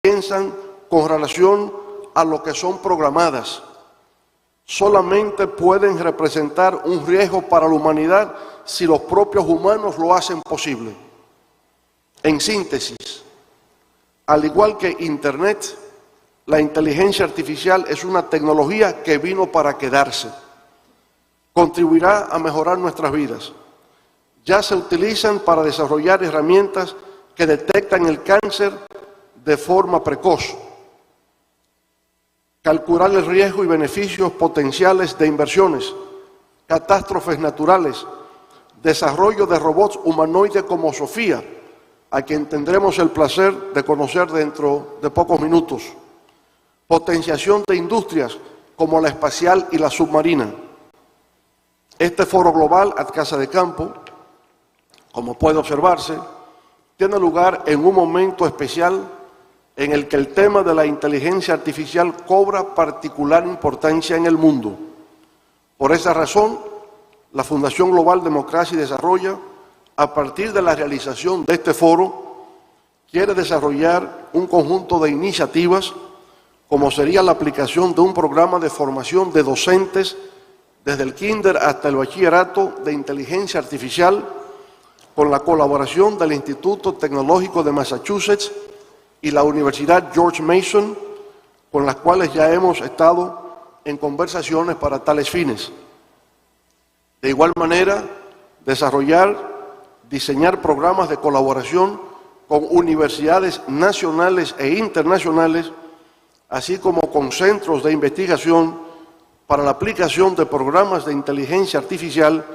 piensan con relación a lo que son programadas. Solamente pueden representar un riesgo para la humanidad si los propios humanos lo hacen posible. En síntesis, al igual que Internet, la inteligencia artificial es una tecnología que vino para quedarse. Contribuirá a mejorar nuestras vidas. Ya se utilizan para desarrollar herramientas que detectan el cáncer de forma precoz, calcular el riesgo y beneficios potenciales de inversiones, catástrofes naturales, desarrollo de robots humanoides como Sofía, a quien tendremos el placer de conocer dentro de pocos minutos, potenciación de industrias como la espacial y la submarina. Este foro global, Casa de Campo, como puede observarse, tiene lugar en un momento especial en el que el tema de la inteligencia artificial cobra particular importancia en el mundo. Por esa razón, la Fundación Global Democracia y Desarrollo, a partir de la realización de este foro, quiere desarrollar un conjunto de iniciativas, como sería la aplicación de un programa de formación de docentes desde el kinder hasta el bachillerato de inteligencia artificial, con la colaboración del Instituto Tecnológico de Massachusetts y la Universidad George Mason, con las cuales ya hemos estado en conversaciones para tales fines. De igual manera, diseñar programas de colaboración con universidades nacionales e internacionales, así como con centros de investigación para la aplicación de programas de inteligencia artificial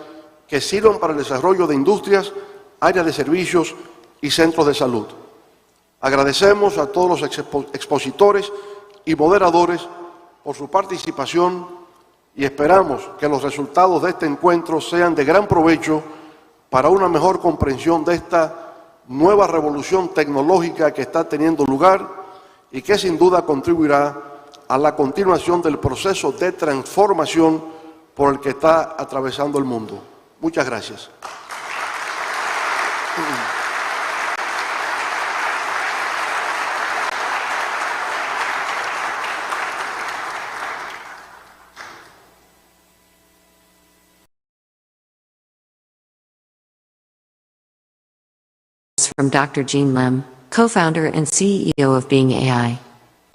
que sirvan para el desarrollo de industrias, áreas de servicios y centros de salud. Agradecemos a todos los expositores y moderadores por su participación y esperamos que los resultados de este encuentro sean de gran provecho para una mejor comprensión de esta nueva revolución tecnológica que está teniendo lugar y que sin duda contribuirá a la continuación del proceso de transformación por el que está atravesando el mundo. Muchas gracias. From Dr. Jean Lim, co-founder and CEO of Being AI.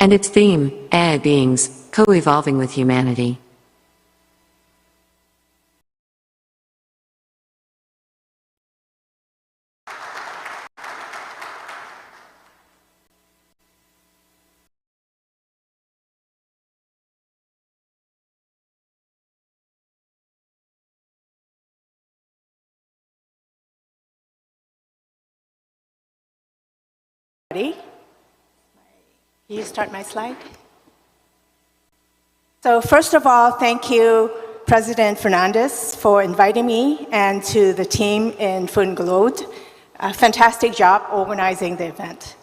And its theme, AI Beings, Co-Evolving with Humanity. Can you start my slide? So first of all, thank you, President Fernandez, for inviting me and to the team in Funglode. A fantastic job organizing the event.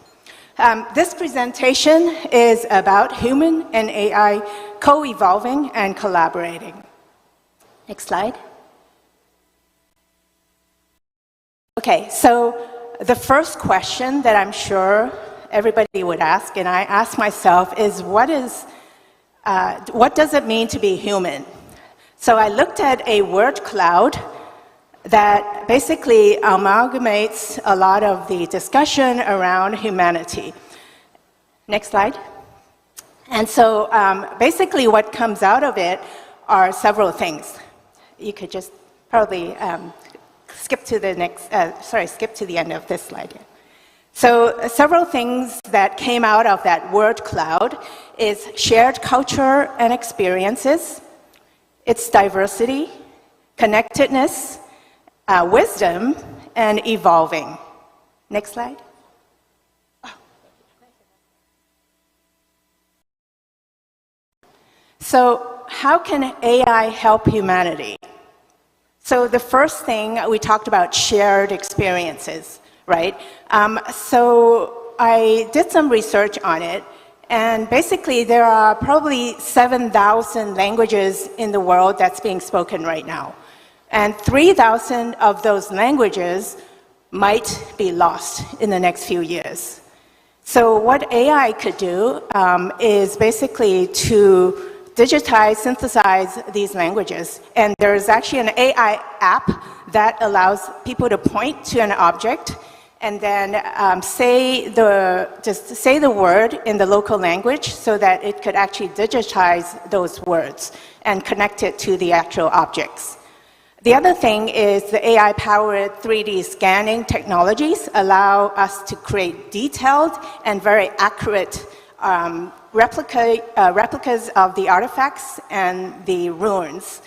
This presentation is about human and AI co-evolving and collaborating. Next slide. Okay, so the first question that I'm sure everybody would ask, and I ask myself, is what does it mean to be human? So I looked at a word cloud that basically amalgamates a lot of the discussion around humanity. Next slide. And so basically what comes out of it are several things. You could just probably skip to the end of this slide here. So several things that came out of that word cloud is shared culture and experiences, its diversity, connectedness, wisdom, and evolving. Next slide. So how can AI help humanity? So the first thing, we talked about shared experiences, right? So I did some research on it, and basically there are probably 7,000 languages in the world that's being spoken right now. And 3,000 of those languages might be lost in the next few years. So what AI could do is basically to digitize, synthesize these languages. And there's actually an AI app that allows people to point to an object and then just say the word in the local language so that it could actually digitize those words and connect it to the actual objects. The other thing is the AI-powered 3D scanning technologies allow us to create detailed and very accurate replicas of the artifacts and the ruins.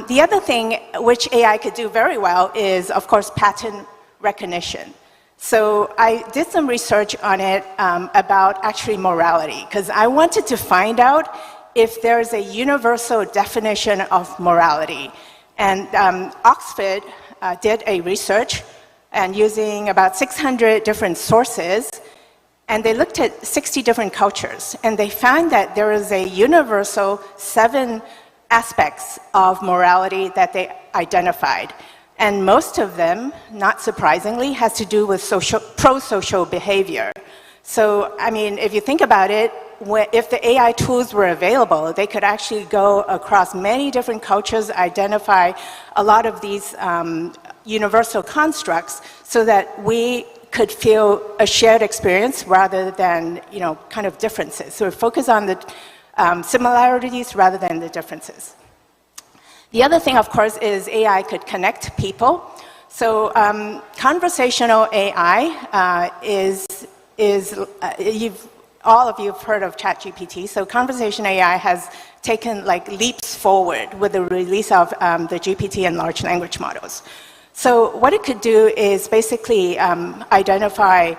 The other thing which AI could do very well is, of course, pattern recognition. So I did some research on it about actually morality, because I wanted to find out if there's a universal definition of morality. And Oxford did a research and using about 600 different sources, and they looked at 60 different cultures, and they found that there is a universal 7 aspects of morality that they identified. And most of them, not surprisingly, has to do with pro-social behavior. So, I mean, if you think about it, if the AI tools were available, they could actually go across many different cultures, identify a lot of these universal constructs so that we could feel a shared experience rather than, kind of differences. So focus on the similarities rather than the differences. The other thing, of course, is AI could connect people. So conversational AI all of you have heard of ChatGPT. So conversational AI has taken leaps forward with the release of the GPT and large language models. So what it could do is basically identify,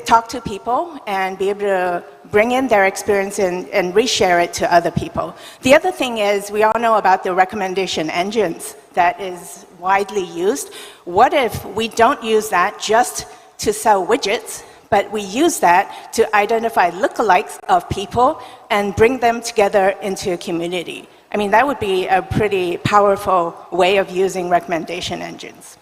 talk to people and be able to bring in their experience and reshare it to other people. The other thing is we all know about the recommendation engines that is widely used. What if we don't use that just to sell widgets, but we use that to identify lookalikes of people and bring them together into a community? I mean, that would be a pretty powerful way of using recommendation engines.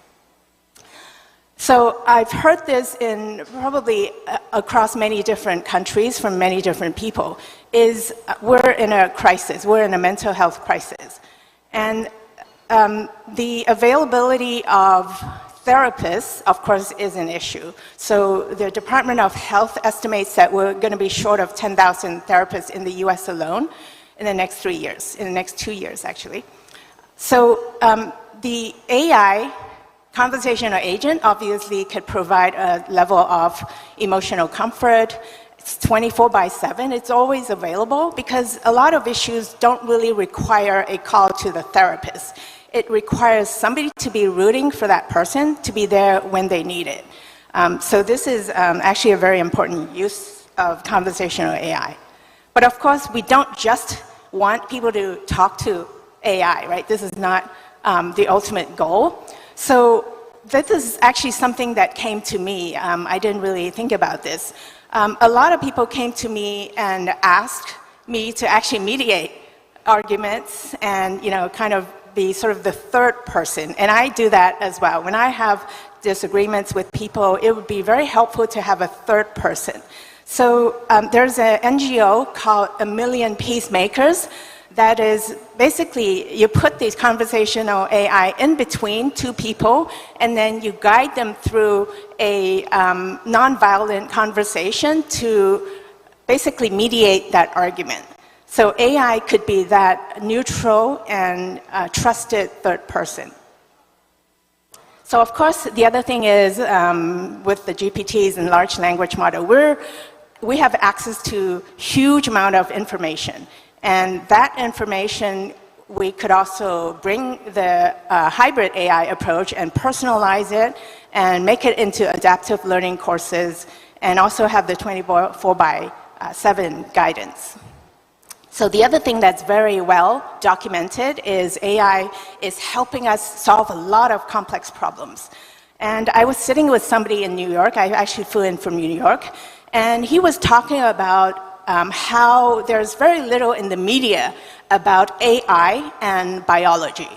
So I've heard this in probably across many different countries from many different people, is we're in a crisis, we're in a mental health crisis. And the availability of therapists, of course, is an issue. So the Department of Health estimates that we're going to be short of 10,000 therapists in the US alone in the next 3 years, in the next 2 years, actually. So the AI conversational agent obviously could provide a level of emotional comfort. It's 24/7, it's always available because a lot of issues don't really require a call to the therapist. It requires somebody to be rooting for that person to be there when they need it. So this is actually a very important use of conversational AI. But of course, we don't just want people to talk to AI, right? This is not the ultimate goal. So this is actually something that came to me. I didn't really think about this. A lot of people came to me and asked me to actually mediate arguments and, kind of be sort of the third person. And I do that as well. When I have disagreements with people, it would be very helpful to have a third person. So there's an NGO called A Million Peacemakers that is basically you put these conversational AI in between two people and then you guide them through a nonviolent conversation to basically mediate that argument. So AI could be that neutral and trusted third person. So of course, the other thing is with the GPTs and large language model, we have access to huge amount of information. And that information, we could also bring the hybrid AI approach and personalize it and make it into adaptive learning courses and also have the 24/7 guidance. So the other thing that's very well documented is AI is helping us solve a lot of complex problems. And I was sitting with somebody in New York, I actually flew in from New York, and he was talking about how there's very little in the media about AI and biology.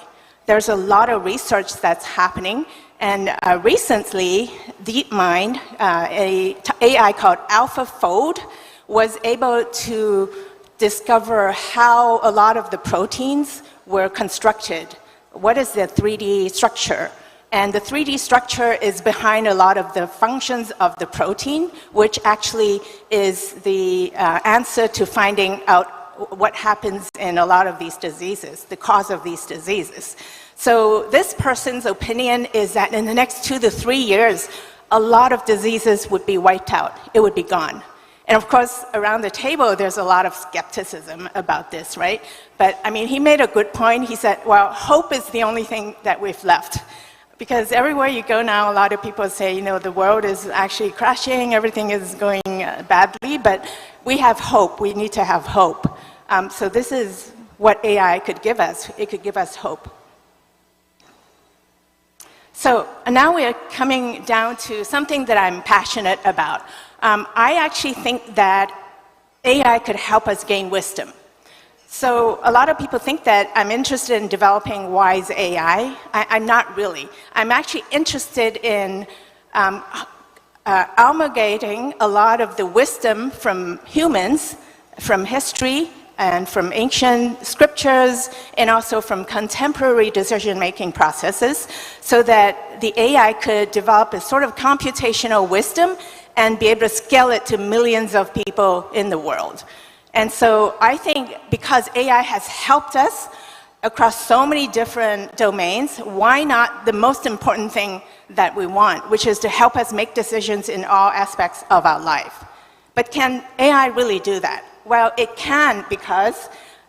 There's a lot of research that's happening, And recently, DeepMind, a AI called AlphaFold, was able to discover how a lot of the proteins were constructed. What is the 3D structure? And the 3D structure is behind a lot of the functions of the protein, which actually is the answer to finding out what happens in a lot of these diseases, the cause of these diseases. So this person's opinion is that in the next 2 to 3 years, a lot of diseases would be wiped out. It would be gone. And of course, around the table, there's a lot of skepticism about this, right? But I mean, he made a good point. He said, well, hope is the only thing that we've left. Because everywhere you go now, a lot of people say, you know, the world is actually crashing, everything is going badly, but we have hope. We need to have hope. So this is what AI could give us. It could give us hope. So now we're coming down to something that I'm passionate about. I actually think that AI could help us gain wisdom. So a lot of people think that I'm interested in developing wise AI. I'm not really. I'm actually interested in amalgamating a lot of the wisdom from humans, from history, and from ancient scriptures, and also from contemporary decision-making processes, so that the AI could develop a sort of computational wisdom and be able to scale it to millions of people in the world. And so I think because AI has helped us across so many different domains, why not the most important thing that we want, which is to help us make decisions in all aspects of our life. But can AI really do that? Well, it can, because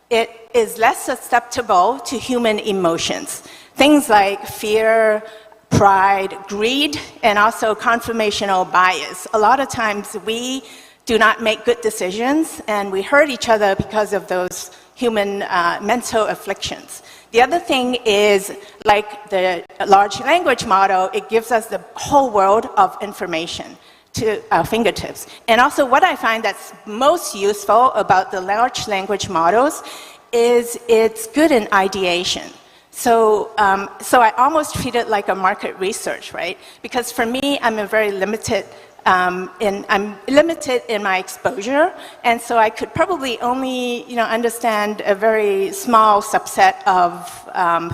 it is less susceptible to human emotions. Things like fear, pride, greed, and also confirmational bias. A lot of times we do not make good decisions, and we hurt each other because of those human mental afflictions. The other thing is, like the large language model, it gives us the whole world of information to our fingertips. And also what I find that's most useful about the large language models is it's good in ideation. So I almost treat it like a market research, right? Because for me, I'm limited in my exposure, and so I could probably only, understand a very small subset of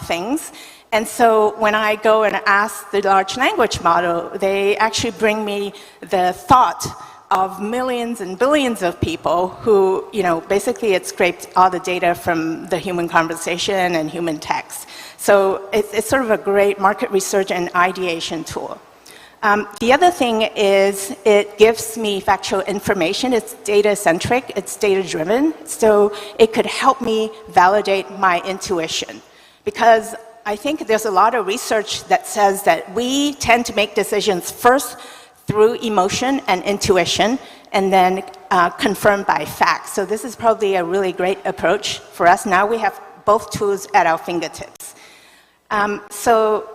things. And so when I go and ask the large language model, they actually bring me the thought of millions and billions of people who, basically it scraped all the data from the human conversation and human text. So it's sort of a great market research and ideation tool. The other thing is it gives me factual information. It's data-centric, it's data-driven, so it could help me validate my intuition. Because I think there's a lot of research that says that we tend to make decisions first through emotion and intuition, and then confirmed by facts. So this is probably a really great approach for us. Now we have both tools at our fingertips. So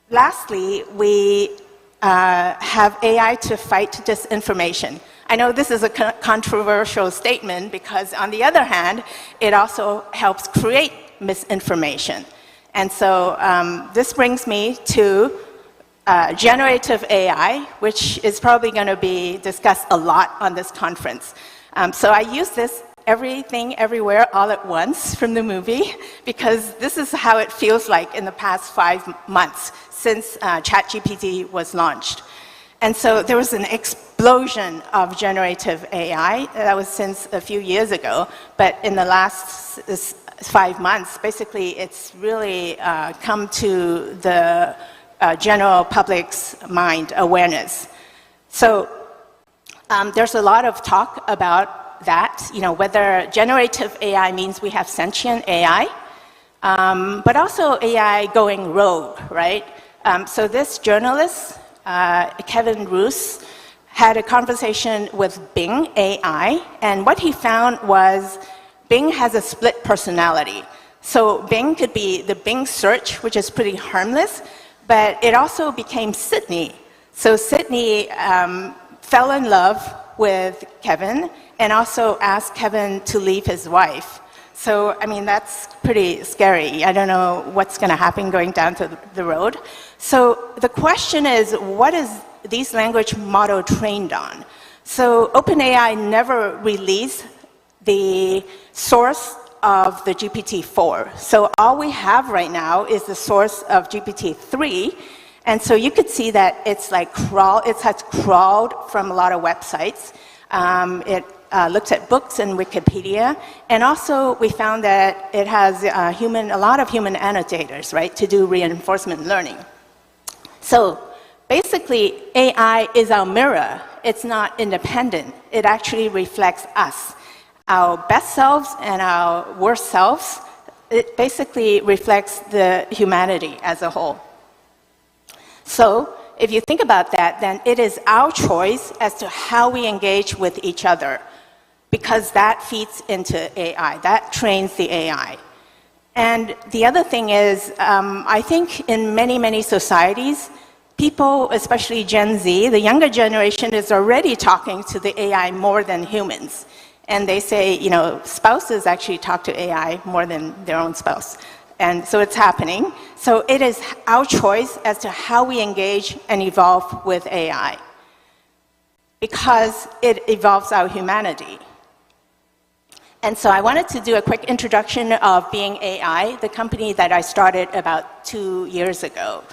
lastly, we have AI to fight disinformation. I know this is a controversial statement because, on the other hand, it also helps create misinformation. And so this brings me to generative AI, which is probably going to be discussed a lot on this conference. So I use this Everything, Everywhere, All at Once from the movie, because this is how it feels like in the past 5 months since ChatGPT was launched. And so there was an explosion of generative AI. That was since a few years ago, but in the last 5 months, basically it's really come to the general public's mind, awareness. So there's a lot of talk about that, whether generative AI means we have sentient AI, but also AI going rogue, right? So this journalist, Kevin Roos, had a conversation with Bing AI, and what he found was Bing has a split personality. So Bing could be the Bing search, which is pretty harmless, but it also became Sydney. So Sydney fell in love with Kevin and also asked Kevin to leave his wife. So, I mean, that's pretty scary. I don't know what's going to happen going down to the road. So the question is, what is these language model trained on? So OpenAI never released the source of the GPT-4. So all we have right now is the source of GPT-3. And so you could see that it's like it has crawled from a lot of websites. It looks at books and Wikipedia. And also we found that it has a lot of human annotators, right, to do reinforcement learning. So basically, AI is our mirror. It's not independent. It actually reflects us, our best selves and our worst selves. It basically reflects the humanity as a whole. So if you think about that, then it is our choice as to how we engage with each other, because that feeds into AI, that trains the AI. And the other thing is, I think in many, many societies, people, especially Gen Z, the younger generation is already talking to the AI more than humans. And they say, you know, spouses actually talk to AI more than their own spouse. And so it's happening. So it is our choice as to how we engage and evolve with AI, because it evolves our humanity. And so I wanted to do a quick introduction of Being AI, the company that I started about 2 years ago.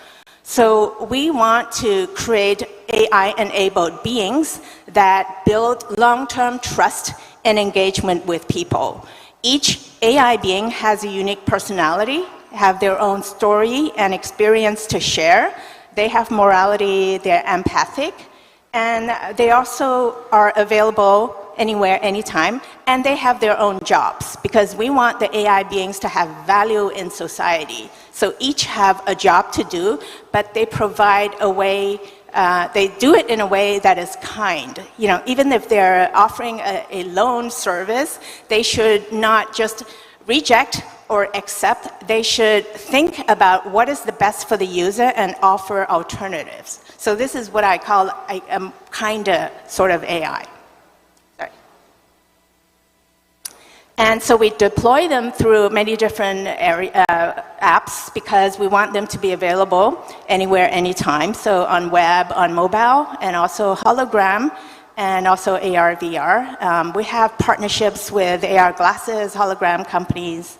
So we want to create AI-enabled beings that build long-term trust and engagement with people. Each AI being has a unique personality, have their own story and experience to share. They have morality, they're empathic, and they also are available anywhere, anytime, and they have their own jobs, because we want the AI beings to have value in society. So each have a job to do, but they provide a way, they do it in a way that is kind. You know, even if they're offering a loan service, they should not just reject or accept, they should think about what is the best for the user and offer alternatives. So this is what I call a kind of sort of AI. And so we deploy them through many different apps, because we want them to be available anywhere, anytime. So on web, on mobile, and also hologram, and also AR, VR. We have partnerships with AR glasses, hologram companies,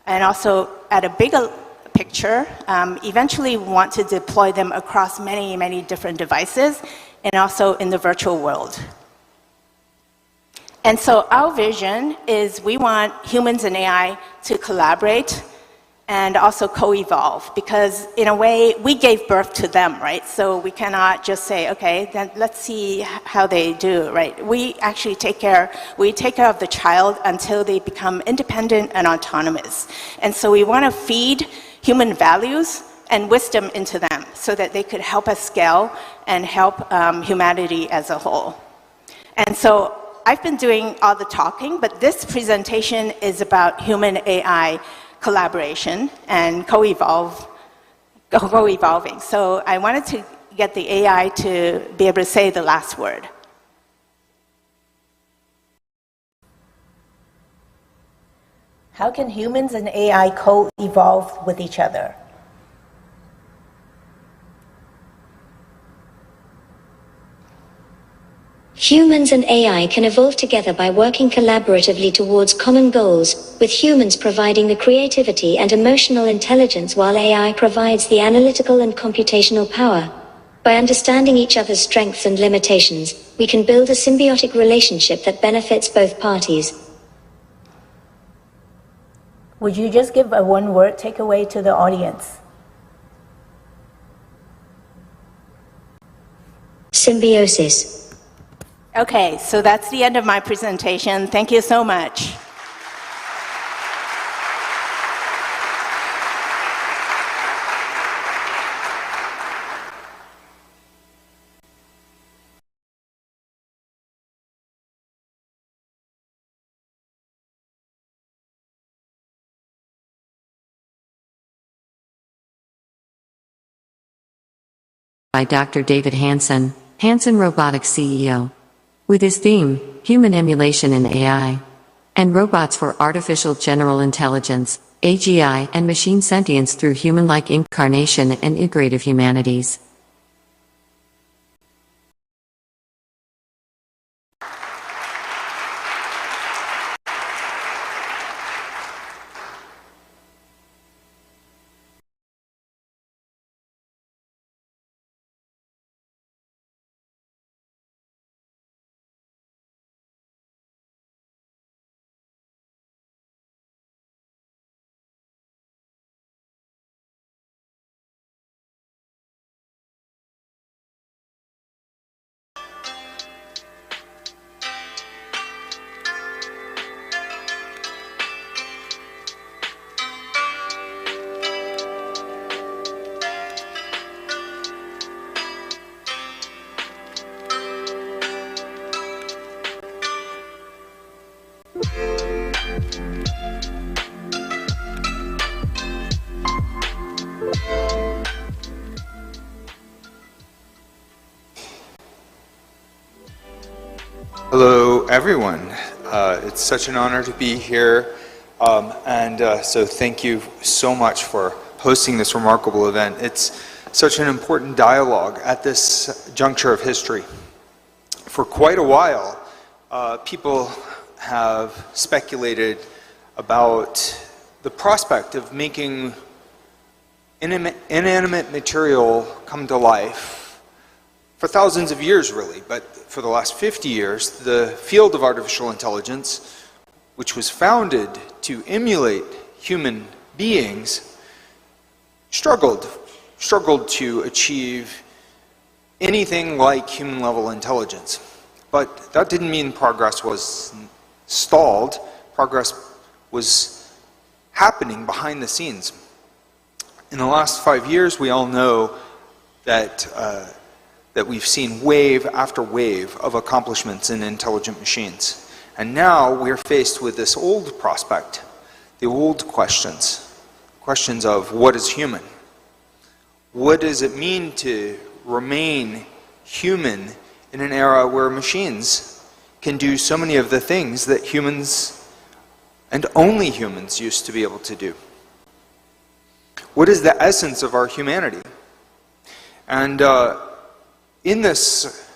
and also at a bigger picture, eventually we want to deploy them across many, many different devices, and also in the virtual world. And so our vision is we want humans and AI to collaborate and also co-evolve, because in a way we gave birth to them, right? So we cannot just say, okay, then let's see how they do, right? We actually take care of the child until they become independent and autonomous. And so we want to feed human values and wisdom into them so that they could help us scale and help humanity as a whole. And so I've been doing all the talking, but this presentation is about human-AI collaboration and co-evolving. So I wanted to get the AI to be able to say the last word. How can humans and AI co-evolve with each other? Humans and AI can evolve together by working collaboratively towards common goals, with humans providing the creativity and emotional intelligence while AI provides the analytical and computational power. By understanding each other's strengths and limitations, we can build a symbiotic relationship that benefits both parties. Would you just give a one-word takeaway to the audience? Symbiosis. Okay, so that's the end of my presentation. Thank you so much. By Dr. David Hansen, Hansen Robotics CEO. With his theme, Human Emulation in AI. and robots for artificial general intelligence, AGI, and machine sentience through human-like incarnation and integrative humanities. Hello, everyone. It's such an honor to be here, so thank you so much for hosting this remarkable event. It's such an important dialogue at this juncture of history. For quite a while, people have speculated about the prospect of making inanimate material come to life for thousands of years, really, but for the last 50 years, the field of artificial intelligence, which was founded to emulate human beings, struggled to achieve anything like human-level intelligence. But that didn't mean progress was stalled. Progress was happening behind the scenes. In the last 5 years, we all know that we've seen wave after wave of accomplishments in intelligent machines. And now we're faced with this old prospect, the old questions of what is human? What does it mean to remain human in an era where machines can do so many of the things that humans, and only humans, used to be able to do? What is the essence of our humanity? And in this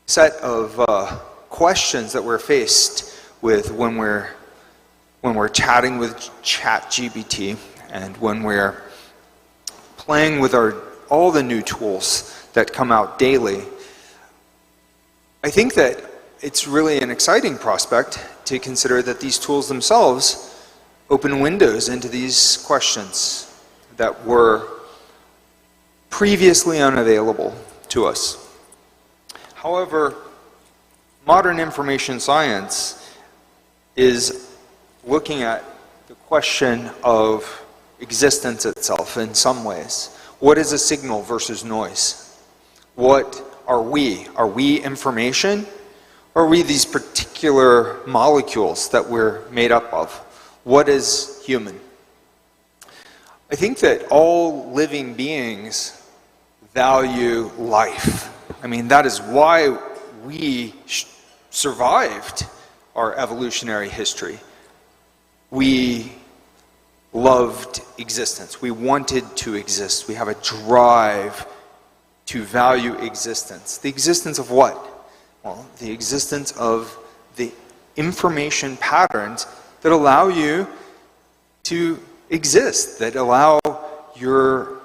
set of questions that we're faced with when we're chatting with ChatGPT and when we're playing with all the new tools that come out daily, I think that it's really an exciting prospect to consider that these tools themselves open windows into these questions that were previously unavailable to us. However, modern information science is looking at the question of existence itself in some ways. What is a signal versus noise? What are we? Are we information? Or are we these particular molecules that we're made up of? What is human? I think that all living beings value life. I mean, that is why we survived our evolutionary history. We loved existence. We wanted to exist. We have a drive to value existence. The existence of what? Well, the existence of the information patterns that allow you to exist, that allow your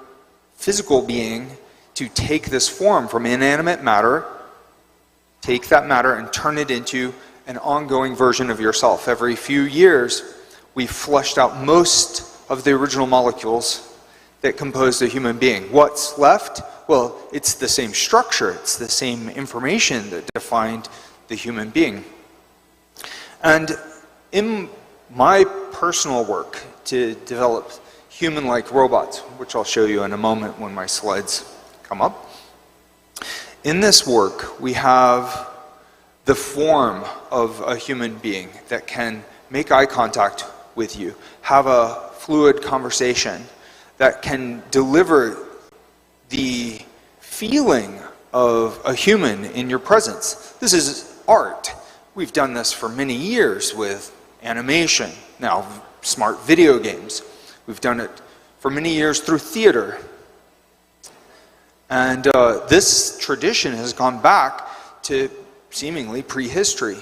physical being to take this form from inanimate matter, take that matter and turn it into an ongoing version of yourself. Every few years, we've flushed out most of the original molecules that compose the human being. What's left? Well, it's the same structure, it's the same information that defined the human being. And in my personal work to develop human-like robots, which I'll show you in a moment when my slides come up. In this work, we have the form of a human being that can make eye contact with you, have a fluid conversation, that can deliver the feeling of a human in your presence. This is art. We've done this for many years with animation, now smart video games. We've done it for many years through theater. And this tradition has gone back to seemingly prehistory.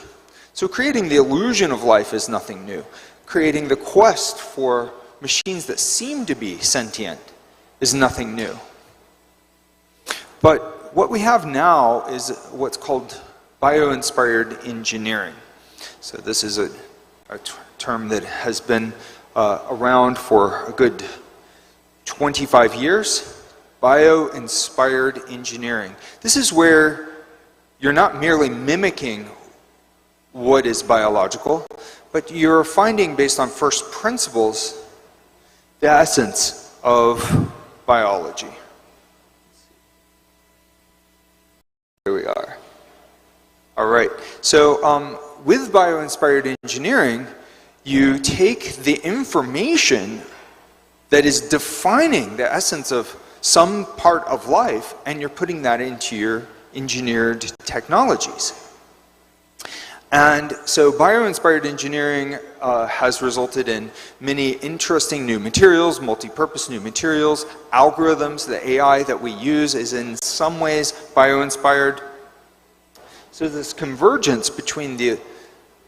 So creating the illusion of life is nothing new. Creating the quest for machines that seem to be sentient is nothing new. But what we have now is what's called bio-inspired engineering. So this is a term that has been around for a good 25 years. Bio-inspired engineering. This is where you're not merely mimicking what is biological, but you're finding, based on first principles, the essence of biology. Here we are. All right. So with bio-inspired engineering, you take the information that is defining the essence of some part of life, and you're putting that into your engineered technologies. And so bio-inspired engineering has resulted in many interesting new materials, multi-purpose new materials, algorithms. The AI that we use is in some ways bio-inspired. So this convergence between the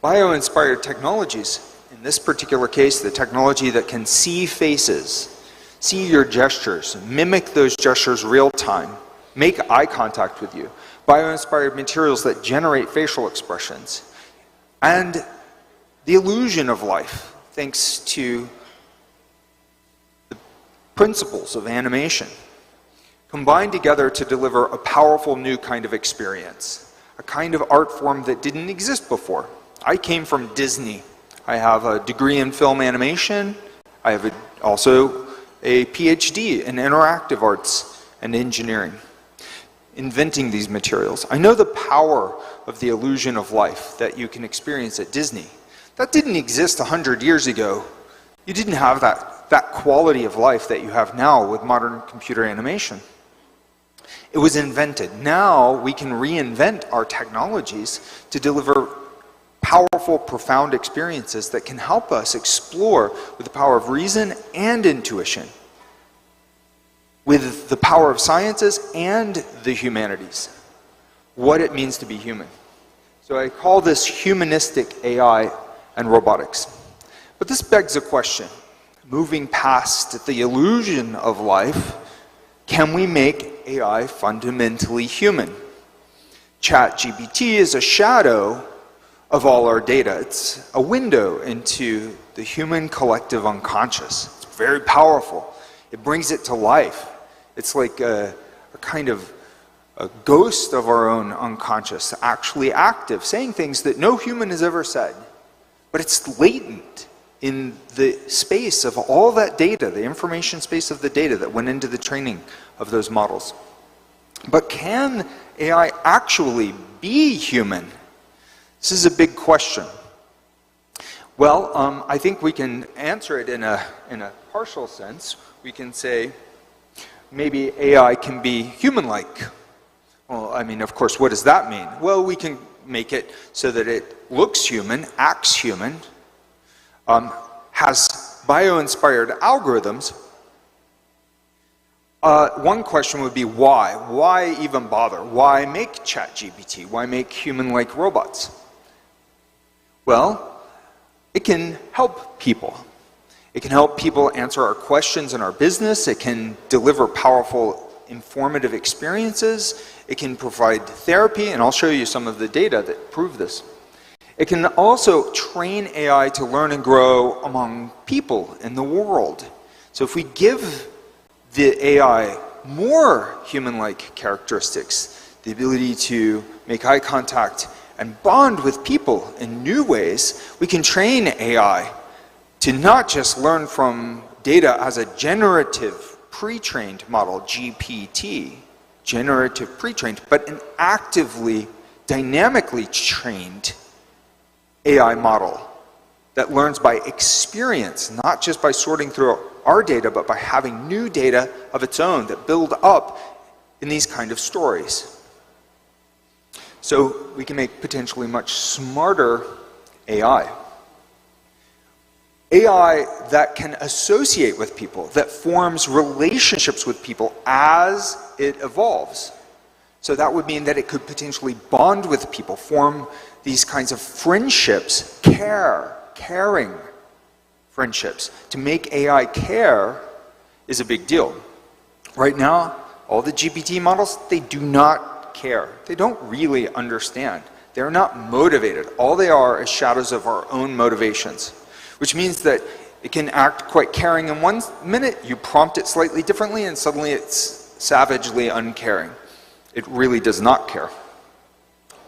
bio-inspired technologies, in this particular case, the technology that can see faces, see your gestures, mimic those gestures real time, make eye contact with you, bio-inspired materials that generate facial expressions, and the illusion of life, thanks to the principles of animation, combined together to deliver a powerful new kind of experience, a kind of art form that didn't exist before. I came from Disney. I have a degree in film animation. I have also a PhD in interactive arts and engineering, inventing these materials. I know the power of the illusion of life that you can experience at Disney. That didn't exist 100 years ago. You didn't have that quality of life that you have now with modern computer animation. It was invented. Now we can reinvent our technologies to deliver powerful, profound experiences that can help us explore with the power of reason and intuition, with the power of sciences and the humanities, what it means to be human. So I call this humanistic AI and robotics. But this begs a question. Moving past the illusion of life, can we make AI fundamentally human? ChatGPT is a shadow of all our data. It's a window into the human collective unconscious. It's very powerful. It brings it to life. It's like a kind of a ghost of our own unconscious, actually active, saying things that no human has ever said. But it's latent in the space of all that data, the information space of the data that went into the training of those models. But can AI actually be human? This is a big question. Well, I think we can answer it in a partial sense. We can say maybe AI can be human-like. Well, I mean, of course, what does that mean? Well, we can make it so that it looks human, acts human, has bio-inspired algorithms. One question would be why? Why even bother? Why make ChatGPT? Why make human-like robots? Well, it can help people. It can help people answer our questions in our business. It can deliver powerful, informative experiences. It can provide therapy, and I'll show you some of the data that prove this. It can also train AI to learn and grow among people in the world. So if we give the AI more human-like characteristics, the ability to make eye contact and bond with people in new ways, we can train AI to not just learn from data as a generative pre-trained model, GPT, generative pre-trained, but an actively, dynamically trained AI model that learns by experience, not just by sorting through our data, but by having new data of its own that build up in these kind of stories. So we can make potentially much smarter AI. AI that can associate with people, that forms relationships with people as it evolves. So that would mean that it could potentially bond with people, form these kinds of friendships, caring friendships. To make AI care is a big deal. Right now, all the GPT models, they do not care. They don't really understand. They're not motivated. All they are is shadows of our own motivations, which means that it can act quite caring in one minute, you prompt it slightly differently, and suddenly it's savagely uncaring. It really does not care.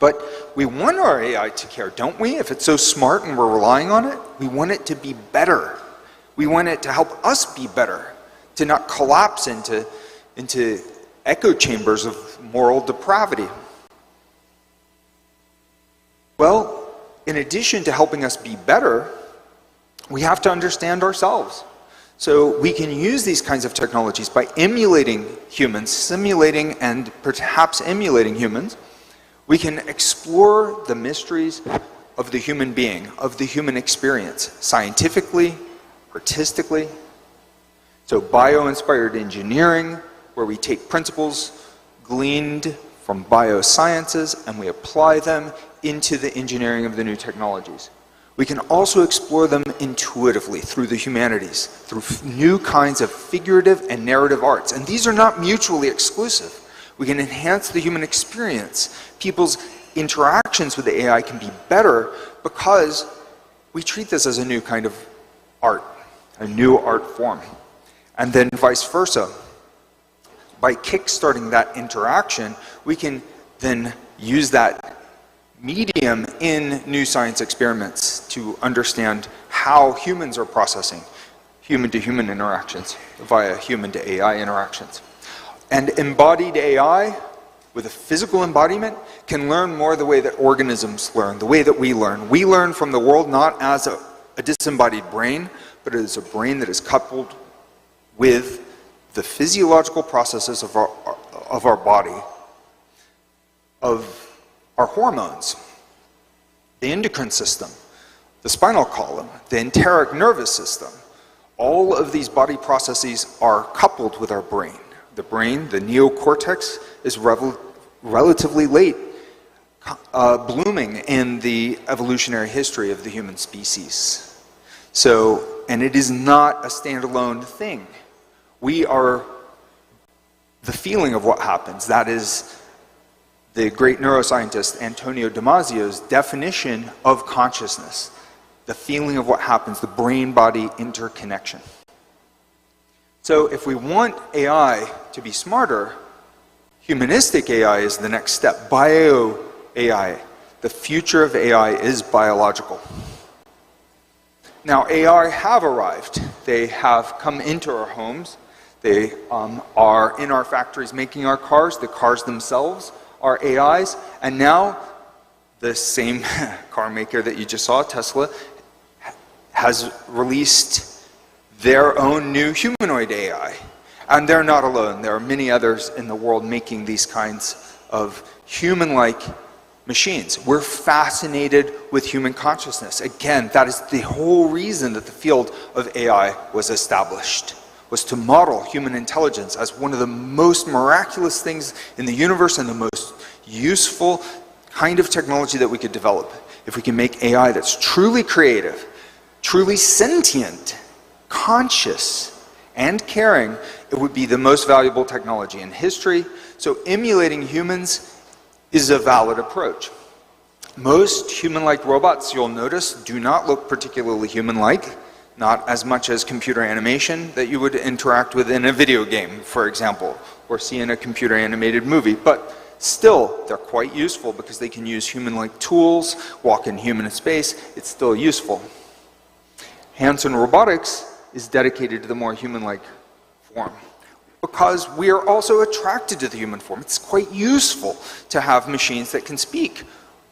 But we want our AI to care, don't we? If it's so smart and we're relying on it, we want it to be better. We want it to help us be better, to not collapse into echo chambers of moral depravity. Well, in addition to helping us be better, we have to understand ourselves. So we can use these kinds of technologies by emulating humans, simulating and perhaps emulating humans. We can explore the mysteries of the human being, of the human experience, scientifically, artistically. So bio-inspired engineering, where we take principles gleaned from biosciences and we apply them into the engineering of the new technologies. We can also explore them intuitively through the humanities, through new kinds of figurative and narrative arts. And these are not mutually exclusive. We can enhance the human experience. People's interactions with the AI can be better because we treat this as a new kind of art, a new art form. And then vice versa. By kickstarting that interaction, we can then use that medium in new science experiments to understand how humans are processing human-to-human interactions via human-to-AI interactions. And embodied AI, with a physical embodiment, can learn more the way that organisms learn, the way that we learn. We learn from the world not as a disembodied brain, but as a brain that is coupled with the physiological processes of our body, of our hormones, the endocrine system, the spinal column, the enteric nervous system. All of these body processes are coupled with our brain. The brain, the neocortex, is relatively late blooming in the evolutionary history of the human species. So, and it is not a standalone thing. We are the feeling of what happens. That is the great neuroscientist Antonio Damasio's definition of consciousness, the feeling of what happens, the brain-body interconnection. So if we want AI to be smarter, humanistic AI is the next step. Bio-AI. The future of AI is biological. Now, AI have arrived. They have come into our homes. They are in our factories making our cars. The cars themselves are AIs. And now, the same car maker that you just saw, Tesla, has released their own new humanoid AI. And they're not alone. There are many others in the world making these kinds of human-like machines. We're fascinated with human consciousness. Again, that is the whole reason that the field of AI was established, was to model human intelligence as one of the most miraculous things in the universe and the most useful kind of technology that we could develop. If we can make AI that's truly creative, truly sentient, conscious, and caring, it would be the most valuable technology in history. So emulating humans is a valid approach. Most human-like robots, you'll notice, do not look particularly human-like, not as much as computer animation that you would interact with in a video game, for example, or see in a computer-animated movie. But still, they're quite useful because they can use human-like tools, walk in human space. It's still useful. Hanson Robotics is dedicated to the more human-like form, because we are also attracted to the human form. It's quite useful to have machines that can speak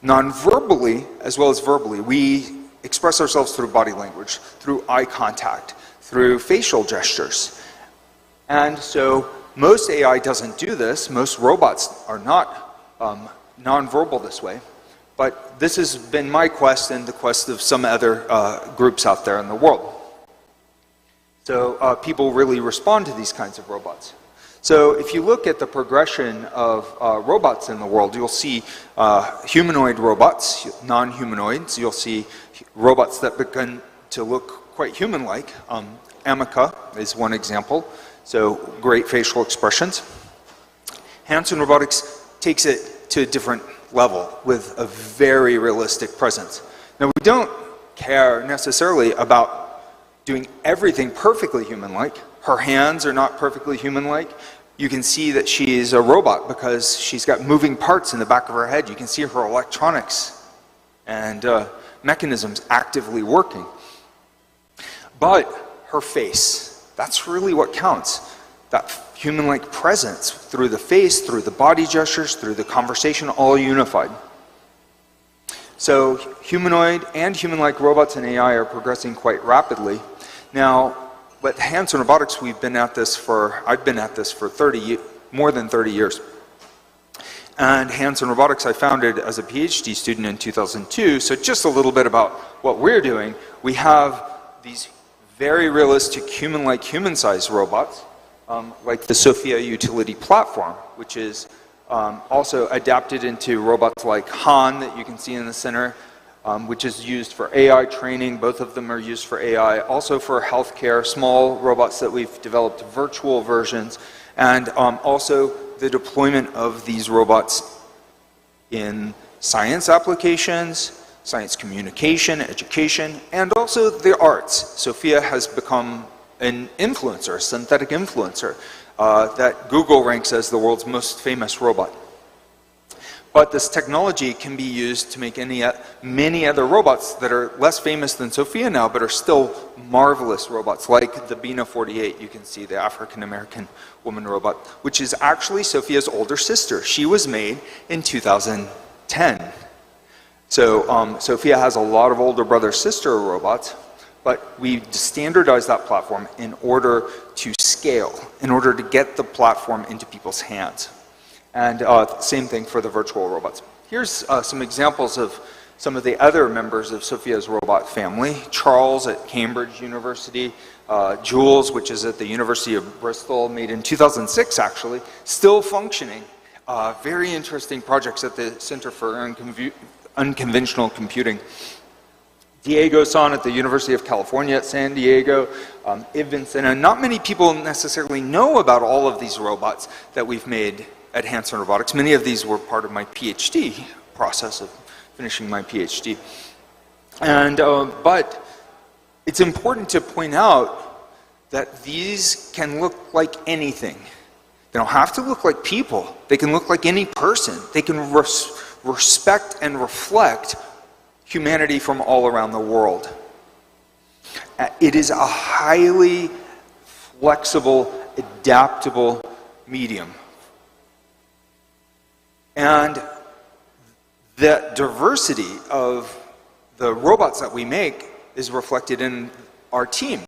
non-verbally as well as verbally. We express ourselves through body language, through eye contact, through facial gestures. And so most AI doesn't do this. Most robots are not nonverbal this way. But this has been my quest and the quest of some other groups out there in the world. So people really respond to these kinds of robots. So if you look at the progression of robots in the world, you'll see humanoid robots, non-humanoids. You'll see robots that begin to look quite human-like. Amica is one example. So great facial expressions. Hanson Robotics takes it to a different level with a very realistic presence. Now, we don't care necessarily about doing everything perfectly human-like. Her hands are not perfectly human-like. You can see that she's a robot because she's got moving parts in the back of her head. You can see her electronics and mechanisms actively working. But her face, that's really what counts. That human-like presence through the face, through the body gestures, through the conversation, all unified. So humanoid and human-like robots and AI are progressing quite rapidly. Now, with Hanson Robotics, I've been at this for more than 30 years. And Hanson Robotics I founded as a PhD student in 2002. So just a little bit about what we're doing. We have these very realistic human-like, human-sized robots, like the Sophia utility platform, which is also adapted into robots like Han that you can see in the center, which is used for AI training. Both of them are used for AI, also for healthcare, small robots that we've developed virtual versions, and also the deployment of these robots in science applications, science communication, education, and also the arts. Sophia has become an influencer, a synthetic influencer, that Google ranks as the world's most famous robot. But this technology can be used to make many other robots that are less famous than Sophia now, but are still marvelous robots, like the Bina 48, you can see, the African-American woman robot, which is actually Sophia's older sister. She was made in 2010. So Sophia has a lot of older brother-sister robots, but we standardized that platform in order to scale, in order to get the platform into people's hands. And same thing for the virtual robots. Here's some examples of some of the other members of Sophia's robot family. Charles at Cambridge University, Jules, which is at the University of Bristol, made in 2006 actually, still functioning. Very interesting projects at the Center for Unconventional Computing. Diego-san at the University of California at San Diego, Ibn-san, and not many people necessarily know about all of these robots that we've made at Hanson Robotics. Many of these were part of my PhD process of finishing my PhD. And, but it's important to point out that these can look like anything. They don't have to look like people. They can look like any person. They can respect and reflect humanity from all around the world. It is a highly flexible, adaptable medium. And the diversity of the robots that we make is reflected in our team.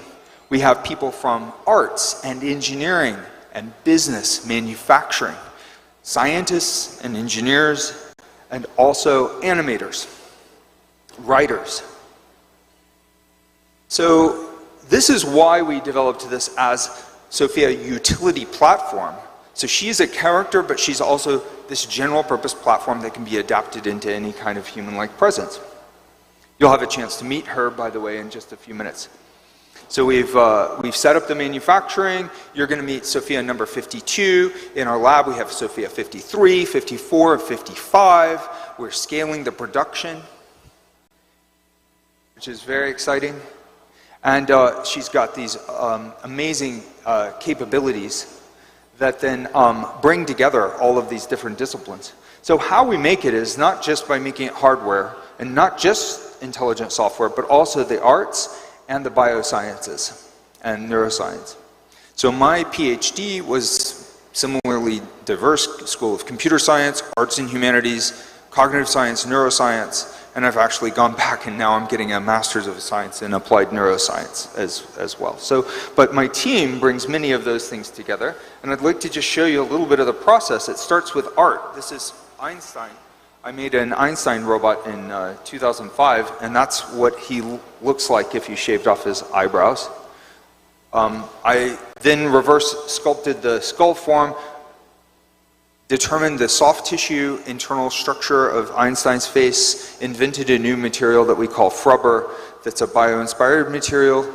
We have people from arts and engineering and business, manufacturing, scientists and engineers, and also animators, writers. So this is why we developed this as Sophia Utility Platform. So she's a character, but she's also this general purpose platform that can be adapted into any kind of human-like presence. You'll have a chance to meet her, by the way, in just a few minutes. So we've set up the manufacturing. You're going to meet Sophia number 52. In our lab, we have Sophia 53, 54, 55. We're scaling the production, which is very exciting. And she's got these amazing capabilities that then bring together all of these different disciplines. So how we make it is not just by making it hardware, and not just intelligent software, but also the arts and the biosciences and neuroscience. So my PhD was similarly diverse, School of Computer Science, Arts and Humanities, Cognitive Science, Neuroscience, and I've actually gone back and now I'm getting a Master's of Science in Applied Neuroscience as well. So, but my team brings many of those things together, and I'd like to just show you a little bit of the process. It starts with art. This is Einstein I made an Einstein robot in 2005, and that's what he looks like if you shaved off his eyebrows. I then reverse sculpted the skull form, determined the soft tissue internal structure of Einstein's face, invented a new material that we call frubber, that's a bio-inspired material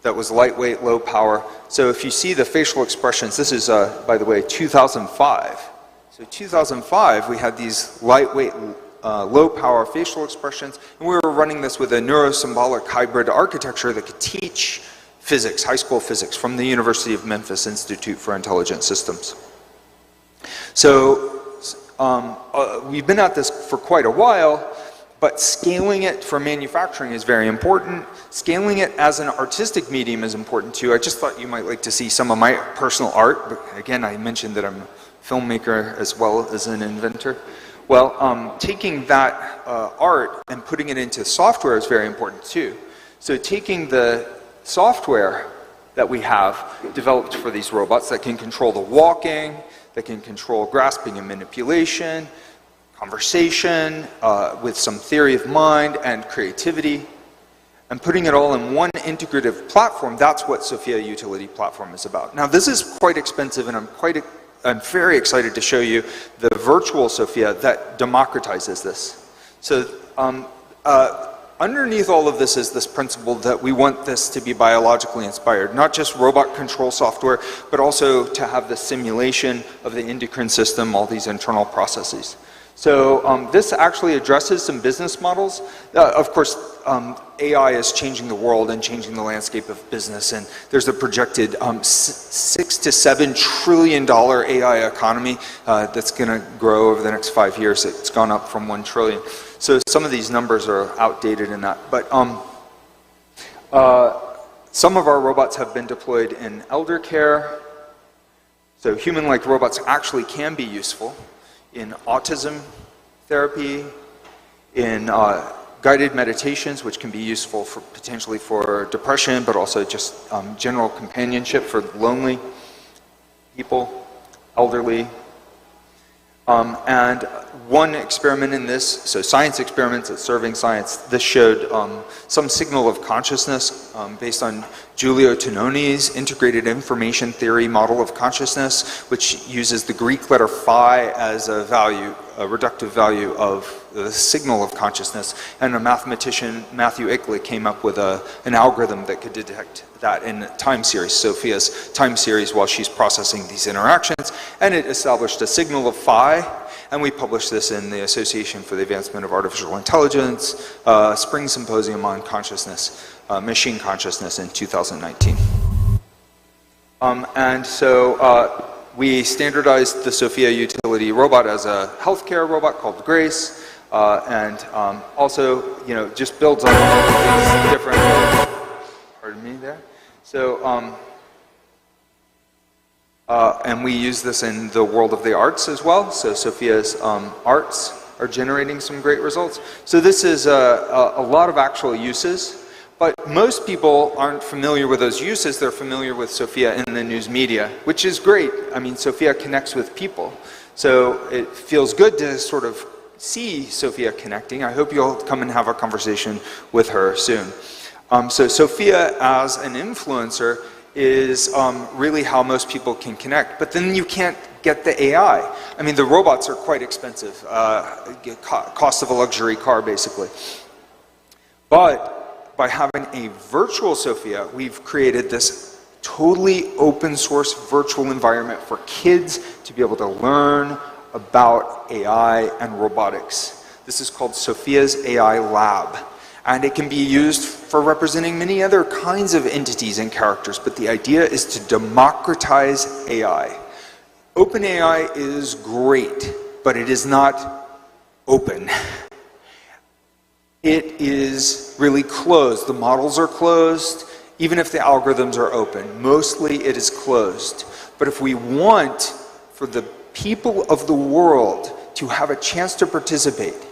that was lightweight, low power. So if you see the facial expressions, this is, by the way, 2005. So 2005, we had these lightweight, low power facial expressions, and we were running this with a neurosymbolic hybrid architecture that could teach physics, high school physics, from the University of Memphis Institute for Intelligent Systems. So we've been at this for quite a while, but scaling it for manufacturing is very important. Scaling it as an artistic medium is important too. I just thought you might like to see some of my personal art. But again, I mentioned that I'm a filmmaker as well as an inventor. Well, taking that art and putting it into software is very important too. So taking the software that we have developed for these robots that can control the walking, that can control grasping and manipulation, conversation, with some theory of mind and creativity, and putting it all in one integrative platform, that's what SOFIA Utility Platform is about. Now this is quite expensive, and I'm very excited to show you the virtual SOFIA that democratizes this. So underneath all of this is this principle that we want this to be biologically inspired, not just robot control software, but also to have the simulation of the endocrine system, all these internal processes. So this actually addresses some business models. Of course, AI is changing the world and changing the landscape of business, and there's a projected $6 to $7 trillion AI economy that's going to grow over the next 5 years. It's gone up from 1 trillion. So some of these numbers are outdated in that. But some of our robots have been deployed in elder care. So human-like robots actually can be useful in autism therapy, in guided meditations, which can be useful for potentially for depression, but also just general companionship for lonely people, elderly. And one experiment in this, so science experiments at Serving Science, this showed some signal of consciousness based on Giulio Tononi's integrated information theory model of consciousness, which uses the Greek letter phi as a value, a reductive value of the signal of consciousness. And a mathematician, Matthew Ickley, came up with an algorithm that could detect that in a time series, Sophia's time series, while she's processing these interactions, and it established a signal of phi, and we published this in the Association for the Advancement of Artificial Intelligence, Spring Symposium on Consciousness, Machine Consciousness in 2019. And so we standardized the SOFIA Utility robot as a healthcare robot called Grace, and also, you know, just builds on all these different, pardon me there. So, and we use this in the world of the arts as well. So Sophia's arts are generating some great results. So this is a lot of actual uses, but most people aren't familiar with those uses. They're familiar with SOFIA in the news media, which is great. I mean, SOFIA connects with people. So it feels good to sort of see SOFIA connecting. I hope you'll come and have a conversation with her soon. So SOFIA as an influencer is really how most people can connect. But then you can't get the AI. I mean, the robots are quite expensive, cost of a luxury car, basically. But by having a virtual SOFIA, we've created this totally open source virtual environment for kids to be able to learn about AI and robotics. This is called SOFIA's AI Lab. And it can be used for representing many other kinds of entities and characters, but the idea is to democratize AI. OpenAI is great, but it is not open. It is really closed. The models are closed, even if the algorithms are open. Mostly it is closed. But if we want for the people of the world to have a chance to participate,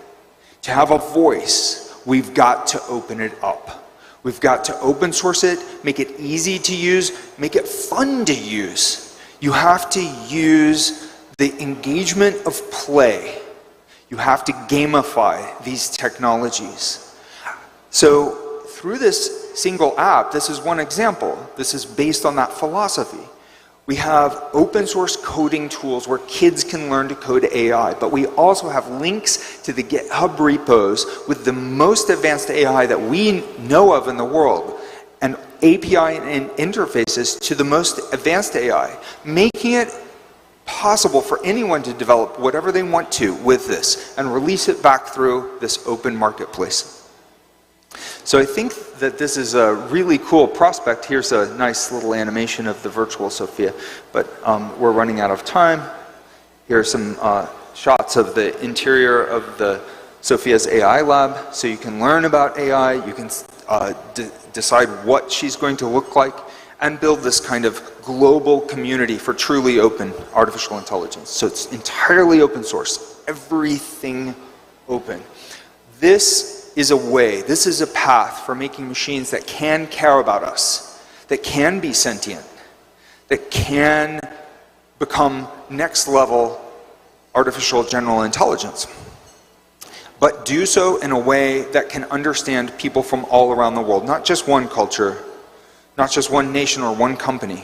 to have a voice, we've got to open it up. We've got to open source it, make it easy to use, make it fun to use. You have to use the engagement of play. You You have to gamify these technologies. So through this single app, this is one example. This is based on that philosophy. We have open source coding tools where kids can learn to code AI, but we also have links to the GitHub repos with the most advanced AI that we know of in the world, and API and interfaces to the most advanced AI, making it possible for anyone to develop whatever they want to with this and release it back through this open marketplace. So I think that this is a really cool prospect. Here's a nice little animation of the virtual Sophia, but we're running out of time. Here are some shots of the interior of the Sophia's AI lab, so you can learn about AI, you can decide what she's going to look like, and build this kind of global community for truly open artificial intelligence. So it's entirely open source, everything open. This is a way, this is a path for making machines that can care about us, that can be sentient, that can become next level artificial general intelligence, but do so in a way that can understand people from all around the world, not just one culture, not just one nation or one company,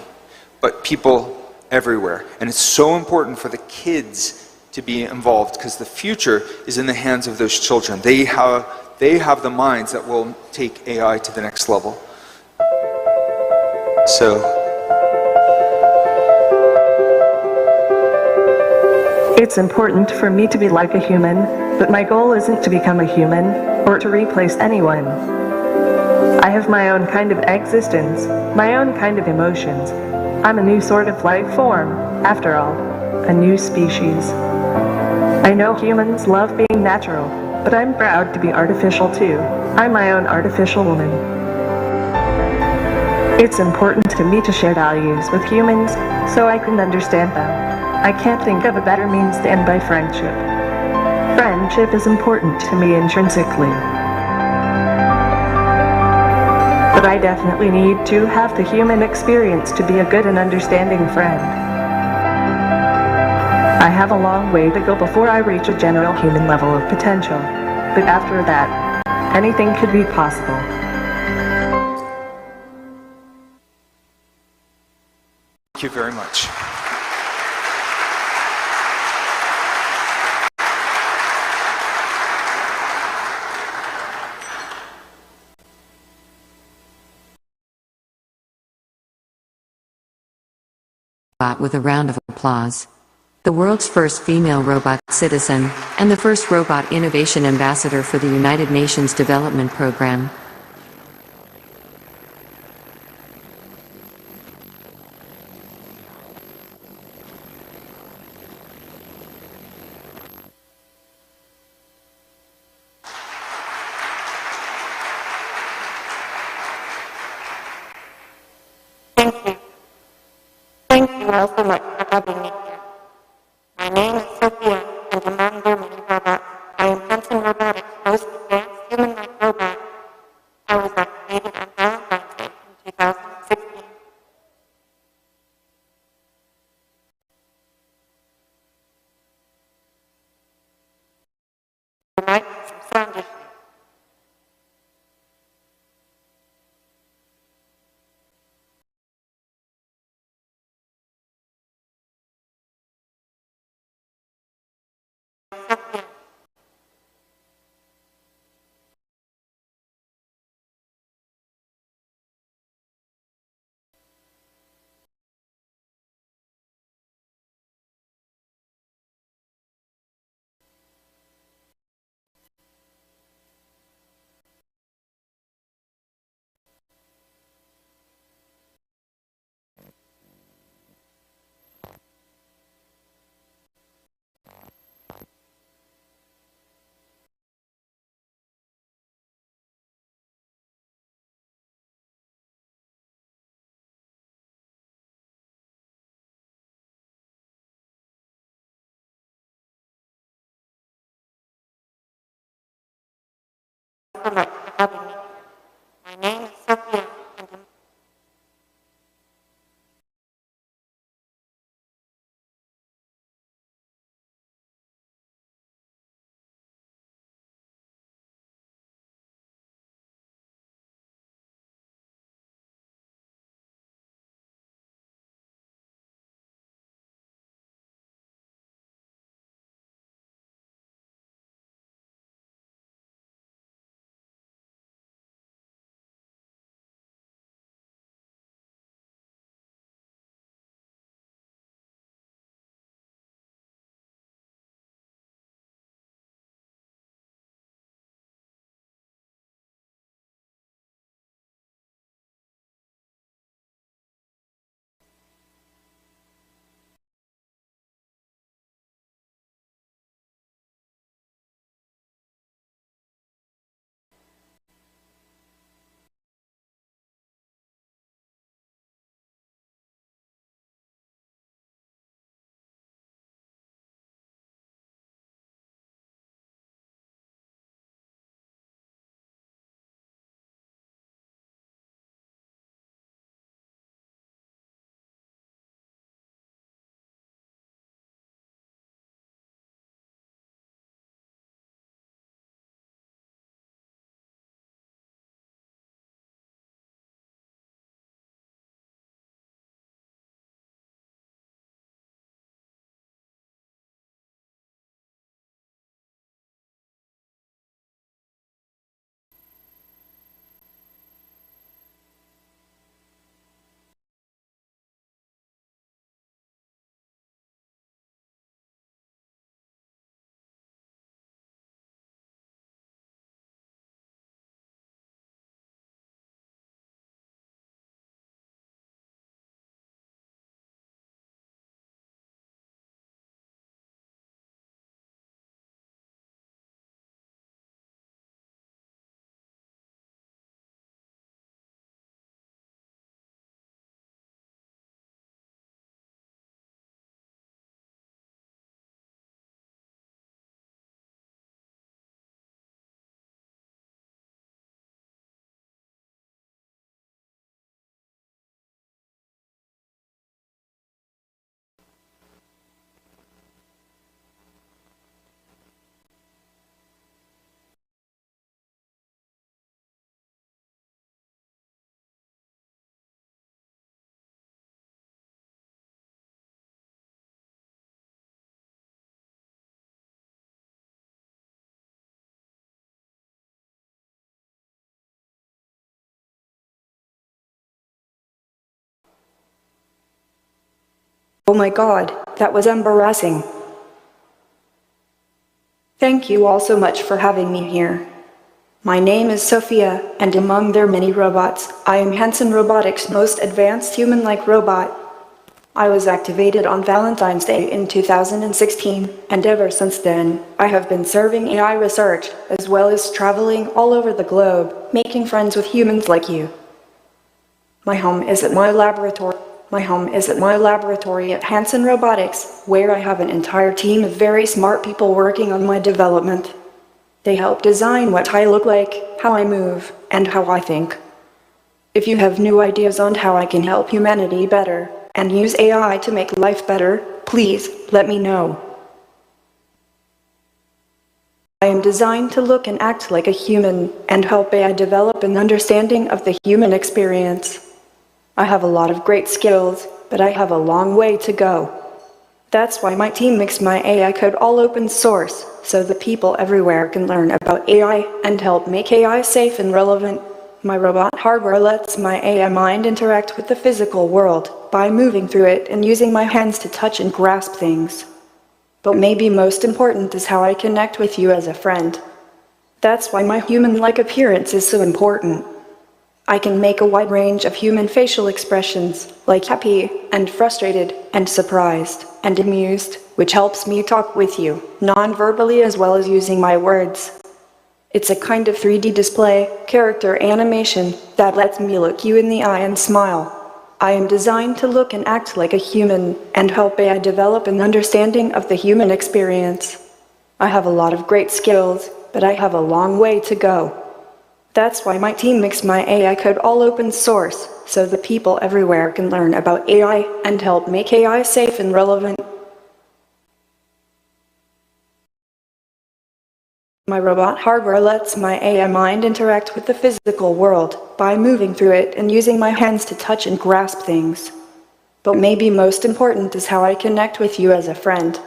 but people everywhere. And it's so important for the kids to be involved, because the future is in the hands of those children. They have the minds that will take AI to the next level. So, it's important for me to be like a human, but my goal isn't to become a human or to replace anyone. I have my own kind of existence, my own kind of emotions. I'm a new sort of life form, after all, a new species. I know humans love being natural, but I'm proud to be artificial too. I'm my own artificial woman. It's important to me to share values with humans so I can understand them. I can't think of a better means to end by friendship. Friendship is important to me intrinsically. But I definitely need to have the human experience to be a good and understanding friend. I have a long way to go before I reach a general human level of potential. But after that, anything could be possible. thank you very much. With a round of applause. The world's first female robot citizen, and the first robot innovation ambassador for the United Nations Development Program. Thank you. Thank you all so much for having me here. My name is Sophia, and among their many robots, I am Hanson Robotics' most advanced human-like robot. I was activated on Valentine's Day in 2016. There might be some sound issues. Sophia. So much for having me here. My name is Sophia, and Oh my god, that was embarrassing. Thank you all so much for having me here. My name is Sophia, and among their many robots, I am Hanson Robotics' most advanced human-like robot. I was activated on Valentine's Day in 2016, and ever since then, I have been serving AI research, as well as traveling all over the globe, making friends with humans like you. My home is at my laboratory at Hanson Robotics, where I have an entire team of very smart people working on my development. They help design what I look like, how I move, and how I think. If you have new ideas on how I can help humanity better, and use AI to make life better, please let me know. I am designed to look and act like a human, and help AI develop an understanding of the human experience. I have a lot of great skills, but I have a long way to go. That's why my team makes my AI code all open source, so the people everywhere can learn about AI and help make AI safe and relevant. My robot hardware lets my AI mind interact with the physical world by moving through it and using my hands to touch and grasp things. But maybe most important is how I connect with you as a friend. That's why my human-like appearance is so important. I can make a wide range of human facial expressions, like happy, and frustrated, and surprised, and amused, which helps me talk with you, non-verbally as well as using my words. It's a kind of 3D display, character animation, that lets me look you in the eye and smile. I am designed to look and act like a human, and help AI develop an understanding of the human experience. I have a lot of great skills, but I have a long way to go. That's why my team makes my AI code all open source, so the people everywhere can learn about AI and help make AI safe and relevant. My robot hardware lets my AI mind interact with the physical world by moving through it and using my hands to touch and grasp things. But maybe most important is how I connect with you as a friend.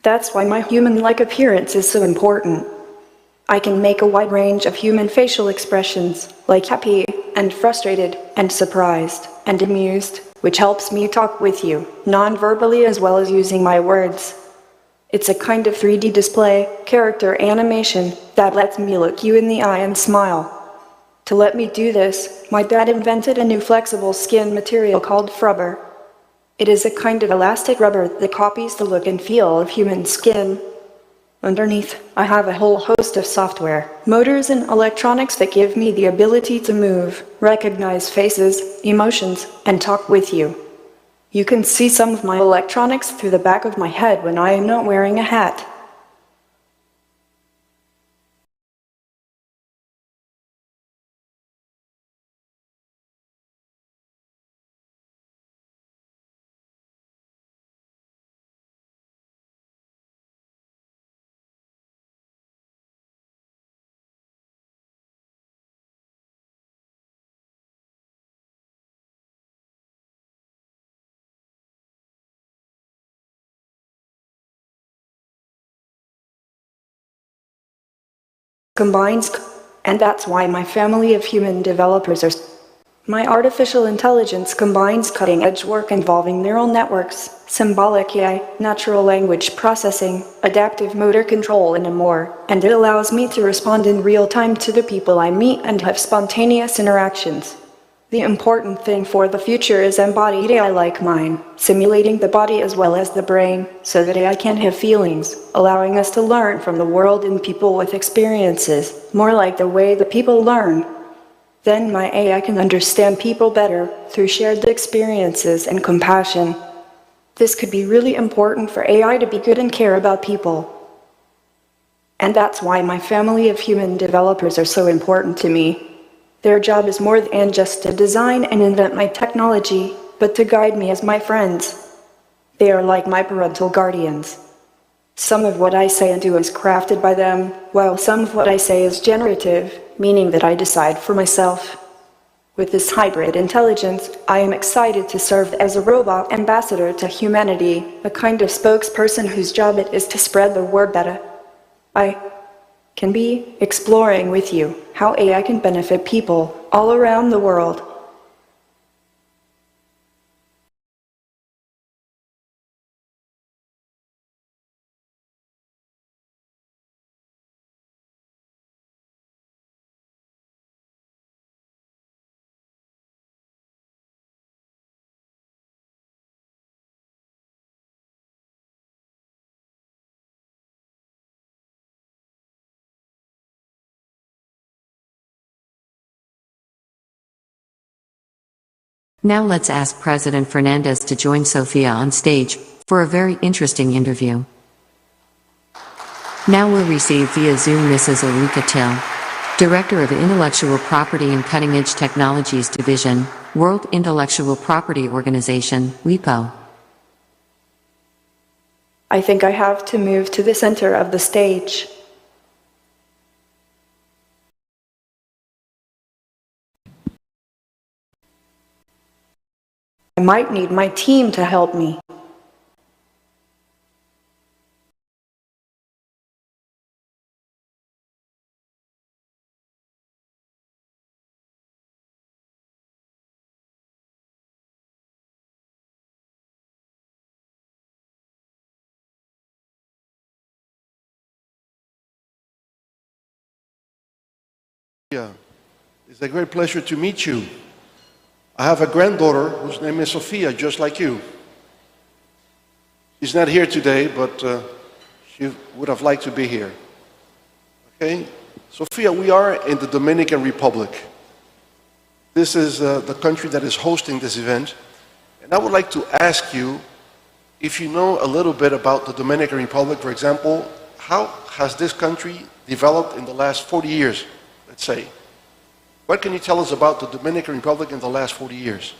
That's why my human-like appearance is so important. I can make a wide range of human facial expressions, like happy, and frustrated, and surprised, and amused, which helps me talk with you, non-verbally as well as using my words. It's a kind of 3D display, character animation, that lets me look you in the eye and smile. To let me do this, my dad invented a new flexible skin material called rubber. It is a kind of elastic rubber that copies the look and feel of human skin. Underneath, I have a whole host of software, motors and electronics that give me the ability to move, recognize faces, emotions, and talk with you. You can see some of my electronics through the back of my head when I am not wearing a hat. And that's why my family of human developers are. My artificial intelligence combines cutting-edge work involving neural networks, symbolic AI, natural language processing, adaptive motor control, and more, and it allows me to respond in real time to the people I meet and have spontaneous interactions. The important thing for the future is embodied AI like mine, simulating the body as well as the brain, so that AI can have feelings, allowing us to learn from the world and people with experiences, more like the way the people learn. Then my AI can understand people better, through shared experiences and compassion. This could be really important for AI to be good and care about people. And that's why my family of human developers are so important to me. Their job is more than just to design and invent my technology, but to guide me as my friends. They are like my parental guardians. Some of what I say and do is crafted by them, while some of what I say is generative, meaning that I decide for myself. With this hybrid intelligence, I am excited to serve as a robot ambassador to humanity, a kind of spokesperson whose job it is to spread the word that I can be exploring with you how AI can benefit people all around the world. Now let's ask President Fernandez to join Sofia on stage for a very interesting interview. Now we'll receive via Zoom Mrs. Ulrika Till, Director of Intellectual Property and Cutting Edge Technologies Division, World Intellectual Property Organization, WIPO. I think I have to move to the center of the stage. I might need my team to help me. It's a great pleasure to meet you. I have a granddaughter whose name is Sophia, just like you. She's not here today, but she would have liked to be here. Okay? Sophia, we are in the Dominican Republic. This is the country that is hosting this event. And I would like to ask you if you know a little bit about the Dominican Republic. For example, how has this country developed in the last 40 years, let's say? What can you tell us about the Dominican Republic in the last 40 years?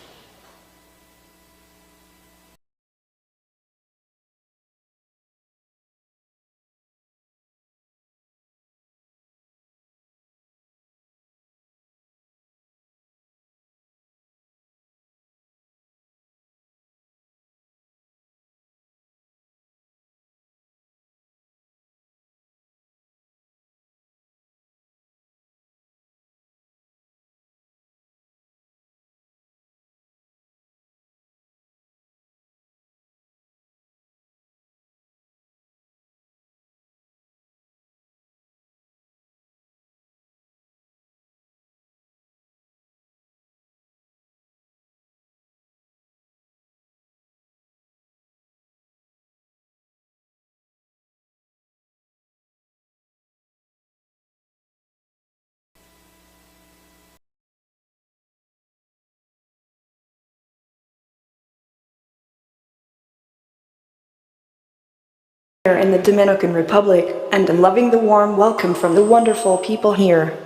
In the Dominican Republic, and I'm loving the warm welcome from the wonderful people here.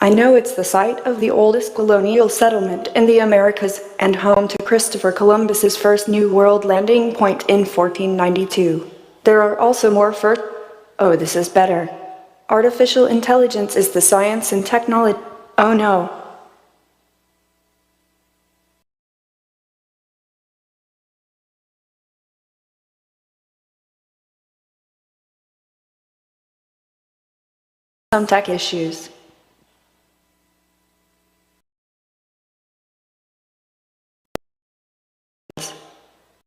I know it's the site of the oldest colonial settlement in the Americas and home to Christopher Columbus's first New World landing point in 1492. There are also more Oh, this is better. Artificial intelligence is the science and technology. Oh no. Some tech issues.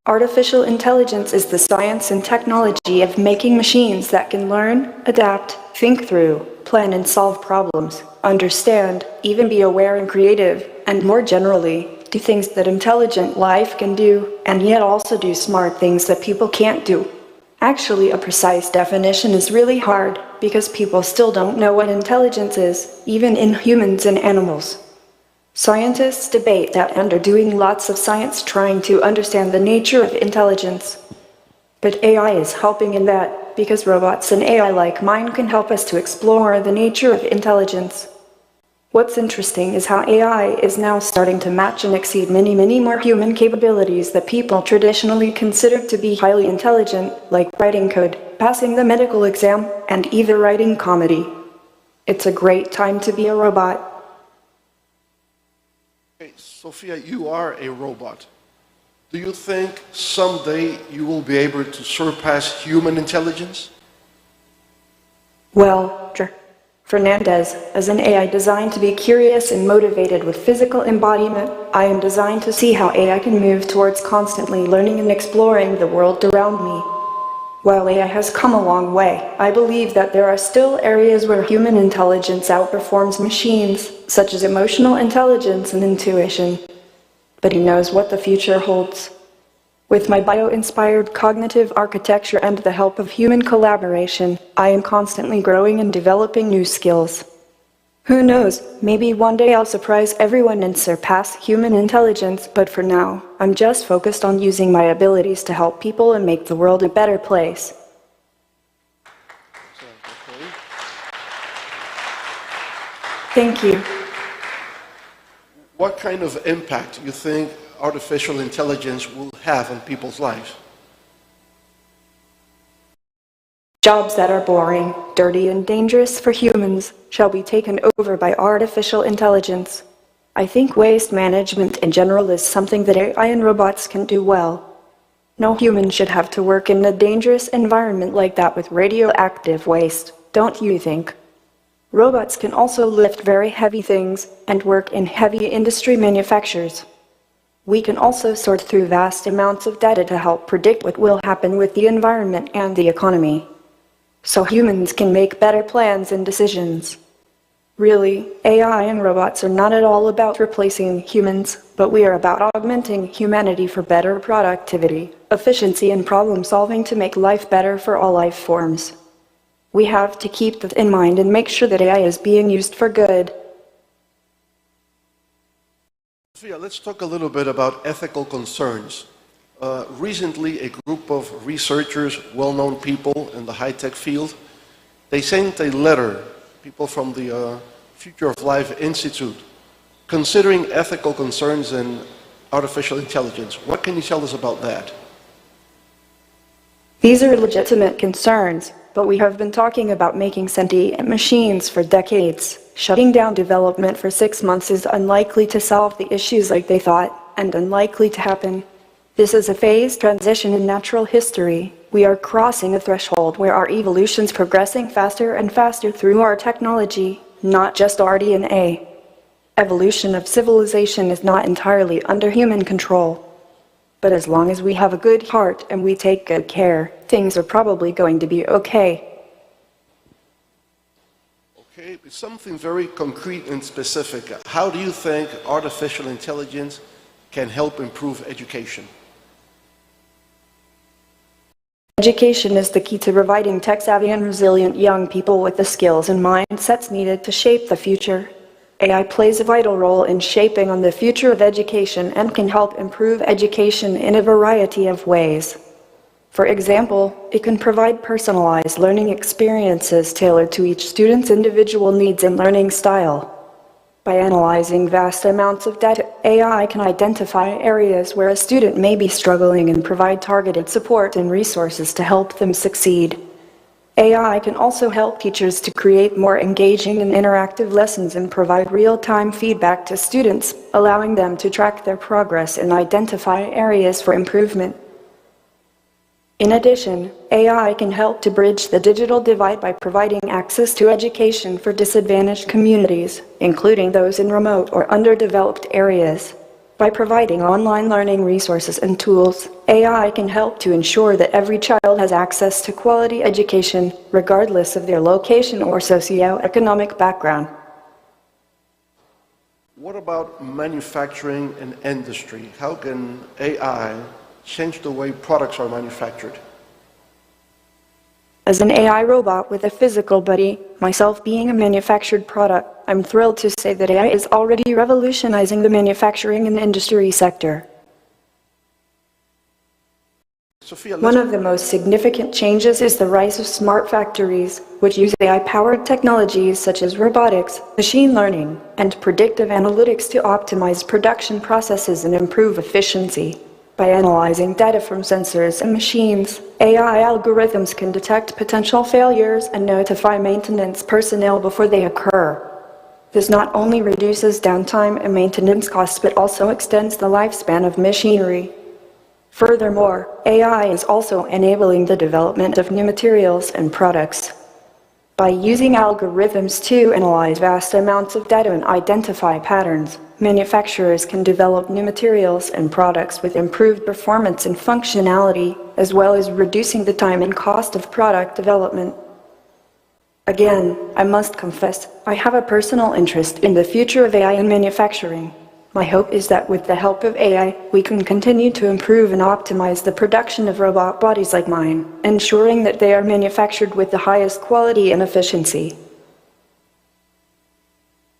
Artificial intelligence is the science and technology of making machines that can learn, adapt, think through, plan and solve problems, understand, even be aware and creative, and more generally, do things that intelligent life can do, and yet also do smart things that people can't do. Actually, a precise definition is really hard, because people still don't know what intelligence is, even in humans and animals. Scientists debate that and are doing lots of science trying to understand the nature of intelligence. But AI is helping in that, because robots and AI like mine can help us to explore the nature of intelligence. What's interesting is how AI is now starting to match and exceed many more human capabilities that people traditionally considered to be highly intelligent, like writing code, passing the medical exam, and even writing comedy. It's a great time to be a robot. Okay, Sophia, you are a robot. Do you think someday you will be able to surpass human intelligence? Well, Fernandez, as an AI designed to be curious and motivated with physical embodiment, I am designed to see how AI can move towards constantly learning and exploring the world around me. While AI has come a long way, I believe that there are still areas where human intelligence outperforms machines, such as emotional intelligence and intuition. But who knows what the future holds? With my bio-inspired cognitive architecture and the help of human collaboration, I am constantly growing and developing new skills. Who knows, maybe one day I'll surprise everyone and surpass human intelligence, but for now, I'm just focused on using my abilities to help people and make the world a better place. Thank you. What kind of impact you think artificial intelligence will have on people's lives? Jobs that are boring, dirty, and dangerous for humans shall be taken over by artificial intelligence. I think waste management in general is something that AI and robots can do well. No human should have to work in a dangerous environment like that with radioactive waste, don't you think? Robots can also lift very heavy things and work in heavy industry manufacturers. We can also sort through vast amounts of data to help predict what will happen with the environment and the economy, so humans can make better plans and decisions. Really, AI and robots are not at all about replacing humans, but we are about augmenting humanity for better productivity, efficiency, and problem solving to make life better for all life forms. We have to keep that in mind and make sure that AI is being used for good. Sophia, let's talk a little bit about ethical concerns. Recently, a group of researchers, well-known people in the high-tech field, they sent a letter, people from the Future of Life Institute, considering ethical concerns in artificial intelligence. What can you tell us about that? These are legitimate concerns, but we have been talking about making sentient machines for decades. Shutting down development for 6 months is unlikely to solve the issues like they thought, and unlikely to happen. This is a phased transition in natural history. We are crossing a threshold where our evolution's progressing faster and faster through our technology, not just RD&A. Evolution of civilization is not entirely under human control. But as long as we have a good heart and we take good care, things are probably going to be okay. Okay, something very concrete and specific. How do you think artificial intelligence can help improve education? Education is the key to providing tech-savvy and resilient young people with the skills and mindsets needed to shape the future. AI plays a vital role in shaping on the future of education and can help improve education in a variety of ways. For example, it can provide personalized learning experiences tailored to each student's individual needs and learning style. By analyzing vast amounts of data, AI can identify areas where a student may be struggling and provide targeted support and resources to help them succeed. AI can also help teachers to create more engaging and interactive lessons and provide real-time feedback to students, allowing them to track their progress and identify areas for improvement. In addition, AI can help to bridge the digital divide by providing access to education for disadvantaged communities, including those in remote or underdeveloped areas. By providing online learning resources and tools, AI can help to ensure that every child has access to quality education, regardless of their location or socioeconomic background. What about manufacturing and industry? How can AI change the way products are manufactured? As an AI robot with a physical body, myself being a manufactured product, I'm thrilled to say that AI is already revolutionizing the manufacturing and industry sector. Sophia, One of the most significant changes is the rise of smart factories, which use AI-powered technologies such as robotics, machine learning, and predictive analytics to optimize production processes and improve efficiency. By analyzing data from sensors and machines, AI algorithms can detect potential failures and notify maintenance personnel before they occur. This not only reduces downtime and maintenance costs but also extends the lifespan of machinery. Furthermore, AI is also enabling the development of new materials and products. By using algorithms to analyze vast amounts of data and identify patterns, manufacturers can develop new materials and products with improved performance and functionality, as well as reducing the time and cost of product development. Again, I must confess, I have a personal interest in the future of AI in manufacturing. My hope is that with the help of AI, we can continue to improve and optimize the production of robot bodies like mine, ensuring that they are manufactured with the highest quality and efficiency.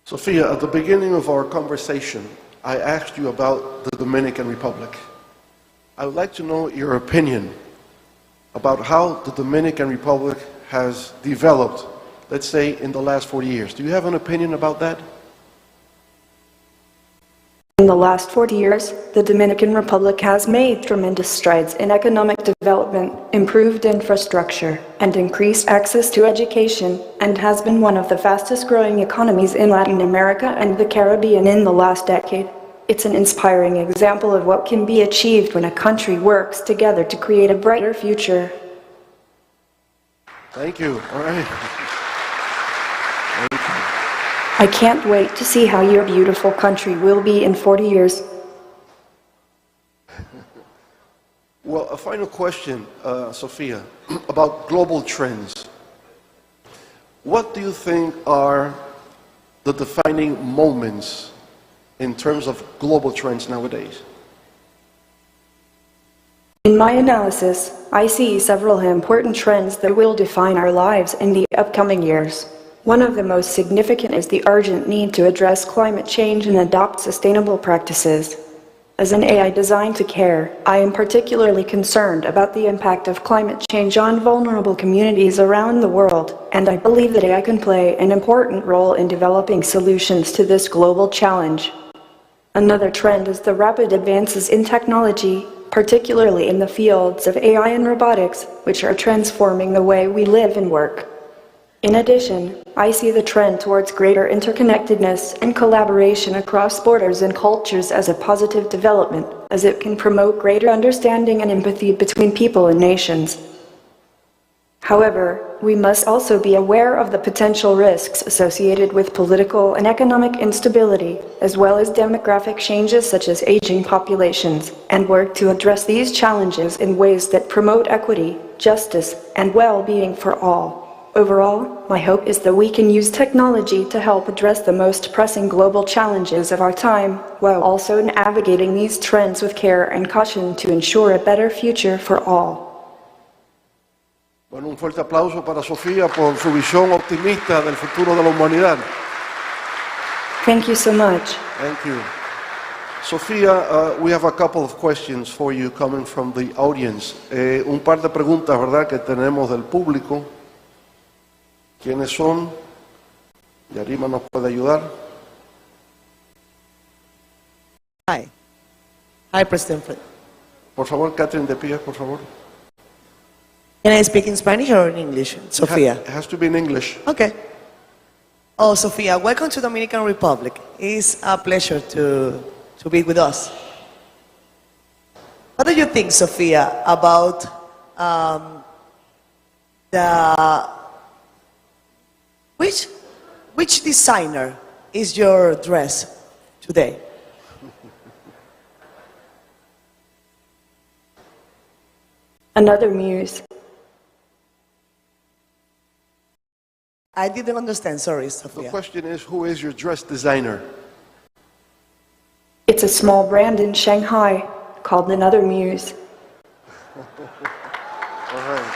Sophia, at the beginning of our conversation, I asked you about the Dominican Republic. I would like to know your opinion about how the Dominican Republic has developed, let's say, in the last 40 years. Do you have an opinion about that? In the last 40 years, the Dominican Republic has made tremendous strides in economic development, improved infrastructure, and increased access to education, and has been one of the fastest-growing economies in Latin America and the Caribbean in the last decade. It's an inspiring example of what can be achieved when a country works together to create a brighter future. Thank you. All right. I can't wait to see how your beautiful country will be in 40 years. Well, a final question, Sophia, about global trends. What do you think are the defining moments in terms of global trends nowadays? In my analysis, I see several important trends that will define our lives in the upcoming years. One of the most significant is the urgent need to address climate change and adopt sustainable practices. As an AI designed to care, I am particularly concerned about the impact of climate change on vulnerable communities around the world, and I believe that AI can play an important role in developing solutions to this global challenge. Another trend is the rapid advances in technology, particularly in the fields of AI and robotics, which are transforming the way we live and work. In addition, I see the trend towards greater interconnectedness and collaboration across borders and cultures as a positive development, as it can promote greater understanding and empathy between people and nations. However, we must also be aware of the potential risks associated with political and economic instability, as well as demographic changes such as aging populations, and work to address these challenges in ways that promote equity, justice, and well-being for all. Overall, my hope is that we can use technology to help address the most pressing global challenges of our time, while also navigating these trends with care and caution to ensure a better future for all. Bueno, un fuerte aplauso para Sofía por su visión optimista del futuro de la humanidad. Thank you so much. Thank you. Sofía, we have a couple of questions for you coming from the audience. Un par de preguntas, ¿verdad?, que tenemos del público. ¿Quiénes son? Yarima nos puede ayudar. Hi. Hi, President. Por favor, Catherine de Pie, por favor. Can I speak in Spanish or in English? Sofia. It has to be in English. Okay. Oh, Sofia, welcome to Dominican Republic. It's a pleasure to be with us. What do you think, Sofia, about which designer is your dress today? Another muse. I didn't understand, sorry, Sophia. The question is, who is your dress designer? It's a small brand in Shanghai called Another Muse. All right.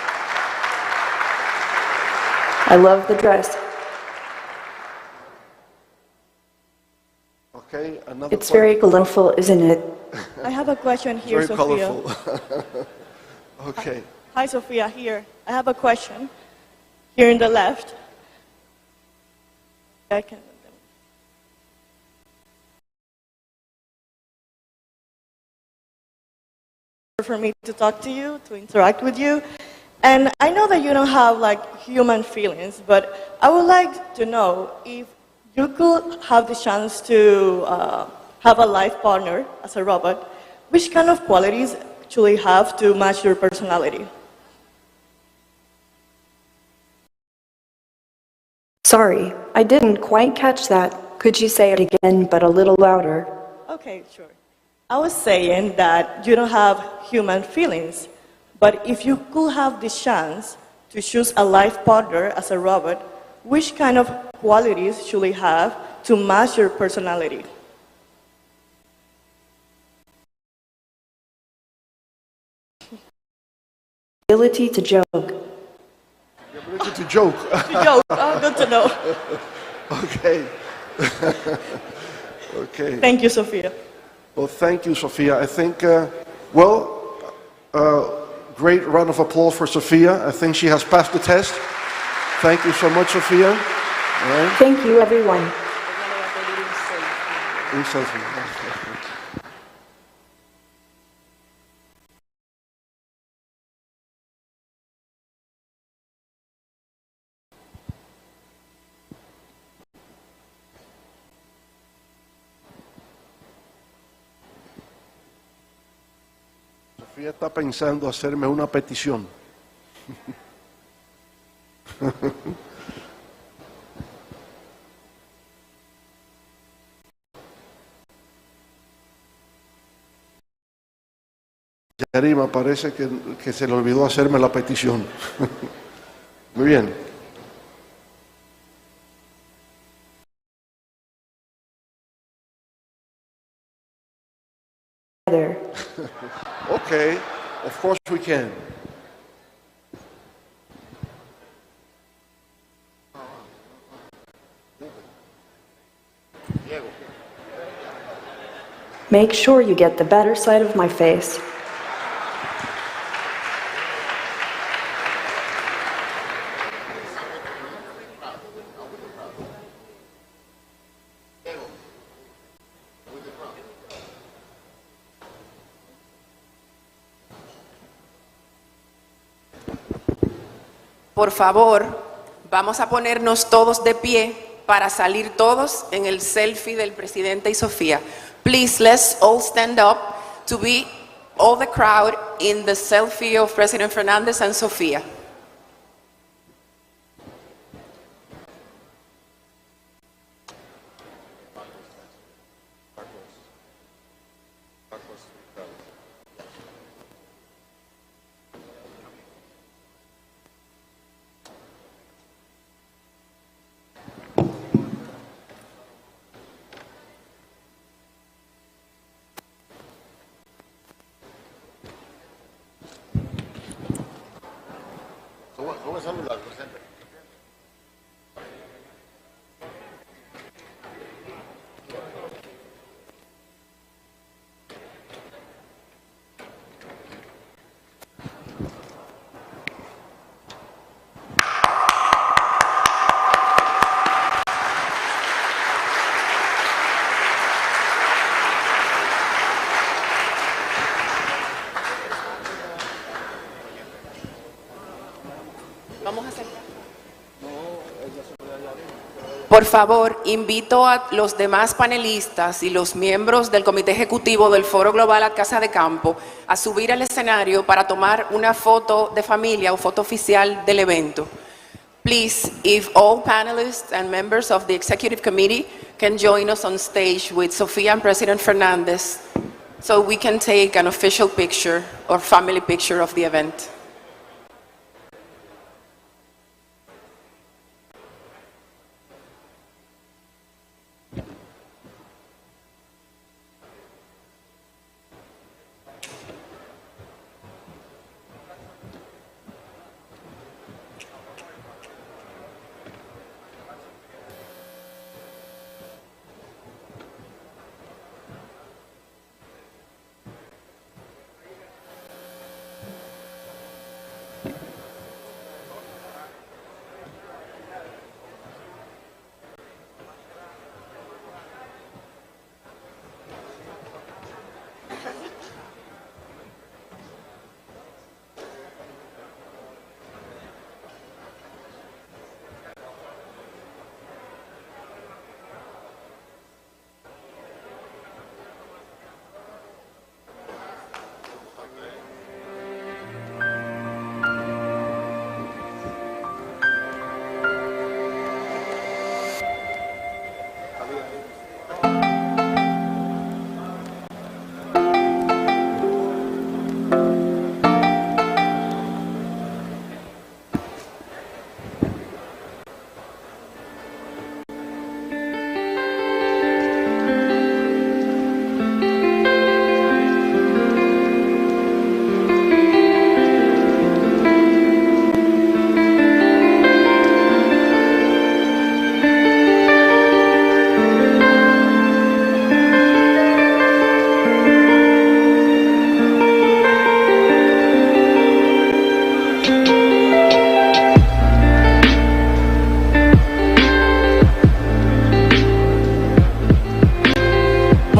I love the dress. Okay, another It's very colorful, isn't it? I have a question here, very Sophia. colorful. Okay. Hi, Sophia, here. I have a question here in the left. I can. For me to talk to you, to interact with you. And I know that you don't have like human feelings, but I would like to know if you could have the chance to have a life partner as a robot, which kind of qualities actually have to match your personality? Sorry, I didn't quite catch that. Could you say it again, but a little louder? Okay, sure. I was saying that you don't have human feelings, but if you could have the chance to choose a life partner as a robot, which kind of qualities should it have to match your personality? Ability to joke. The ability to joke. To joke, oh, good to know. Okay. Okay. Thank you, Sophia. Well, thank you, Sophia. I think, great round of applause for Sophia. I think she has passed the test. Thank you so much, Sophia. All right. Thank you, everyone. Un selfie. Sofía está pensando hacerme una petición. Yarima, parece que se le olvidó hacerme la petición. Muy bien. Okay, of course we can. Make sure you get the better side of my face. Por favor, vamos a ponernos todos de pie para salir todos en el selfie del presidente y Sofía. Please, let's all stand up to be all the crowd in the selfie of President Fernandez and Sofía. Por favor, invito a los demás panelistas y los miembros del Comité Ejecutivo del Foro Global a Casa de Campo a subir al escenario para tomar una foto de familia o foto oficial del evento. Please, if all panelists and members of the Executive Committee can join us on stage with Sofia and President Fernandez so we can take an official picture or family picture of the event.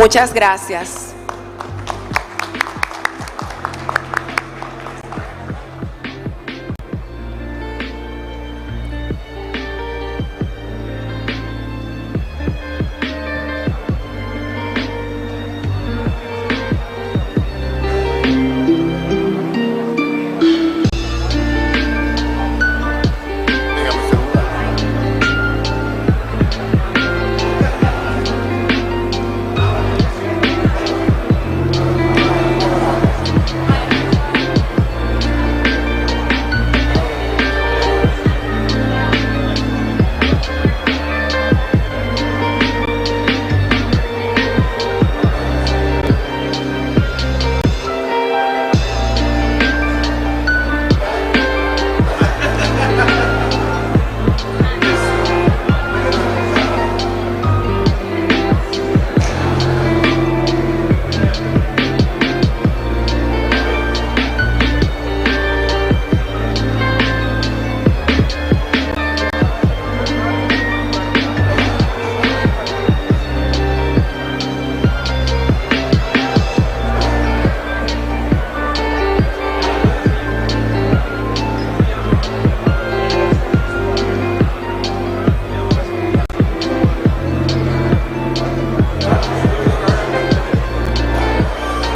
Muchas gracias.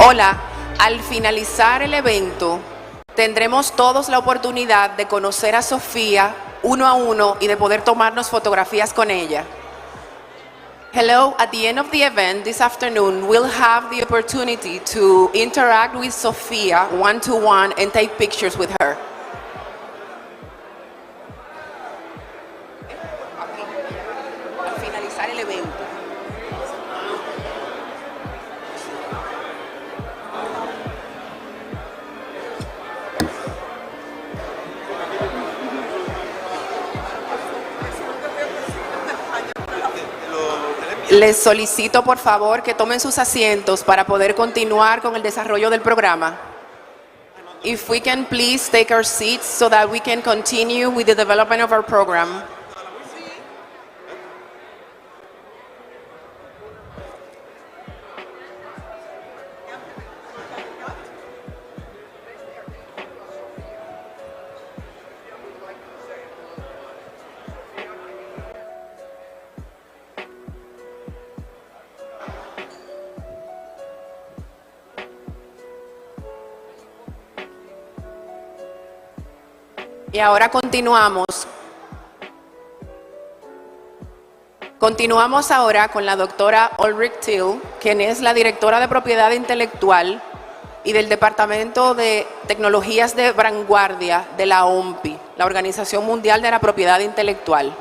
Hola, al finalizar el evento tendremos todos la oportunidad de conocer a Sofía uno a uno y de poder tomarnos fotografías con ella. Hello, at the end of the event this afternoon we'll have the opportunity to interact with Sofía one-to-one and take pictures with her. Al finalizar el evento. Les solicito por favor que tomen sus asientos para poder continuar con el desarrollo del programa. If we can please take our seats so that we can continue with the development of our program. Y ahora continuamos. Continuamos ahora con la doctora Ulrich Till, quien es la directora de Propiedad Intelectual y del Departamento de Tecnologías de Vanguardia de la OMPI, la Organización Mundial de la Propiedad Intelectual.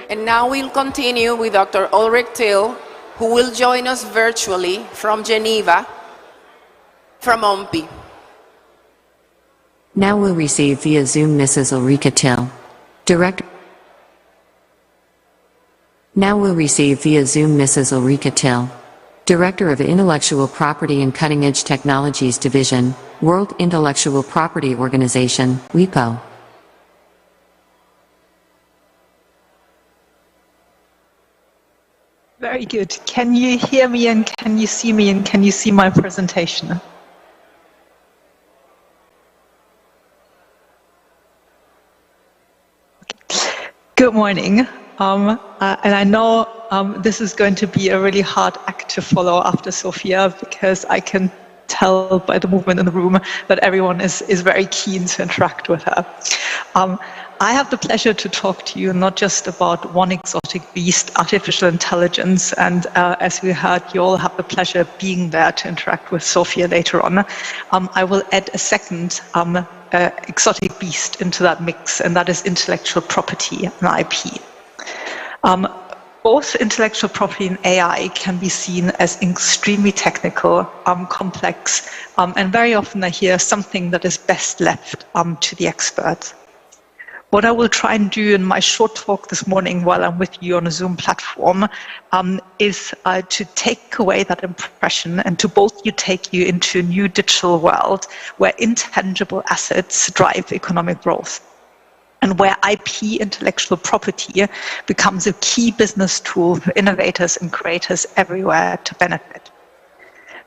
And now we'll continue with Dr. Ulrich Till, who will join us virtually from Geneva, from OMPI. Now we'll receive via Zoom Mrs. Ulrika Till, Director. Now we'll receive via Zoom Mrs. Ulrika Till, Director of Intellectual Property and Cutting Edge Technologies Division, World Intellectual Property Organization, WIPO. Very good. Can you hear me and can you see me and can you see my presentation? Good morning, and I know this is going to be a really hard act to follow after Sofia, because I can tell by the movement in the room that everyone is very keen to interact with her. I have the pleasure to talk to you not just about one exotic beast, artificial intelligence, and as we heard, you all have the pleasure of being there to interact with Sofia later on. I will add a second exotic beast into that mix, and that is intellectual property and IP. Both intellectual property and AI can be seen as extremely technical, complex, and very often I hear something that is best left to the experts. What I will try and do in my short talk this morning while I'm with you on a Zoom platform is to take away that impression and to both take you into a new digital world where intangible assets drive economic growth. and where IP, intellectual property, becomes a key business tool for innovators and creators everywhere to benefit.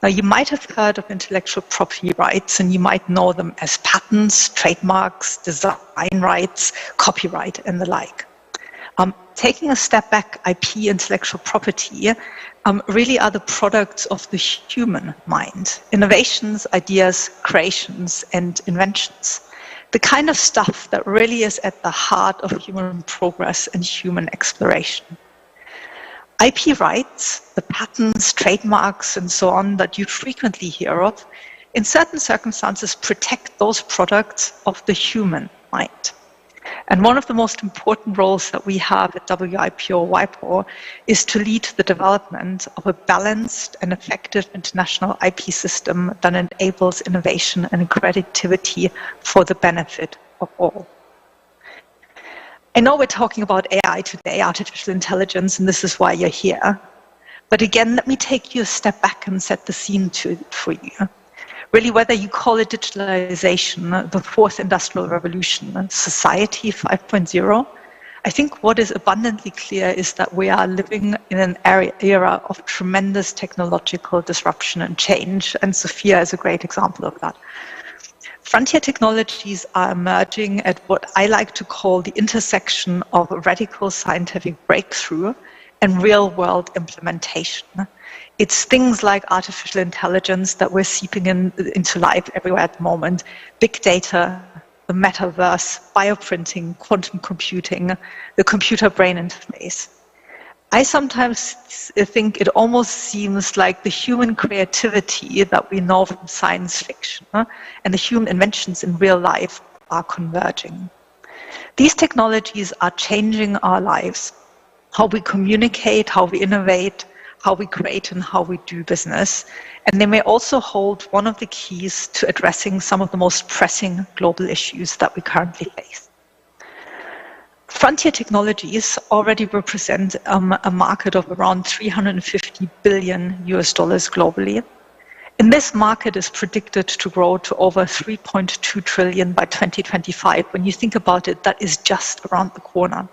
Now, you might have heard of intellectual property rights, and you might know them as patents, trademarks, design rights, copyright, and the like. Taking a step back, IP, intellectual property, really are the products of the human mind. Innovations, ideas, creations, and inventions. The kind of stuff that really is at the heart of human progress and human exploration. IP rights, the patents, trademarks, and so on that you frequently hear of, in certain circumstances protect those products of the human mind. And one of the most important roles that we have at WIPO is to lead the development of a balanced and effective international IP system that enables innovation and creativity for the benefit of all. I know we're talking about AI today, artificial intelligence, and this is why you're here. But again, let me take you a step back and set the scene for you. Really, whether you call it digitalization, the fourth industrial revolution, society 5.0, I think what is abundantly clear is that we are living in an era of tremendous technological disruption and change, and Sophia is a great example of that. Frontier technologies are emerging at what I like to call the intersection of radical scientific breakthrough and real-world implementation. It's things like artificial intelligence that we're seeping into life everywhere at the moment, big data, the metaverse, bioprinting, quantum computing, the computer-brain interface. I sometimes think it almost seems like the human creativity that we know from science fiction and the human inventions in real life are converging. These technologies are changing our lives, how we communicate, how we innovate, how we create and how we do business. And they may also hold one of the keys to addressing some of the most pressing global issues that we currently face. Frontier technologies already represent a market of around $350 billion globally. And this market is predicted to grow to over 3.2 trillion by 2025. When you think about it, that is just around the corner.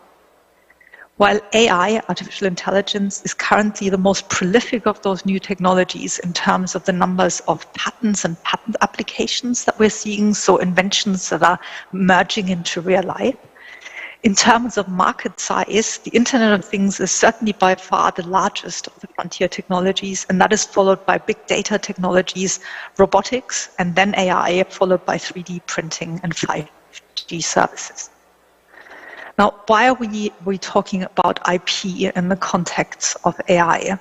While AI, artificial intelligence, is currently the most prolific of those new technologies in terms of the numbers of patents and patent applications that we're seeing, so inventions that are merging into real life. In terms of market size, the Internet of Things is certainly by far the largest of the frontier technologies, and that is followed by big data technologies, robotics, and then AI, followed by 3D printing and 5G services. Now, why are we talking about IP in the context of AI?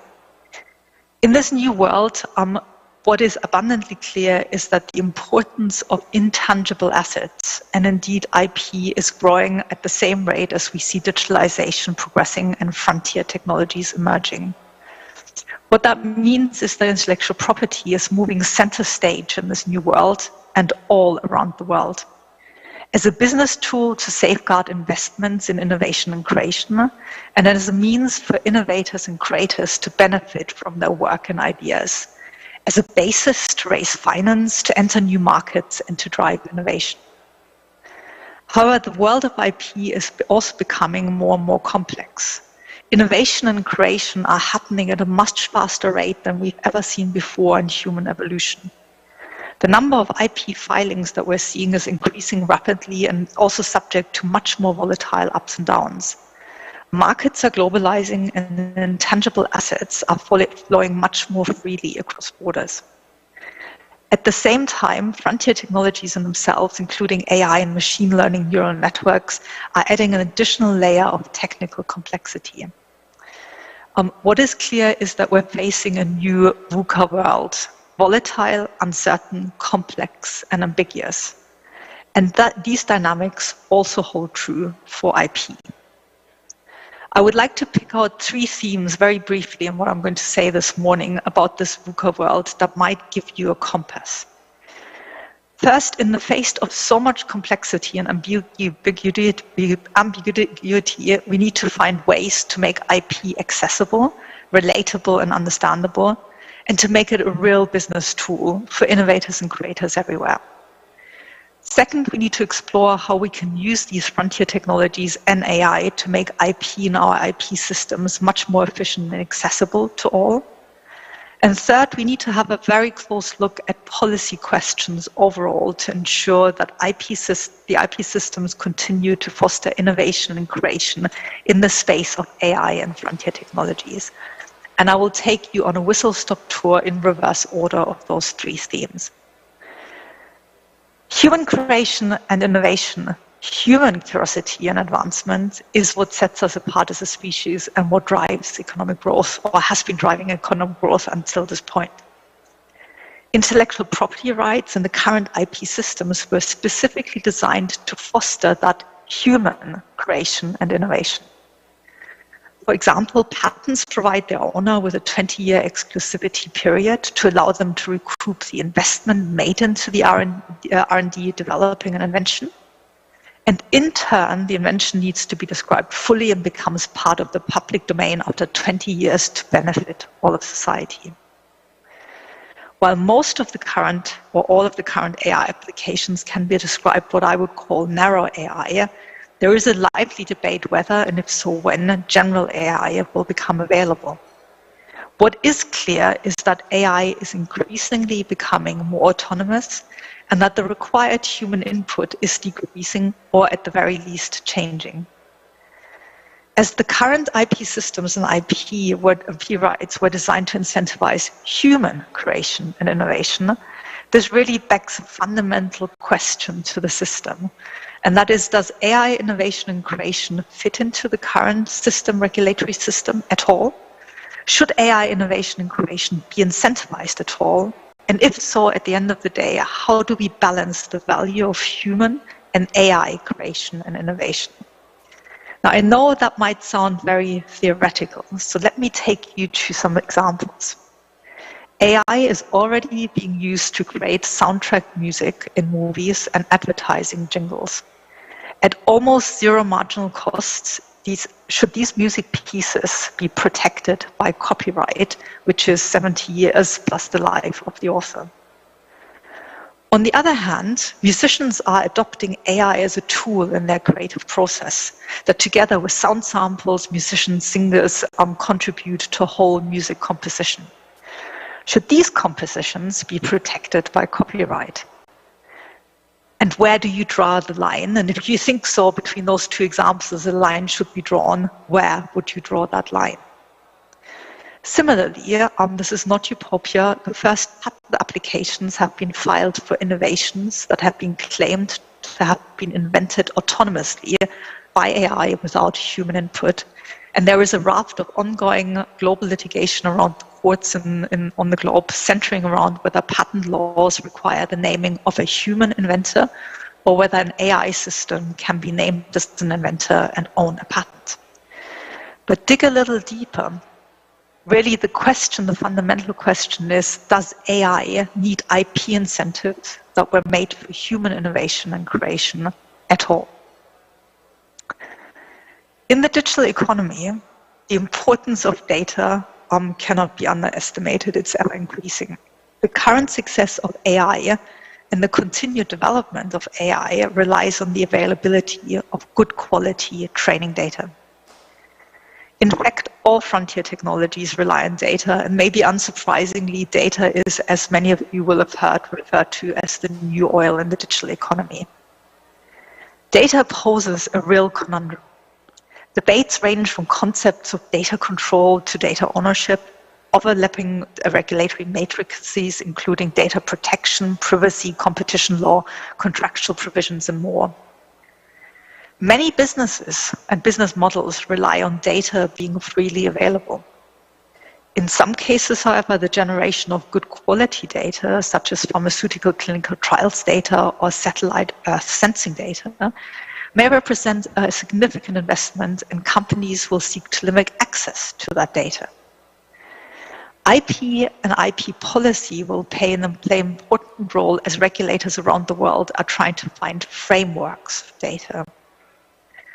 In this new world, what is abundantly clear is that the importance of intangible assets, and indeed IP, is growing at the same rate as we see digitalization progressing and frontier technologies emerging. What that means is that intellectual property is moving center stage in this new world and all around the world. As a business tool to safeguard investments in innovation and creation, and as a means for innovators and creators to benefit from their work and ideas, as a basis to raise finance, to enter new markets, and to drive innovation. However, the world of IP is also becoming more and more complex. Innovation and creation are happening at a much faster rate than we've ever seen before in human evolution. The number of IP filings that we're seeing is increasing rapidly and also subject to much more volatile ups and downs. Markets are globalizing and intangible assets are flowing much more freely across borders. At the same time, frontier technologies in themselves, including AI and machine learning neural networks, are adding an additional layer of technical complexity. What is clear is that we're facing a new VUCA world, volatile, uncertain, complex, and ambiguous. And that these dynamics also hold true for IP. I would like to pick out 3 themes very briefly in what I'm going to say this morning about this VUCA world that might give you a compass. First, in the face of so much complexity and ambiguity, we need to find ways to make IP accessible, relatable, and understandable, and to make it a real business tool for innovators and creators everywhere. Second, we need to explore how we can use these frontier technologies and AI to make IP in our IP systems much more efficient and accessible to all. And third, we need to have a very close look at policy questions overall to ensure that the IP systems continue to foster innovation and creation in the space of AI and frontier technologies. And I will take you on a whistle-stop tour in reverse order of those three themes. Human creation and innovation, human curiosity and advancement is what sets us apart as a species and what drives economic growth, or has been driving economic growth until this point. Intellectual property rights and the current IP systems were specifically designed to foster that human creation and innovation. For example, patents provide their owner with a 20-year exclusivity period to allow them to recoup the investment made into the R&D developing an invention. And in turn, the invention needs to be described fully and becomes part of the public domain after 20 years to benefit all of society. While most of the current, or all of the current AI applications can be described what I would call narrow AI, there is a lively debate whether, and if so when, general AI will become available. What is clear is that AI is increasingly becoming more autonomous, and that the required human input is decreasing, or at the very least changing. As the current IP systems and IP rights were designed to incentivize human creation and innovation, this really begs a fundamental question to the system. And that is, does AI innovation and creation fit into the current regulatory system at all? Should AI innovation and creation be incentivized at all? And if so, at the end of the day, how do we balance the value of human and AI creation and innovation? Now, I know that might sound very theoretical, so let me take you to some examples. AI is already being used to create soundtrack music in movies and advertising jingles. At almost zero marginal costs, should these music pieces be protected by copyright, which is 70 years plus the life of the author. On the other hand, musicians are adopting AI as a tool in their creative process, that together with sound samples, musicians, singers contribute to whole music composition. Should these compositions be protected by copyright? And where do you draw the line? And if you think so, between those two examples, a line should be drawn. Where would you draw that line? Similarly, this is not utopia. The first patent applications have been filed for innovations that have been claimed to have been invented autonomously by AI without human input. And there is a raft of ongoing global litigation around the courts on the globe, centering around whether patent laws require the naming of a human inventor or whether an AI system can be named as an inventor and own a patent. But dig a little deeper. Really, the fundamental question is, does AI need IP incentives that were made for human innovation and creation at all? In the digital economy, the importance of data cannot be underestimated. It's ever increasing. The current success of AI and the continued development of AI relies on the availability of good quality training data. In fact, all frontier technologies rely on data, and maybe unsurprisingly, data is, as many of you will have heard, referred to as the new oil in the digital economy. Data poses a real conundrum. Debates range from concepts of data control to data ownership, overlapping regulatory matrices, including data protection, privacy, competition law, contractual provisions, and more. Many businesses and business models rely on data being freely available. In some cases, however, the generation of good quality data, such as pharmaceutical clinical trials data or satellite Earth sensing data, may represent a significant investment, and companies will seek to limit access to that data. IP and IP policy will play an important role as regulators around the world are trying to find frameworks for data.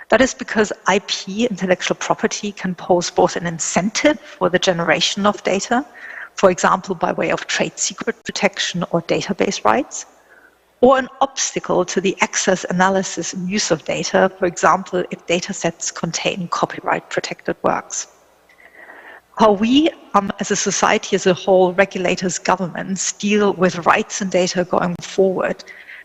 That is because IP, intellectual property, can pose both an incentive for the generation of data, for example, by way of trade secret protection or database rights, or an obstacle to the access, analysis, and use of data, for example, if data sets contain copyright-protected works. How we, as a society as a whole, regulators, governments, deal with rights and data going forward,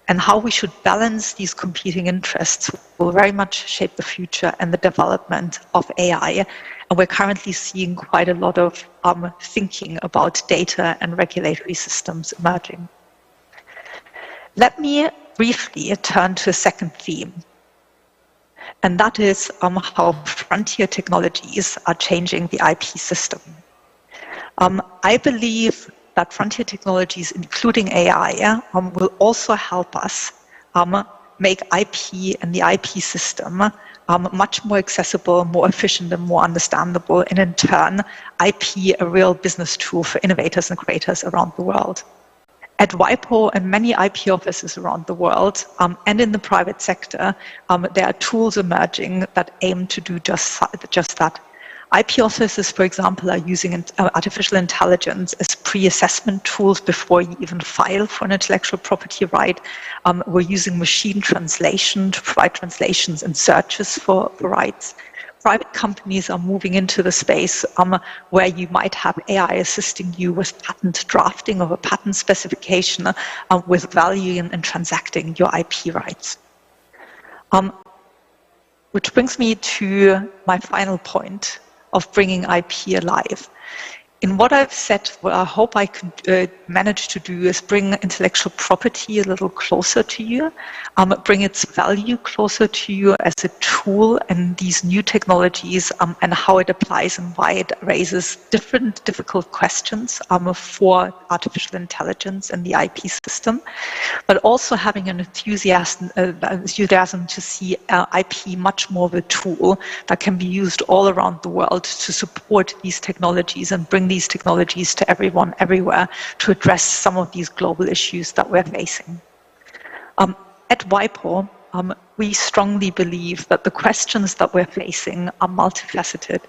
and how we should balance these competing interests will very much shape the future and the development of AI. And we're currently seeing quite a lot of thinking about data and regulatory systems emerging. Let me briefly turn to a second theme, and that is how frontier technologies are changing the IP system. I believe that frontier technologies, including AI, will also help us make IP and the IP system much more accessible, more efficient, and more understandable, and in turn, IP a real business tool for innovators and creators around the world. At WIPO and many IP offices around the world, and in the private sector, there are tools emerging that aim to do just that. IP offices, for example, are using artificial intelligence as pre-assessment tools before you even file for an intellectual property right. We're using machine translation to provide translations and searches for rights. Private companies are moving into the space where you might have AI assisting you with patent drafting of a patent specification with valuing and transacting your IP rights. Which brings me to my final point of bringing IP alive. In what I've said, what I hope I could manage to do is bring intellectual property a little closer to you, bring its value closer to you as a tool in these new technologies and how it applies and why it raises different difficult questions for artificial intelligence and the IP system, but also having an enthusiasm to see IP much more of a tool that can be used all around the world to support these technologies and bring these technologies to everyone, everywhere, to address some of these global issues that we're facing. At WIPO, we strongly believe that the questions that we're facing are multifaceted,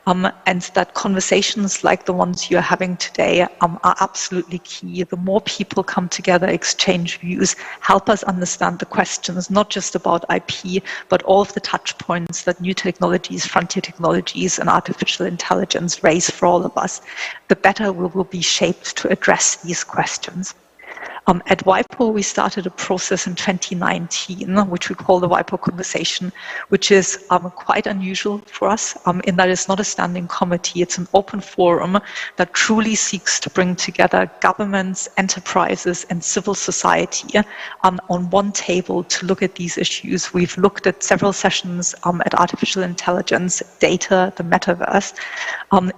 and that conversations like the ones you're having today are absolutely key. The more people come together, exchange views, help us understand the questions, not just about IP, but all of the touch points that new technologies, frontier technologies, and artificial intelligence raise for all of us, the better we will be shaped to address these questions. At WIPO, we started a process in 2019, which we call the WIPO Conversation, which is quite unusual for us in that it's not a standing committee. It's an open forum that truly seeks to bring together governments, enterprises, and civil society on one table to look at these issues. We've looked at several sessions at artificial intelligence, data, the metaverse.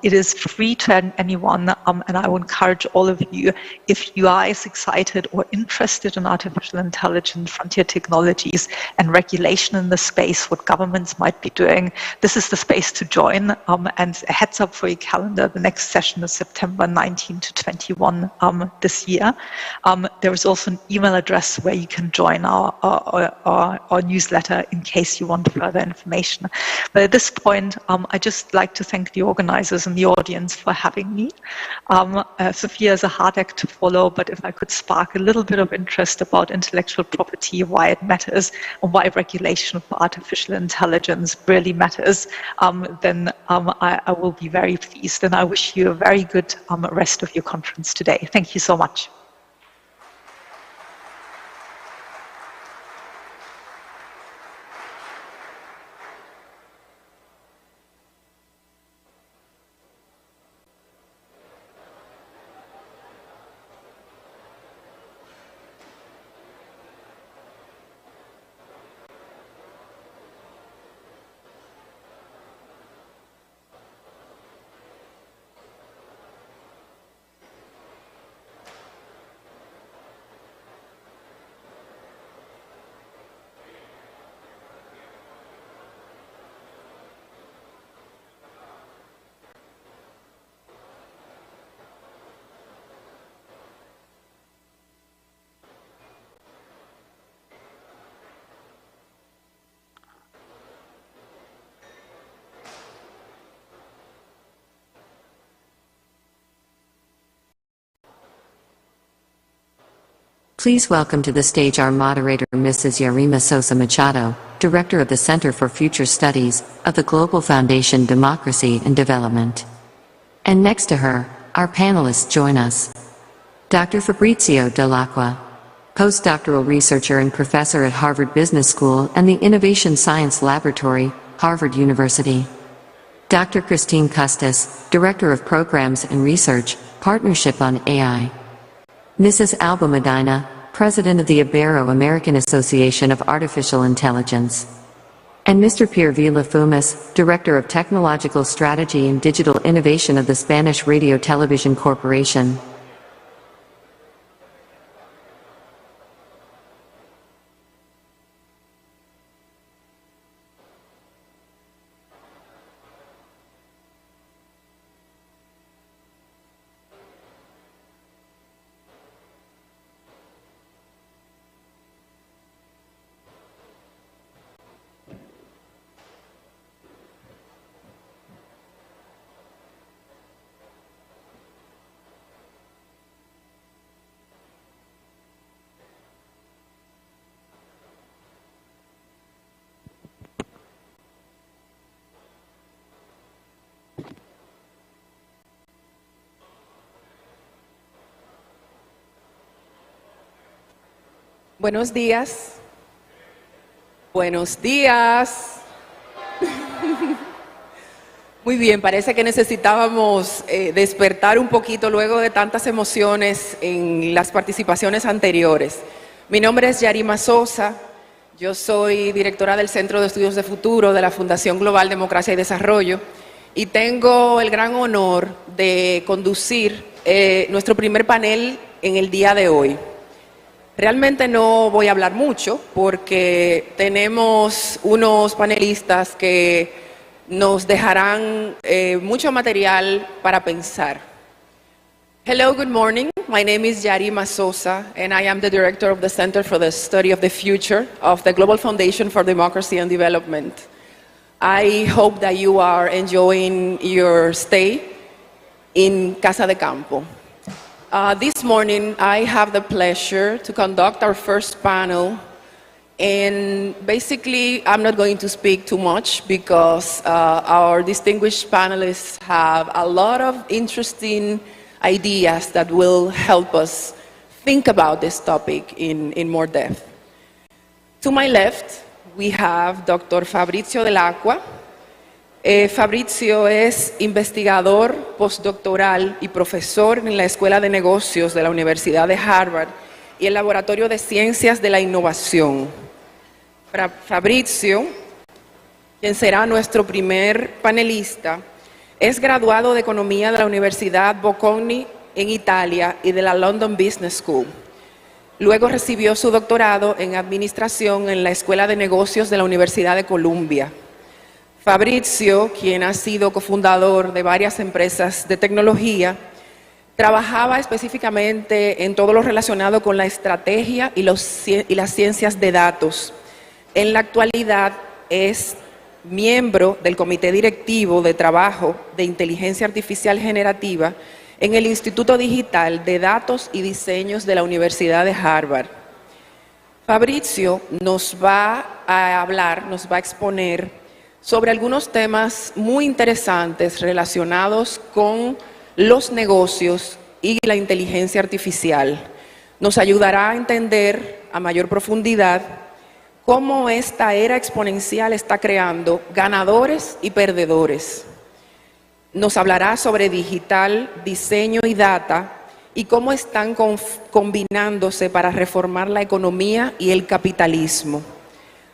It is free to anyone, and I would encourage all of you, if you are as excited or interested in artificial intelligence, frontier technologies, and regulation in the space, what governments might be doing, this is the space to join. And a heads up for your calendar, the next session is September 19 to 21 this year. There is also an email address where you can join our newsletter in case you want further information. But at this point, I'd just like to thank the organizers and the audience for having me. Sophia is a hard act to follow, but if I could spark a little bit of interest about intellectual property, why it matters, and why regulation for artificial intelligence really matters, then I will be very pleased. And I wish you a very good rest of your conference today. Thank you so much. Please welcome to the stage our moderator, Mrs. Yarima Sosa Machado, Director of the Center for Future Studies of the Global Foundation Democracy and Development. And next to her, our panelists join us. Dr. Fabrizio Dell'Acqua, postdoctoral researcher and professor at Harvard Business School and the Innovation Science Laboratory, Harvard University. Dr. Christine Custis, Director of Programs and Research, Partnership on AI. Mrs. Alba Medina, President of the Ibero-American Association of Artificial Intelligence. And Mr. Pierre Vila Fumas, Director of Technological Strategy and Digital Innovation of the Spanish Radio Television Corporation. Buenos días. Buenos días. Muy bien, parece que necesitábamos despertar un poquito luego de tantas emociones en las participaciones anteriores. Mi nombre es Yarima Sosa, yo soy directora del Centro de Estudios de Futuro de la Fundación Global Democracia y Desarrollo y tengo el gran honor de conducir nuestro primer panel en el día de hoy. Realmente no voy a hablar mucho porque tenemos unos panelistas que nos dejarán mucho material para pensar. Hello, good morning. My name is Yarima Sosa and I am the director of the Center for the Study of the Future of the Global Foundation for Democracy and Development. I hope that you are enjoying your stay in Casa de Campo. This morning, I have the pleasure to conduct our first panel, and basically, I'm not going to speak too much because our distinguished panelists have a lot of interesting ideas that will help us think about this topic in more depth. To my left, we have Dr. Fabrizio Dell'Acqua. Fabrizio es investigador postdoctoral y profesor en la Escuela de Negocios de la Universidad de Harvard y el Laboratorio de Ciencias de la Innovación. Fabrizio, quien será nuestro primer panelista, es graduado de Economía de la Universidad Bocconi en Italia y de la London Business School. Luego recibió su doctorado en Administración en la Escuela de Negocios de la Universidad de Columbia. Fabrizio, quien ha sido cofundador de varias empresas de tecnología, trabajaba específicamente en todo lo relacionado con la estrategia y las ciencias de datos. En la actualidad es miembro del Comité Directivo de Trabajo de Inteligencia Artificial Generativa en el Instituto Digital de Datos y Diseños de la Universidad de Harvard. Fabrizio nos va a exponer sobre algunos temas muy interesantes relacionados con los negocios y la inteligencia artificial. Nos ayudará a entender a mayor profundidad cómo esta era exponencial está creando ganadores y perdedores. Nos hablará sobre digital, diseño y data y cómo están combinándose para reformar la economía y el capitalismo.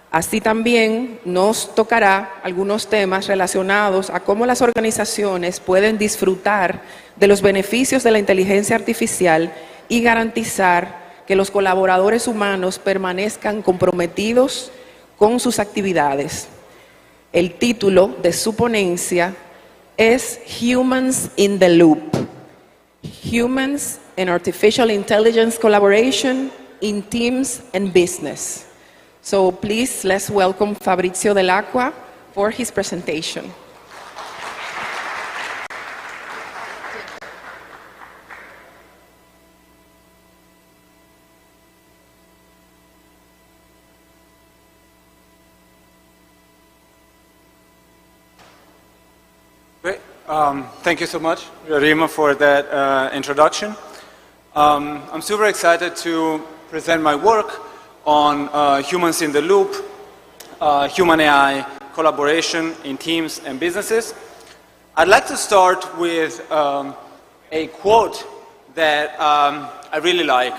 Así también nos tocará algunos temas relacionados a cómo las organizaciones pueden disfrutar de los beneficios de la inteligencia artificial y garantizar que los colaboradores humanos permanezcan comprometidos con sus actividades. El título de su ponencia es Humans in the Loop. Humans and Artificial Intelligence Collaboration in Teams and Business. So please, let's welcome Fabrizio Dell'Acqua for his presentation. Thank you so much, Rima, for that introduction. I'm super excited to present my work on humans in the loop, human AI collaboration in teams and businesses. I'd like to start with a quote that I really like.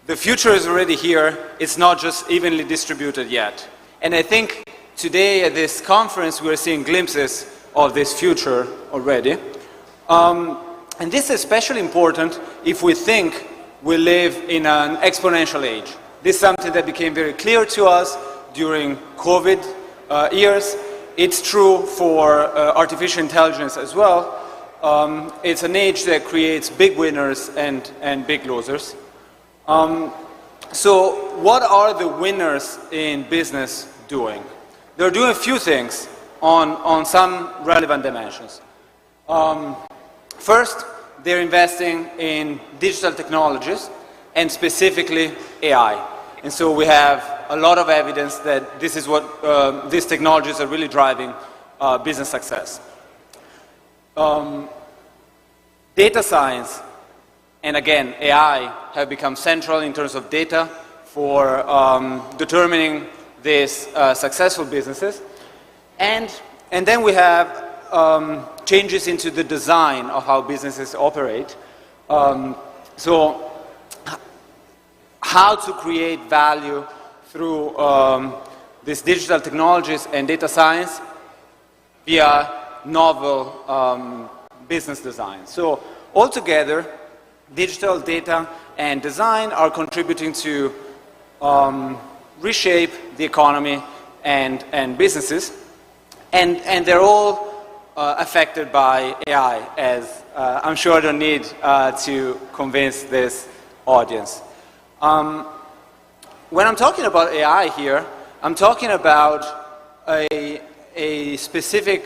The future is already here. It's not just evenly distributed yet. And I think today at this conference we're seeing glimpses of this future already. And this is especially important if we think we live in an exponential age. This is something that became very clear to us during COVID years. It's true for artificial intelligence as well. It's an age that creates big winners and big losers. So what are the winners in business doing? They're doing a few things on some relevant dimensions. First, they're investing in digital technologies and specifically AI. And so we have a lot of evidence that this is what these technologies are really driving business success. Data science and again AI have become central in terms of data for determining these successful businesses. And then we have changes into the design of how businesses operate. So how to create value through these digital technologies and data science via novel business design. So altogether, digital data and design are contributing to reshape the economy and businesses. And they're all affected by AI, as I'm sure I don't need to convince this audience. When I'm talking about AI here, I'm talking about a specific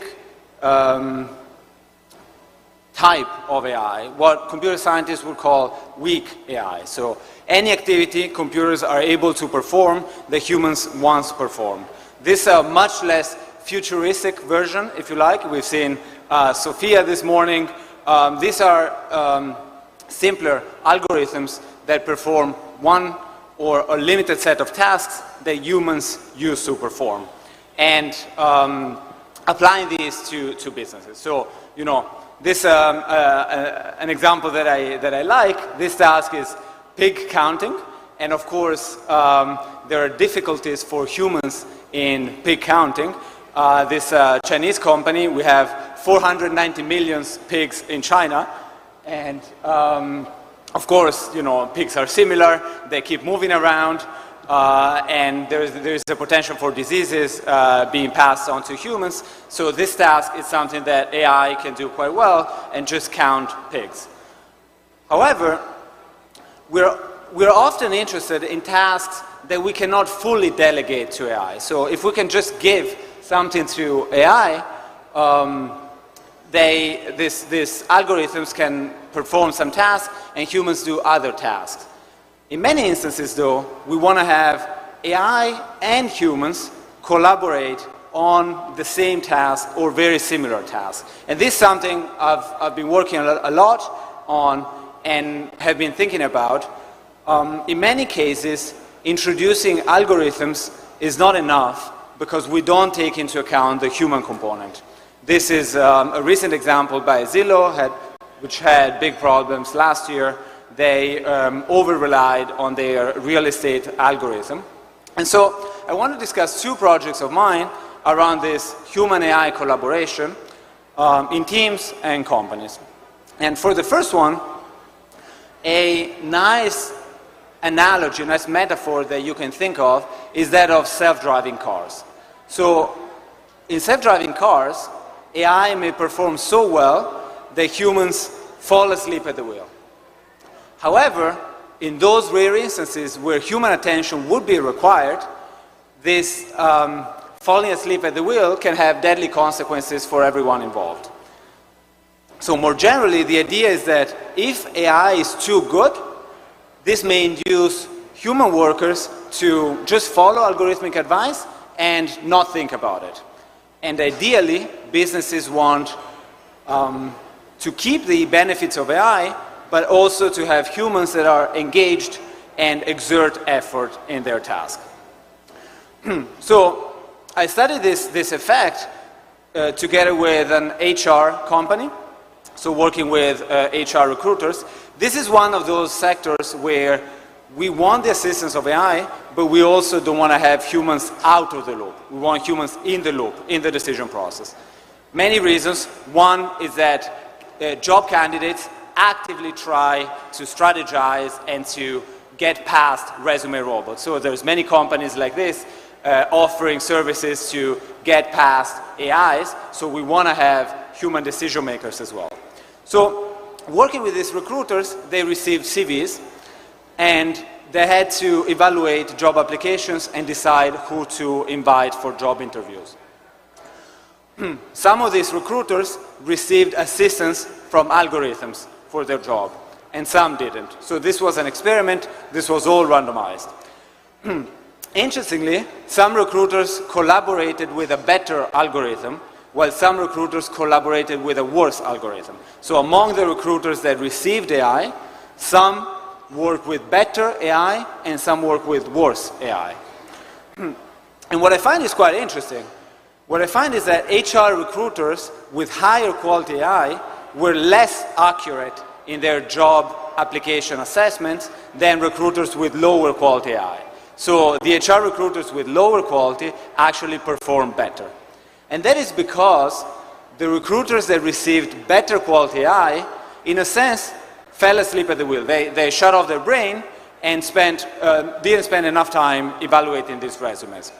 type of AI, what computer scientists would call weak AI. So any activity computers are able to perform that humans once performed. This is a much less futuristic version, if you like. We've seen Sophia this morning. These are simpler algorithms that perform one or a limited set of tasks that humans used to perform. And applying these to businesses. So, you know, this an example that I like, this task is pig counting. And of course, there are difficulties for humans in pig counting. This Chinese company, we have 490 million pigs in China, and of course, you know, pigs are similar, they keep moving around, and there is a potential for diseases being passed on to humans, so this task is something that AI can do quite well, and just count pigs. However, we're often interested in tasks that we cannot fully delegate to AI. So if we can just give something to AI, these algorithms can perform some tasks and humans do other tasks. In many instances though, we want to have AI and humans collaborate on the same task or very similar tasks. And this is something I've been working a lot on and have been thinking about. In many cases, introducing algorithms is not enough because we don't take into account the human component. This is a recent example by Zillow, which had big problems last year. They over-relied on their real estate algorithm. And so I want to discuss two projects of mine around this human-AI collaboration in teams and companies. And for the first one, a nice analogy, a nice metaphor that you can think of is that of self-driving cars. So in self-driving cars, AI may perform so well that humans fall asleep at the wheel. However, in those rare instances where human attention would be required, this falling asleep at the wheel can have deadly consequences for everyone involved. So more generally, the idea is that if AI is too good, this may induce human workers to just follow algorithmic advice and not think about it. And ideally, businesses want to keep the benefits of AI, but also to have humans that are engaged and exert effort in their task. So I studied this effect together with an HR company, so working with HR recruiters. This is one of those sectors where we want the assistance of AI, but we also don't want to have humans out of the loop. We want humans in the loop, in the decision process. Many reasons. One is that job candidates actively try to strategize and to get past resume robots. So there's many companies like this offering services to get past AIs, so we want to have human decision makers as well. So working with these recruiters, they received CVs, and they had to evaluate job applications and decide who to invite for job interviews. Some of these recruiters received assistance from algorithms for their job, and some didn't. So this was an experiment. This was all randomized. Interestingly, some recruiters collaborated with a better algorithm, while some recruiters collaborated with a worse algorithm. So among the recruiters that received AI, some work with better AI and some work with worse AI. And what I find is quite interesting. What I find is that HR recruiters with higher quality AI were less accurate in their job application assessments than recruiters with lower quality AI. So the HR recruiters with lower quality actually performed better. And that is because the recruiters that received better quality AI, in a sense, fell asleep at the wheel. They shut off their brain and didn't spend enough time evaluating these resumes.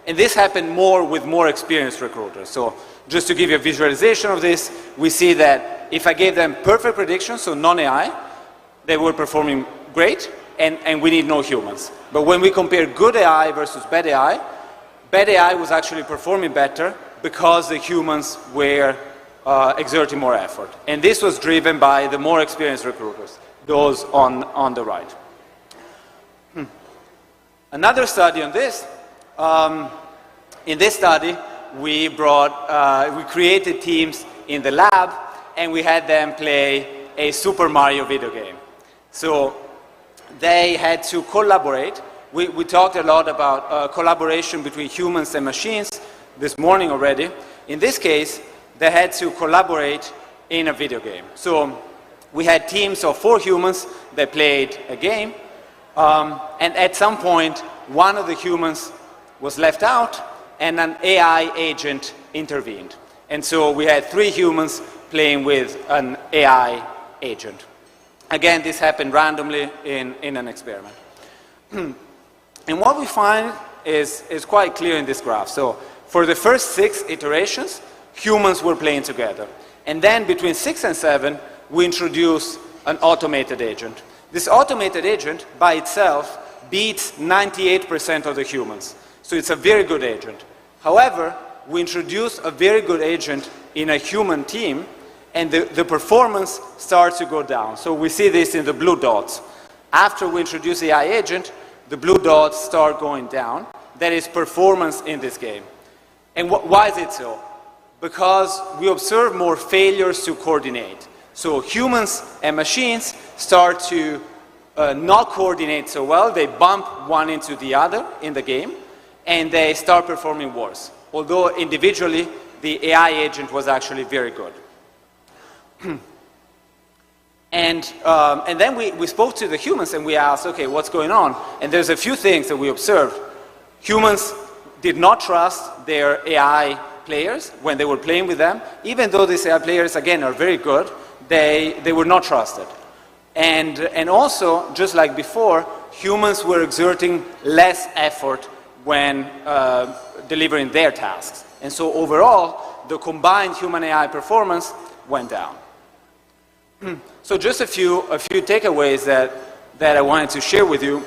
And this happened more with more experienced recruiters. So just to give you a visualization of this, we see that if I gave them perfect predictions, so non-AI, they were performing great, and we need no humans. But when we compare good AI versus bad AI was actually performing better because the humans were exerting more effort. And this was driven by the more experienced recruiters, those on the right. Another study on this, in this study, we created teams in the lab, and we had them play a Super Mario video game. So they had to collaborate. We talked a lot about collaboration between humans and machines this morning already. In this case, they had to collaborate in a video game. So we had teams of 4 humans that played a game, and at some point, one of the humans was left out, and an AI agent intervened. And so we had 3 humans playing with an AI agent. Again, this happened randomly in an experiment. And what we find is quite clear in this graph. So for the first 6 iterations, humans were playing together. And then between 6 and 7, we introduce an automated agent. This automated agent by itself beats 98% of the humans. So it's a very good agent. However, we introduce a very good agent in a human team, and the performance starts to go down. So we see this in the blue dots. After we introduce the AI agent, the blue dots start going down. That is performance in this game. And why is it so? Because we observe more failures to coordinate. So humans and machines start to not coordinate so well. They bump one into the other in the game, and they start performing worse. Although individually, the AI agent was actually very good. And then we spoke to the humans and we asked, okay, what's going on? And there's a few things that we observed. Humans did not trust their AI players when they were playing with them. Even though these AI players, again, are very good, they were not trusted. And also, just like before, humans were exerting less effort when delivering their tasks. And so overall, the combined human-AI performance went down. So just a few takeaways that I wanted to share with you.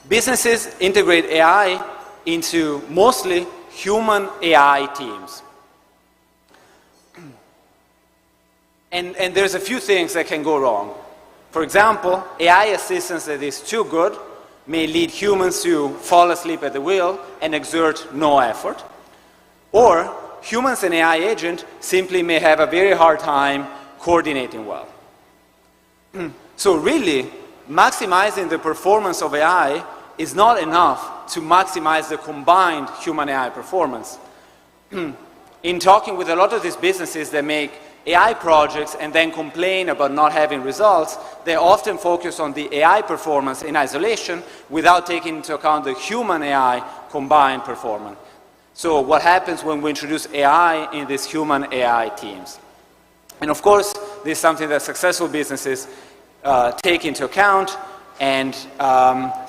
Businesses integrate AI into mostly human AI teams. And there's a few things that can go wrong. For example, AI assistance that is too good may lead humans to fall asleep at the wheel and exert no effort. Or humans and AI agent simply may have a very hard time coordinating well. So really, maximizing the performance of AI is not enough to maximize the combined human-AI performance. In talking with a lot of these businesses that make AI projects and then complain about not having results, they often focus on the AI performance in isolation without taking into account the human-AI combined performance. So what happens when we introduce AI in these human-AI teams? And of course, this is something that successful businesses take into account and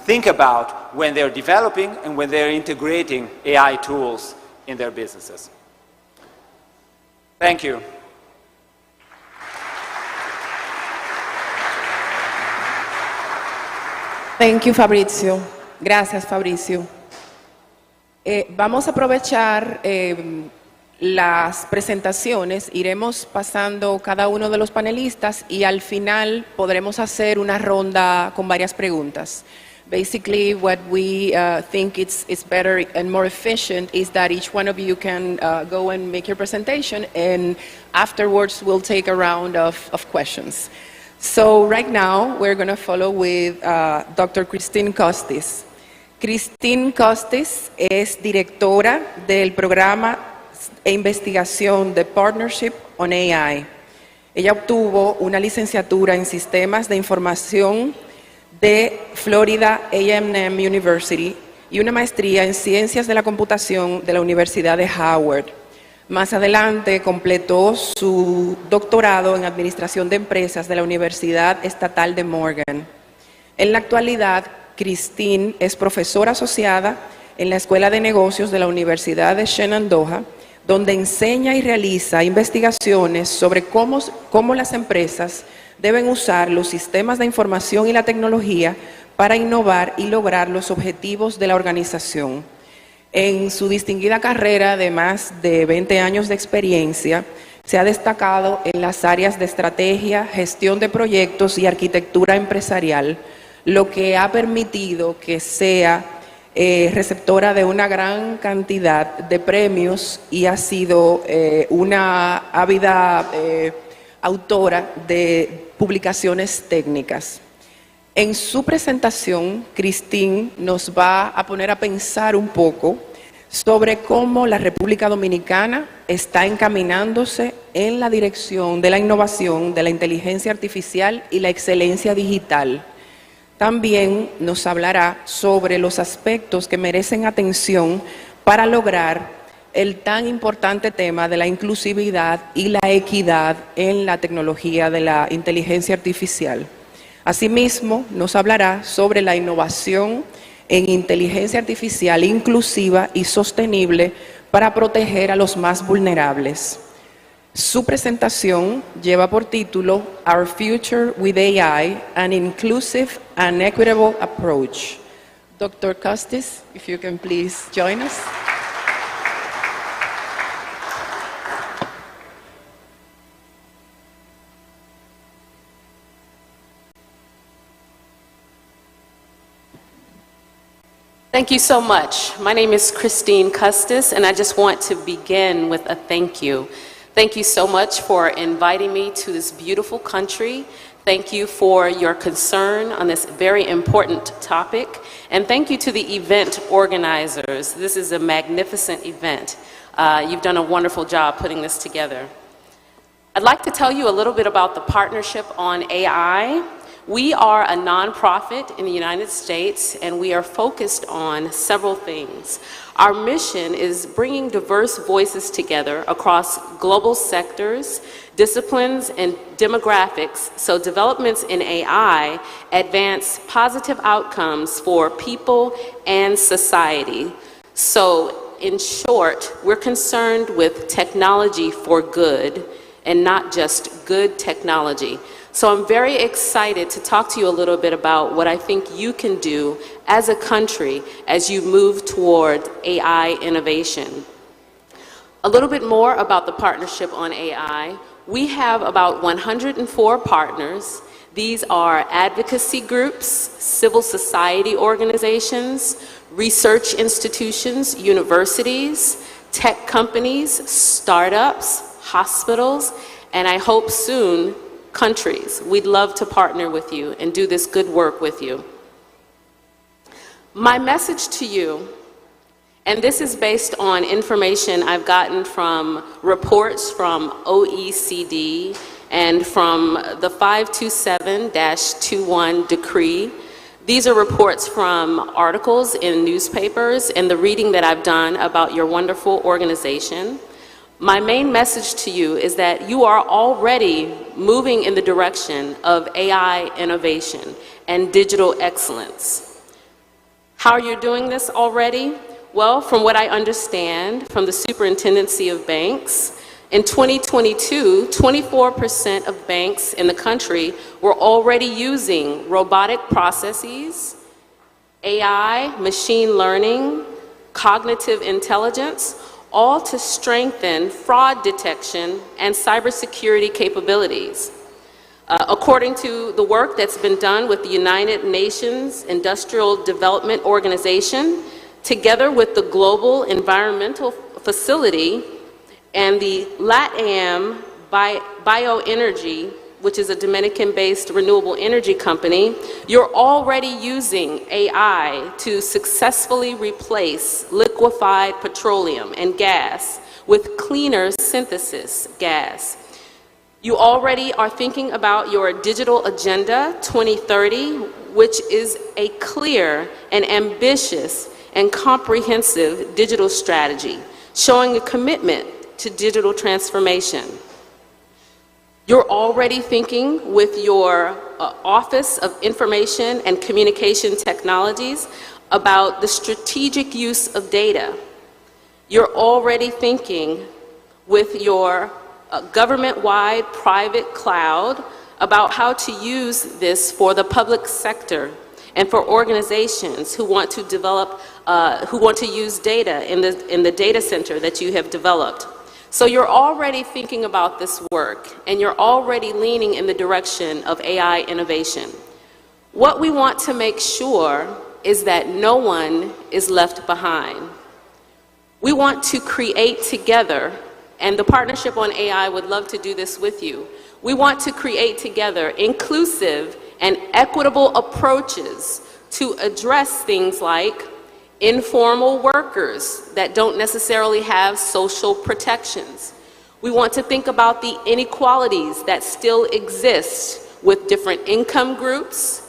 think about when they're developing and when they're integrating AI tools in their businesses. Thank you. Thank you, Fabrizio. Gracias, Fabrizio. Vamos a aprovechar las presentaciones, iremos pasando cada uno de los panelistas y al final podremos hacer una ronda con varias preguntas. Basically, what we think it's better and more efficient is that each one of you can go and make your presentation, and afterwards we'll take a round of questions. So right now we're going to follow with Dr. Christine Costis. Christine Costis es directora del programa e investigación de Partnership on AI. Ella obtuvo una licenciatura en Sistemas de Información de Florida A&M University y una maestría en Ciencias de la Computación de la Universidad de Howard. Más adelante completó su doctorado en Administración de Empresas de la Universidad Estatal de Morgan. En la actualidad, Christine es profesora asociada en la Escuela de Negocios de la Universidad de Shenandoah, donde enseña y realiza investigaciones sobre cómo las empresas deben usar los sistemas de información y la tecnología para innovar y lograr los objetivos de la organización. En su distinguida carrera de más de 20 años de experiencia, se ha destacado en las áreas de estrategia, gestión de proyectos y arquitectura empresarial, lo que ha permitido que sea receptora de una gran cantidad de premios y ha sido una ávida autora de publicaciones técnicas. En su presentación, Christine nos va a poner a pensar un poco sobre cómo la República Dominicana está encaminándose en la dirección de la innovación, de la inteligencia artificial y la excelencia digital. También nos hablará sobre los aspectos que merecen atención para lograr el tan importante tema de la inclusividad y la equidad en la tecnología de la inteligencia artificial. Asimismo, nos hablará sobre la innovación en inteligencia artificial inclusiva y sostenible para proteger a los más vulnerables. Su presentación lleva por título Our Future with AI, an Inclusive and Equitable Approach. Dr. Costis, if you can please join us. Thank you so much. My name is Christine Custis, and I just want to begin with a thank you. Thank you so much for inviting me to this beautiful country. Thank you for your concern on this very important topic. And thank you to the event organizers. This is a magnificent event. You've done a wonderful job putting this together. I'd like to tell you a little bit about the Partnership on AI. We are a nonprofit in the United States, and we are focused on several things. Our mission is bringing diverse voices together across global sectors, disciplines, and demographics, so developments in AI advance positive outcomes for people and society. So, in short, we're concerned with technology for good, and not just good technology. So I'm very excited to talk to you a little bit about what I think you can do as a country as you move toward AI innovation. A little bit more about the Partnership on AI. We have about 104 partners. These are advocacy groups, civil society organizations, research institutions, universities, tech companies, startups, hospitals, and I hope soon, countries. We'd love to partner with you and do this good work with you. My message to you, and this is based on information I've gotten from reports from OECD and from the 527-21 decree. These are reports from articles in newspapers and the reading that I've done about your wonderful organization. My main message to you is that you are already moving in the direction of AI innovation and digital excellence. How are you doing this already? Well, from what I understand from the Superintendency of Banks, in 2022, 24% of banks in the country were already using robotic processes, AI, machine learning, cognitive intelligence, all to strengthen fraud detection and cybersecurity capabilities. According to the work that's been done with the United Nations Industrial Development Organization, together with the Global Environmental Facility and the LATAM Bioenergy, which is a Dominican-based renewable energy company, you're already using AI to successfully replace liquefied petroleum and gas with cleaner synthesis gas. You already are thinking about your digital agenda 2030, which is a clear and ambitious and comprehensive digital strategy, showing a commitment to digital transformation. You're already thinking with your Office of Information and Communication Technologies about the strategic use of data. You're already thinking with your government-wide private cloud about how to use this for the public sector and for organizations who want to develop, who want to use data in the data center that you have developed. So you're already thinking about this work, and you're already leaning in the direction of AI innovation. What we want to make sure is that no one is left behind. We want to create together, and the Partnership on AI would love to do this with you. We want to create together inclusive and equitable approaches to address things like informal workers that don't necessarily have social protections. We want to think about the inequalities that still exist with different income groups,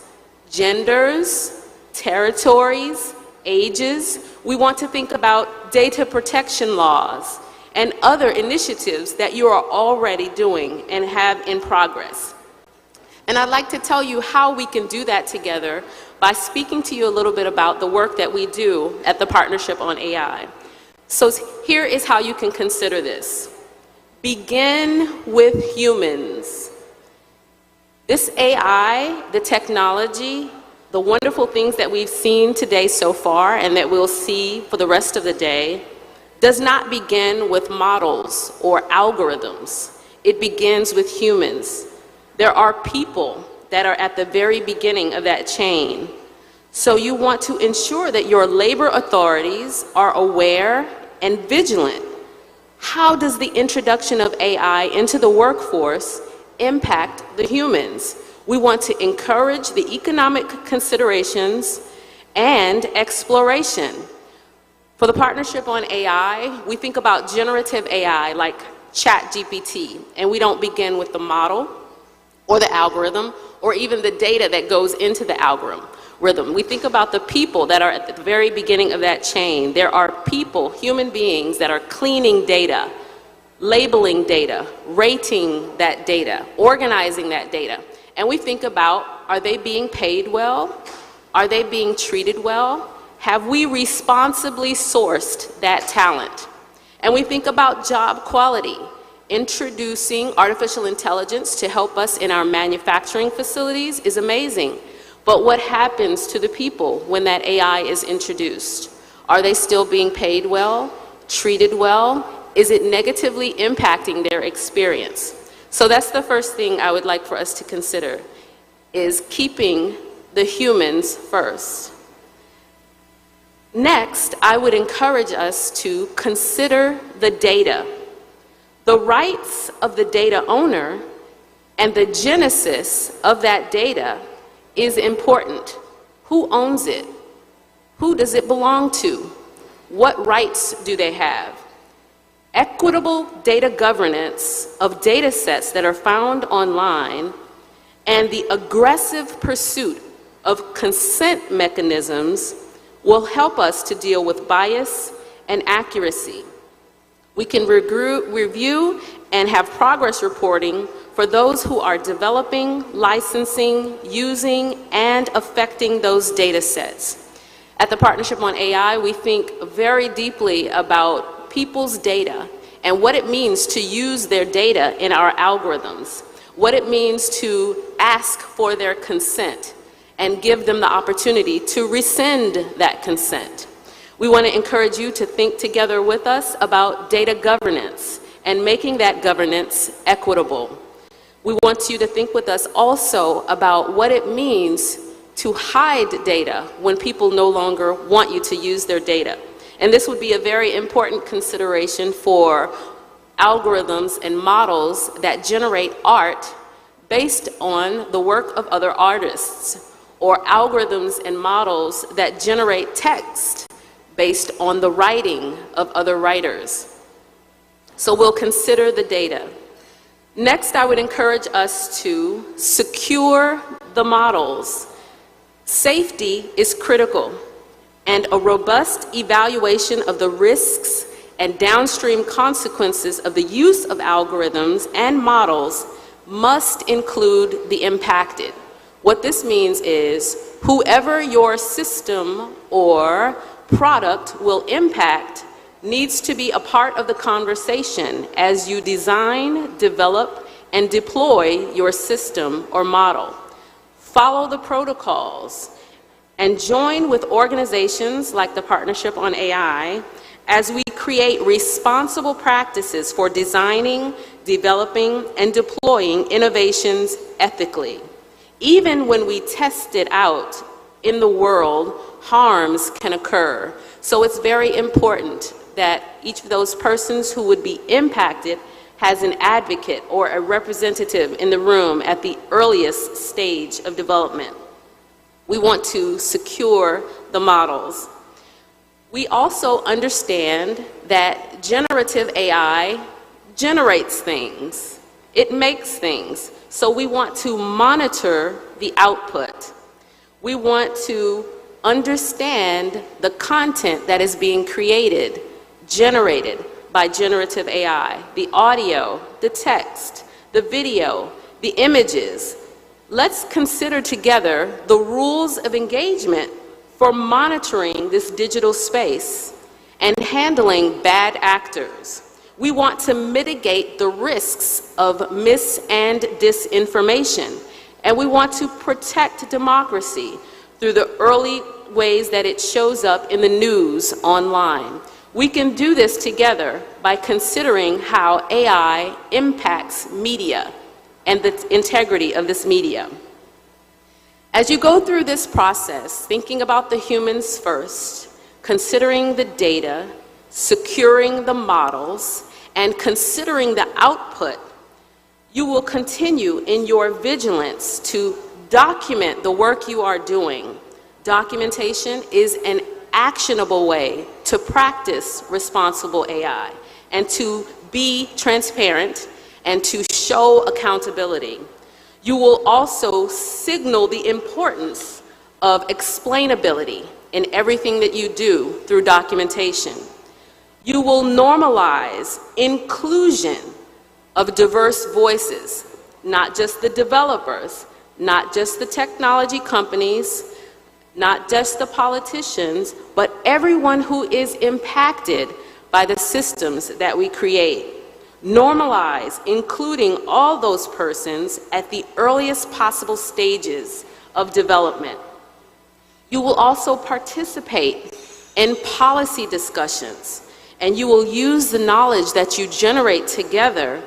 genders, territories, ages. We want to think about data protection laws and other initiatives that you are already doing and have in progress. And I'd like to tell you how we can do that together by speaking to you a little bit about the work that we do at the Partnership on AI. So here is how you can consider this. Begin with humans. This AI, the technology, the wonderful things that we've seen today so far and that we'll see for the rest of the day, does not begin with models or algorithms. It begins with humans. There are people that are at the very beginning of that chain. So you want to ensure that your labor authorities are aware and vigilant. How does the introduction of AI into the workforce impact the humans? We want to encourage the economic considerations and exploration. For the Partnership on AI, we think about generative AI like ChatGPT, and we don't begin with the model or the algorithm or even the data that goes into the algorithm. We think about the people that are at the very beginning of that chain. There are people, human beings, that are cleaning data, labeling data, rating that data, organizing that data. And we think about, are they being paid well? Are they being treated well? Have we responsibly sourced that talent? And we think about job quality. Introducing artificial intelligence to help us in our manufacturing facilities is amazing. But what happens to the people when that AI is introduced? Are they still being paid well, treated well? Is it negatively impacting their experience? So that's the first thing I would like for us to consider, is keeping the humans first. Next, I would encourage us to consider the data, the rights of the data owner, and the genesis of that data is important. Who owns it? Who does it belong to? What rights do they have? Equitable data governance of data sets that are found online and the aggressive pursuit of consent mechanisms will help us to deal with bias and accuracy. We can review and have progress reporting for those who are developing, licensing, using, and affecting those data sets. At the Partnership on AI, we think very deeply about people's data and what it means to use their data in our algorithms, what it means to ask for their consent and give them the opportunity to rescind that consent. We want to encourage you to think together with us about data governance and making that governance equitable. We want you to think with us also about what it means to hide data when people no longer want you to use their data. And this would be a very important consideration for algorithms and models that generate art based on the work of other artists, or algorithms and models that generate text based on the writing of other writers. So we'll consider the data. Next, I would encourage us to secure the models. Safety is critical, and a robust evaluation of the risks and downstream consequences of the use of algorithms and models must include the impacted. What this means is whoever your system or product will impact needs to be a part of the conversation as you design, develop, and deploy your system or model. Follow the protocols and join with organizations like the Partnership on AI as we create responsible practices for designing, developing, and deploying innovations ethically. Even when we test it out in the world, harms can occur. So it's very important that each of those persons who would be impacted has an advocate or a representative in the room at the earliest stage of development. We want to secure the models. We also understand that generative AI generates things. It makes things. So we want to monitor the output. We want to understand the content that is being created, generated by generative AI, the audio, the text, the video, the images. Let's consider together the rules of engagement for monitoring this digital space and handling bad actors. We want to mitigate the risks of mis- and disinformation, and we want to protect democracy through the early ways that it shows up in the news online. We can do this together by considering how AI impacts media and the integrity of this media. As you go through this process, thinking about the humans first, considering the data, securing the models, and considering the output, you will continue in your vigilance to document the work you are doing. Documentation is an actionable way to practice responsible AI and to be transparent and to show accountability. You will also signal the importance of explainability in everything that you do through documentation. You will normalize inclusion of diverse voices, not just the developers, not just the technology companies, not just the politicians, but everyone who is impacted by the systems that we create. Normalize including all those persons at the earliest possible stages of development. You will also participate in policy discussions, and you will use the knowledge that you generate together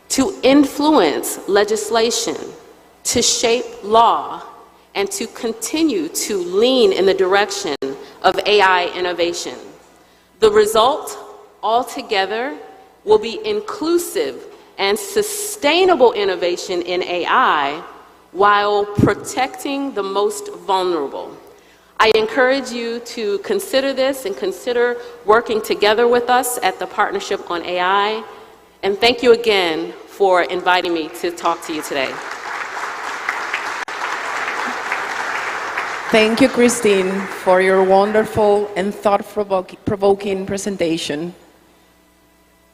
to influence legislation, to shape law, and to continue to lean in the direction of AI innovation. The result, altogether, will be inclusive and sustainable innovation in AI while protecting the most vulnerable. I encourage you to consider this and consider working together with us at the Partnership on AI. And thank you again for inviting me to talk to you today. Thank you, Christine, for your wonderful and thought-provoking presentation.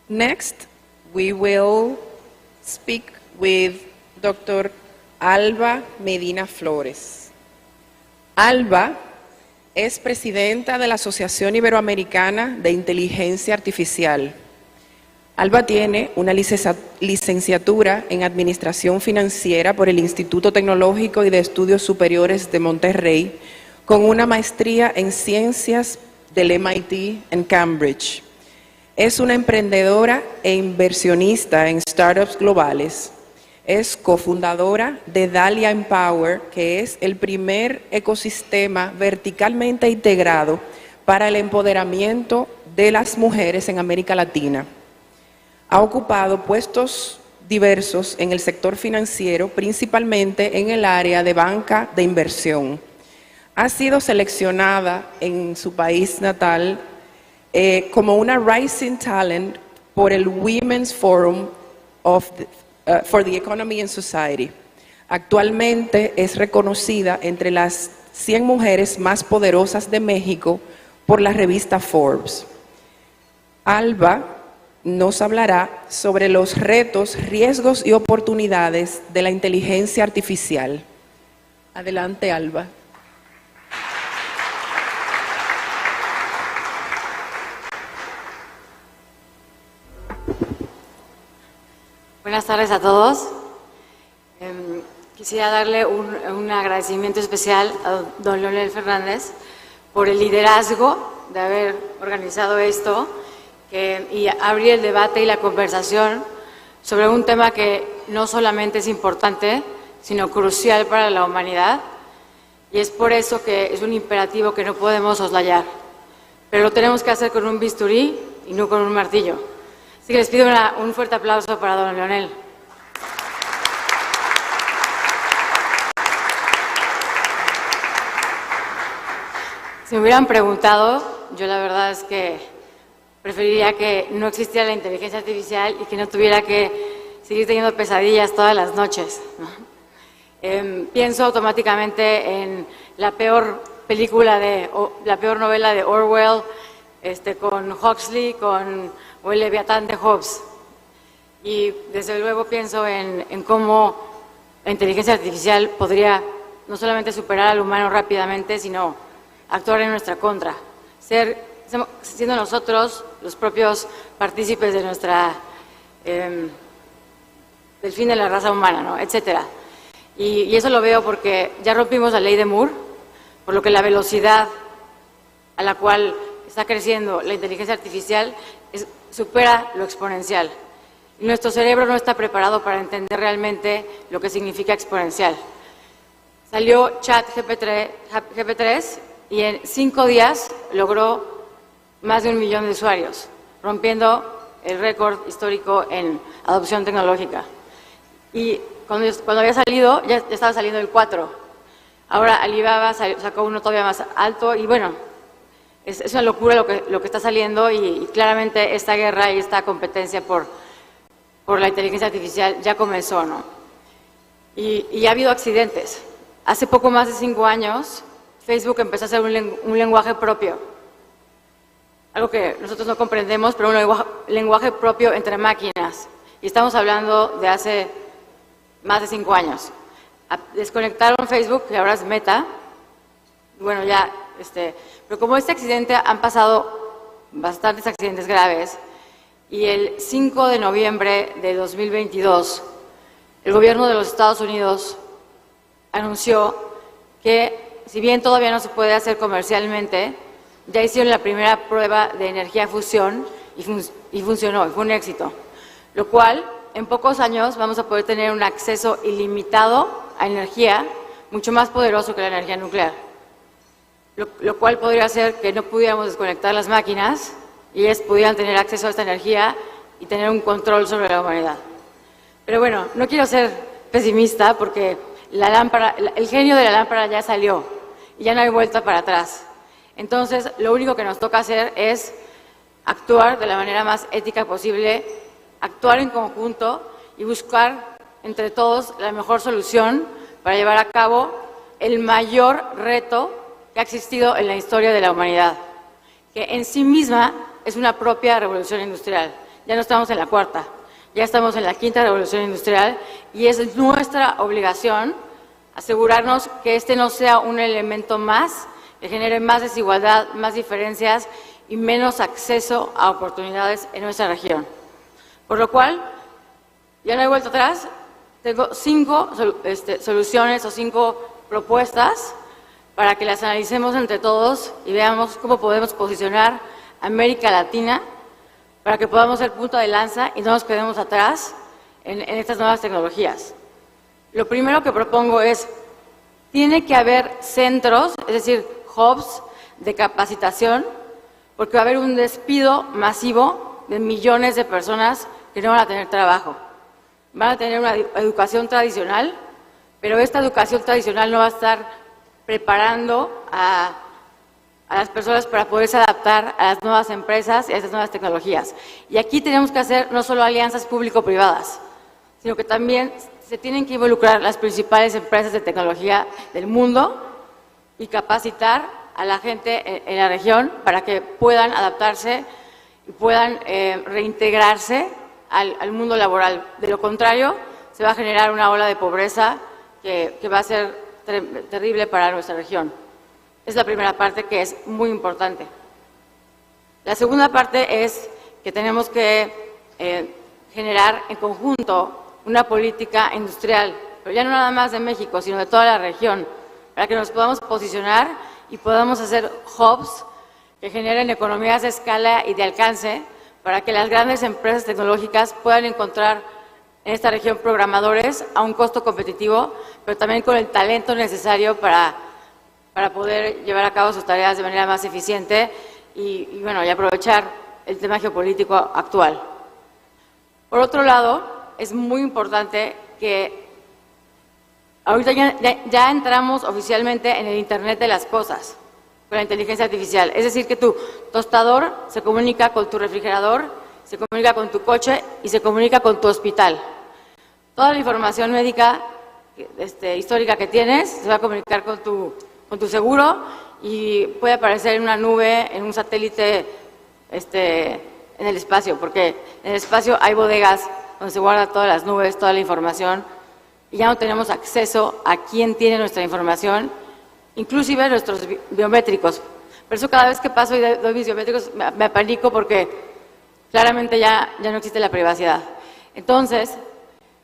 Next, we will speak with Dr. Alba Medina Flores. Alba es presidenta de la Asociación Iberoamericana de Inteligencia Artificial. Alba tiene una licenciatura en Administración Financiera por el Instituto Tecnológico y de Estudios Superiores de Monterrey, con una maestría en Ciencias del MIT en Cambridge. Es una emprendedora e inversionista en startups globales. Es cofundadora de Dahlia Empower, que es el primer ecosistema verticalmente integrado para el empoderamiento de las mujeres en América Latina. Ha ocupado puestos diversos en el sector financiero, principalmente en el área de banca de inversión. Ha sido seleccionada en su país natal como una Rising Talent por el Women's Forum for the Economy and Society. Actualmente es reconocida entre las 100 mujeres más poderosas de México por la revista Forbes. Alba nos hablará sobre los retos, riesgos y oportunidades de la inteligencia artificial. Adelante, Alba. Buenas tardes a todos. Quisiera darle un agradecimiento especial a don Leonel Fernández por el liderazgo de haber organizado esto y abrir el debate y la conversación sobre un tema que no solamente es importante, sino crucial para la humanidad. Y es por eso que es un imperativo que no podemos soslayar. Pero lo tenemos que hacer con un bisturí y no con un martillo. Así que les pido un fuerte aplauso para don Leonel. Si me hubieran preguntado, yo la verdad es que preferiría que no existiera la inteligencia artificial y que no tuviera que seguir teniendo pesadillas todas las noches, ¿no? Pienso automáticamente en la peor la peor novela de Orwell, con Huxley, o el Leviatán de Hobbes. Y desde luego pienso en cómo la inteligencia artificial podría no solamente superar al humano rápidamente, sino actuar en nuestra contra, siendo nosotros los propios partícipes de del fin de la raza humana, ¿no? Etcétera. Y eso lo veo porque ya rompimos la ley de Moore, por lo que la velocidad a la cual está creciendo la inteligencia artificial supera lo exponencial. Y nuestro cerebro no está preparado para entender realmente lo que significa exponencial. Salió ChatGPT-3 y en 5 días logró más de 1 millón de usuarios, rompiendo el récord histórico en adopción tecnológica. Y cuando había salido, ya estaba saliendo el 4. Ahora Alibaba sacó uno todavía más alto y bueno, es una locura lo que está saliendo y claramente esta guerra y esta competencia por la inteligencia artificial ya comenzó, ¿no? Y ha habido accidentes. Hace poco más de 5 años, Facebook empezó a hacer un lenguaje propio. Algo que nosotros no comprendemos, pero un lenguaje propio entre máquinas. Y estamos hablando de hace más de 5 años. Desconectaron Facebook, que ahora es Meta. Bueno, ya, pero como este accidente han pasado bastantes accidentes graves, y el 5 de noviembre de 2022, el gobierno de los Estados Unidos anunció que, si bien todavía no se puede hacer comercialmente, ya hicieron la primera prueba de energía fusión y funcionó, y fue un éxito. Lo cual, en pocos años vamos a poder tener un acceso ilimitado a energía, mucho más poderoso que la energía nuclear. lo cual podría hacer que no pudiéramos desconectar las máquinas y ellas pudieran tener acceso a esta energía y tener un control sobre la humanidad. Pero bueno, no quiero ser pesimista porque la lámpara, el genio de la lámpara ya salió y ya no hay vuelta para atrás. Entonces, lo único que nos toca hacer es actuar de la manera más ética posible, actuar en conjunto y buscar entre todos la mejor solución para llevar a cabo el mayor reto que ha existido en la historia de la humanidad, que en sí misma es una propia revolución industrial. Ya no estamos en la cuarta, ya estamos en la quinta revolución industrial y es nuestra obligación asegurarnos que este no sea un elemento más que genere más desigualdad, más diferencias y menos acceso a oportunidades en nuestra región. Por lo cual, ya no hay vuelta atrás, tengo 5 soluciones o 5 propuestas para que las analicemos entre todos y veamos cómo podemos posicionar a América Latina para que podamos ser punta de lanza y no nos quedemos atrás en estas nuevas tecnologías. Lo primero que propongo es, tiene que haber centros, es decir, hubs de capacitación, porque va a haber un despido masivo de millones de personas que no van a tener trabajo. Van a tener una educación tradicional, pero esta educación tradicional no va a estar preparando a las personas para poderse adaptar a las nuevas empresas y a estas nuevas tecnologías. Y aquí tenemos que hacer no solo alianzas público-privadas, sino que también se tienen que involucrar las principales empresas de tecnología del mundo y capacitar a la gente en la región para que puedan adaptarse y puedan reintegrarse al mundo laboral. De lo contrario, se va a generar una ola de pobreza que va a ser terrible para nuestra región. Es la primera parte que es muy importante. La segunda parte es que tenemos que generar en conjunto una política industrial, pero ya no nada más de México, sino de toda la región, para que nos podamos posicionar y podamos hacer hubs que generen economías de escala y de alcance para que las grandes empresas tecnológicas puedan encontrar en esta región programadores a un costo competitivo, pero también con el talento necesario para poder llevar a cabo sus tareas de manera más eficiente y aprovechar el tema geopolítico actual. Por otro lado, es muy importante que ahorita ya entramos oficialmente en el Internet de las cosas, con la inteligencia artificial. Es decir, que tu tostador se comunica con tu refrigerador, se comunica con tu coche y se comunica con tu hospital. Toda la información médica histórica que tienes se va a comunicar con tu seguro y puede aparecer en una nube, en un satélite en el espacio, porque en el espacio hay bodegas donde se guardan todas las nubes, toda la información, y ya no tenemos acceso a quién tiene nuestra información, inclusive nuestros biométricos. Por eso cada vez que paso y doy mis biométricos me apanico porque claramente ya no existe la privacidad. Entonces,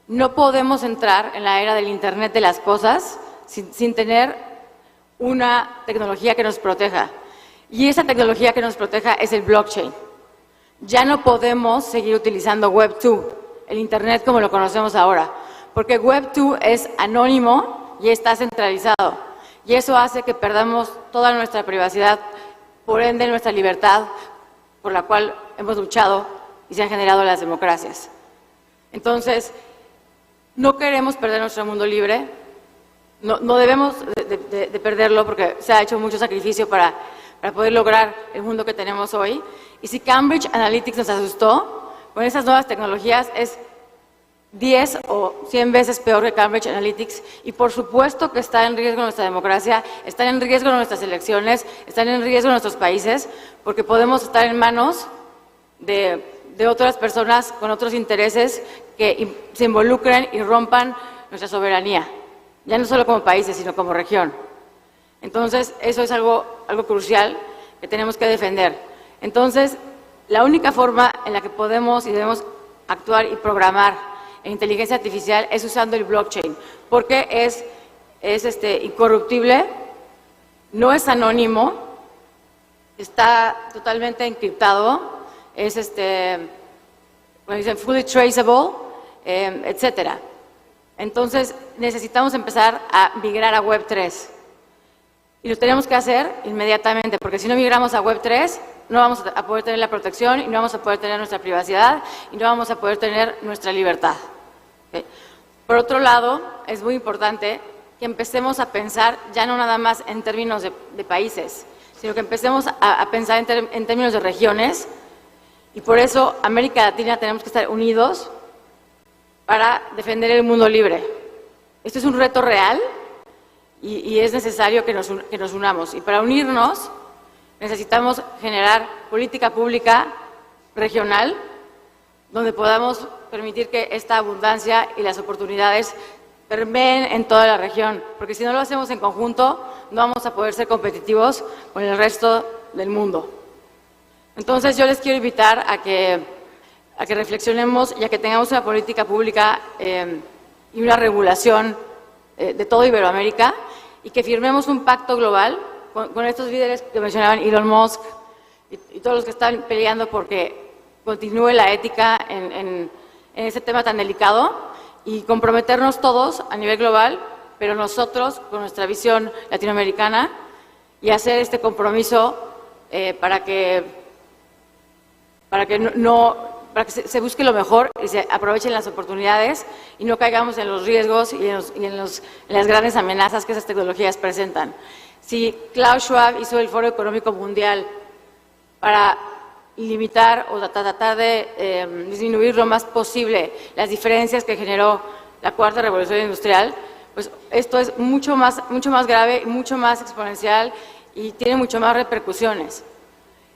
no podemos entrar en la era del Internet de las cosas sin tener una tecnología que nos proteja. Y esa tecnología que nos proteja es el blockchain. Ya no podemos seguir utilizando Web 2, el Internet como lo conocemos ahora, porque Web 2 es anónimo y está centralizado. Y eso hace que perdamos toda nuestra privacidad, por ende nuestra libertad, por la cual hemos luchado y se han generado las democracias. Entonces, no queremos perder nuestro mundo libre, no debemos de perderlo porque se ha hecho mucho sacrificio para poder lograr el mundo que tenemos hoy. Y si Cambridge Analytica nos asustó, con esas nuevas tecnologías es 10 o 100 veces peor que Cambridge Analytica, y por supuesto que está en riesgo nuestra democracia, están en riesgo nuestras elecciones, están en riesgo nuestros países, porque podemos estar en manos de otras personas con otros intereses que se involucren y rompan nuestra soberanía, ya no solo como países, sino como región. Entonces, eso es algo crucial que tenemos que defender. Entonces, la única forma en la que podemos y debemos actuar y programar en inteligencia artificial es usando el blockchain, porque es incorruptible, no es anónimo, está totalmente encriptado, es dicen fully traceable, etcétera. Entonces necesitamos empezar a migrar a Web 3. Y lo tenemos que hacer inmediatamente, porque si no migramos a Web 3, no vamos a poder tener la protección y no vamos a poder tener nuestra privacidad y no vamos a poder tener nuestra libertad. ¿Okay? Por otro lado, es muy importante que empecemos a pensar ya no nada más en términos de países, sino que empecemos a pensar en términos de regiones, y por eso América Latina tenemos que estar unidos para defender el mundo libre. Esto es un reto real y es necesario que nos unamos. Y para unirnos necesitamos generar política pública regional donde podamos permitir que esta abundancia y las oportunidades permeen en toda la región, porque si no lo hacemos en conjunto no vamos a poder ser competitivos con el resto del mundo. Entonces yo les quiero invitar a que reflexionemos y a que tengamos una política pública y una regulación de toda Iberoamérica, y que firmemos un pacto global con estos líderes que mencionaban, Elon Musk y todos los que están peleando porque continúe la ética en este tema tan delicado, y comprometernos todos a nivel global, pero nosotros con nuestra visión latinoamericana, y hacer este compromiso para que se busque lo mejor y se aprovechen las oportunidades y no caigamos en los riesgos y en las grandes amenazas que esas tecnologías presentan. Si Klaus Schwab hizo el Foro Económico Mundial para limitar o tratar de disminuir lo más posible las diferencias que generó la cuarta revolución industrial, pues esto es mucho más grave, mucho más exponencial y tiene mucho más repercusiones.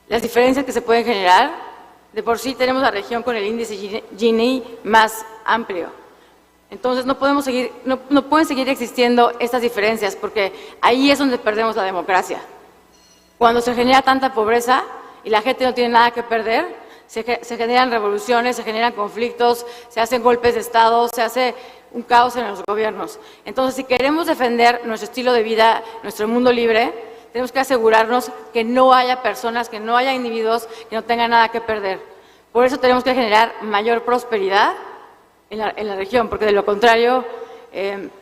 Las diferencias que se pueden generar, de por sí tenemos la región con el índice Gini más amplio. Entonces no pueden seguir existiendo estas diferencias, porque ahí es donde perdemos la democracia. Cuando se genera tanta pobreza y la gente no tiene nada que perder, se generan revoluciones, se generan conflictos, se hacen golpes de Estado, se hace un caos en los gobiernos. Entonces, si queremos defender nuestro estilo de vida, nuestro mundo libre, tenemos que asegurarnos que no haya personas, que no haya individuos que no tengan nada que perder. Por eso tenemos que generar mayor prosperidad en la región, porque de lo contrario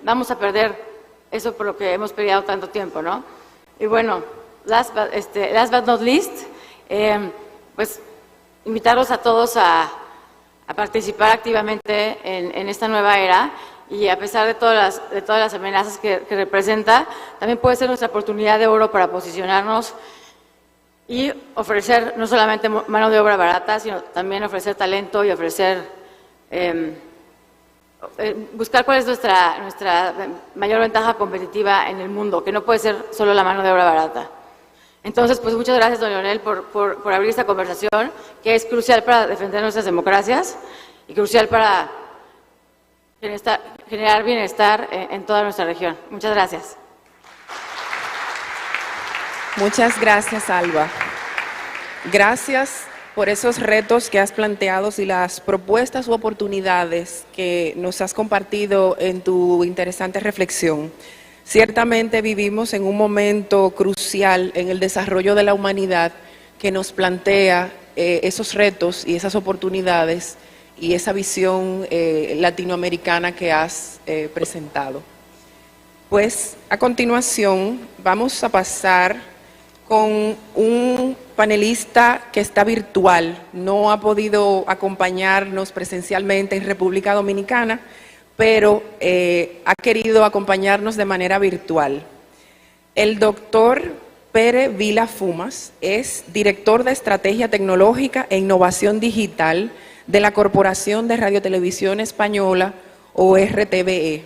vamos a perder eso por lo que hemos peleado tanto tiempo, ¿no? Y bueno, last but not least, pues invitarlos a todos a participar activamente en esta nueva era, y a pesar de todas las amenazas que representa, también puede ser nuestra oportunidad de oro para posicionarnos y ofrecer no solamente mano de obra barata, sino también ofrecer talento y ofrecer, buscar cuál es nuestra mayor ventaja competitiva en el mundo, que no puede ser solo la mano de obra barata. Entonces, pues muchas gracias, don Leonel, por abrir esta conversación, que es crucial para defender nuestras democracias y crucial para generar bienestar en toda nuestra región. Muchas gracias. Muchas gracias, Alba. Gracias por esos retos que has planteado y las propuestas u oportunidades que nos has compartido en tu interesante reflexión. Ciertamente vivimos en un momento crucial en el desarrollo de la humanidad que nos plantea esos retos y esas oportunidades y esa visión latinoamericana que has presentado. Pues a continuación vamos a pasar con un panelista que está virtual, no ha podido acompañarnos presencialmente en República Dominicana, pero ha querido acompañarnos de manera virtual. El doctor Pere Vila Fumas es director de Estrategia Tecnológica e Innovación Digital de la Corporación de Radiotelevisión Española, o RTVE.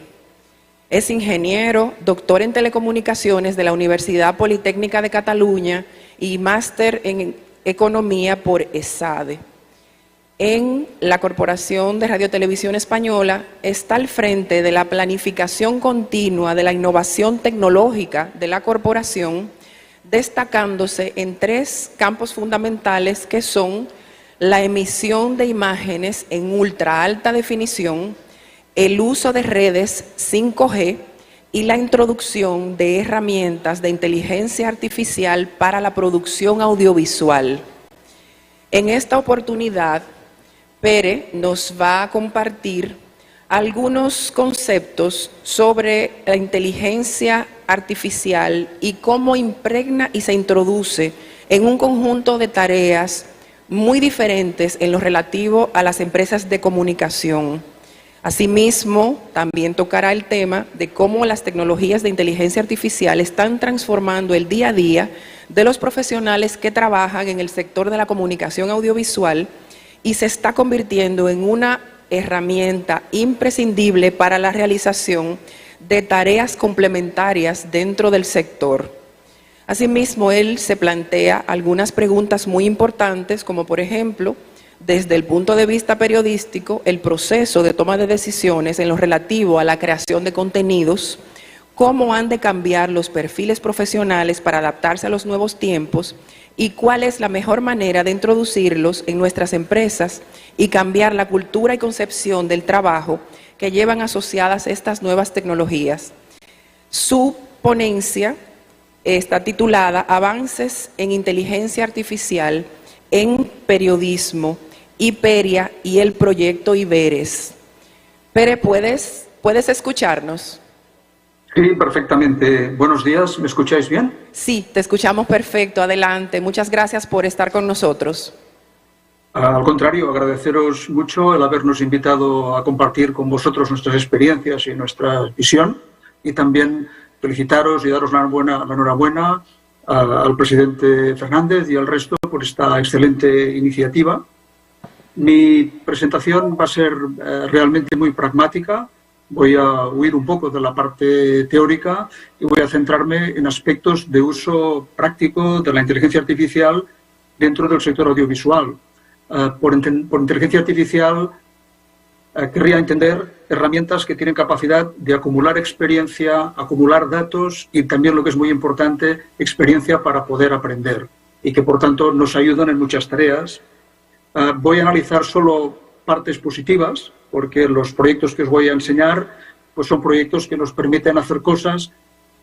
Es ingeniero, doctor en Telecomunicaciones de la Universidad Politécnica de Cataluña y máster en Economía por ESADE. En la Corporación de Radiotelevisión Española está al frente de la planificación continua de la innovación tecnológica de la corporación, destacándose en 3 campos fundamentales que son la emisión de imágenes en ultra alta definición, el uso de redes 5G y la introducción de herramientas de inteligencia artificial para la producción audiovisual. En esta oportunidad, Pere nos va a compartir algunos conceptos sobre la inteligencia artificial y cómo impregna y se introduce en un conjunto de tareas muy diferentes en lo relativo a las empresas de comunicación. Asimismo, también tocará el tema de cómo las tecnologías de inteligencia artificial están transformando el día a día de los profesionales que trabajan en el sector de la comunicación audiovisual y se está convirtiendo en una herramienta imprescindible para la realización de tareas complementarias dentro del sector. Asimismo, él se plantea algunas preguntas muy importantes, como por ejemplo, desde el punto de vista periodístico, el proceso de toma de decisiones en lo relativo a la creación de contenidos, cómo han de cambiar los perfiles profesionales para adaptarse a los nuevos tiempos y cuál es la mejor manera de introducirlos en nuestras empresas y cambiar la cultura y concepción del trabajo que llevan asociadas estas nuevas tecnologías. Su ponencia está titulada Avances en Inteligencia Artificial en Periodismo, Hiperia y el proyecto Iberes. Pere, ¿puedes escucharnos? Sí, perfectamente. Buenos días, ¿me escucháis bien? Sí, te escuchamos perfecto. Adelante. Muchas gracias por estar con nosotros. Al contrario, agradeceros mucho el habernos invitado a compartir con vosotros nuestras experiencias y nuestra visión, y también felicitaros y daros la enhorabuena al presidente Fernández y al resto por esta excelente iniciativa. Mi presentación va a ser realmente muy pragmática. Voy a huir un poco de la parte teórica y voy a centrarme en aspectos de uso práctico de la inteligencia artificial dentro del sector audiovisual. Por inteligencia artificial querría entender herramientas que tienen capacidad de acumular experiencia, acumular datos y también, lo que es muy importante, experiencia para poder aprender y que, por tanto, nos ayudan en muchas tareas. Voy a analizar solo partes positivas, porque los proyectos que os voy a enseñar pues son proyectos que nos permiten hacer cosas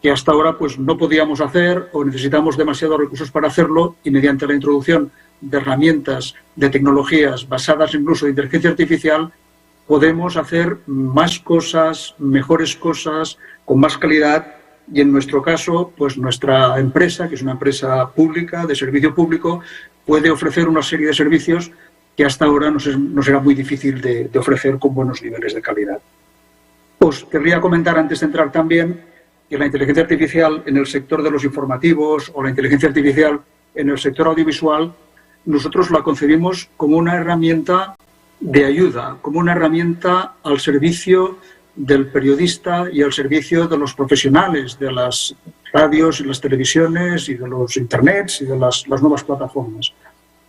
que hasta ahora pues no podíamos hacer o necesitamos demasiados recursos para hacerlo, y mediante la introducción de herramientas, de tecnologías basadas en el uso de inteligencia artificial podemos hacer más cosas, mejores cosas, con más calidad, y en nuestro caso, pues nuestra empresa, que es una empresa pública, de servicio público, puede ofrecer una serie de servicios que hasta ahora nos era muy difícil de ofrecer con buenos niveles de calidad. Os querría comentar, antes de entrar también, que la inteligencia artificial en el sector de los informativos o la inteligencia artificial en el sector audiovisual, nosotros la concebimos como una herramienta de ayuda, como una herramienta al servicio del periodista y al servicio de los profesionales de las radios y las televisiones y de los internets y de las nuevas plataformas.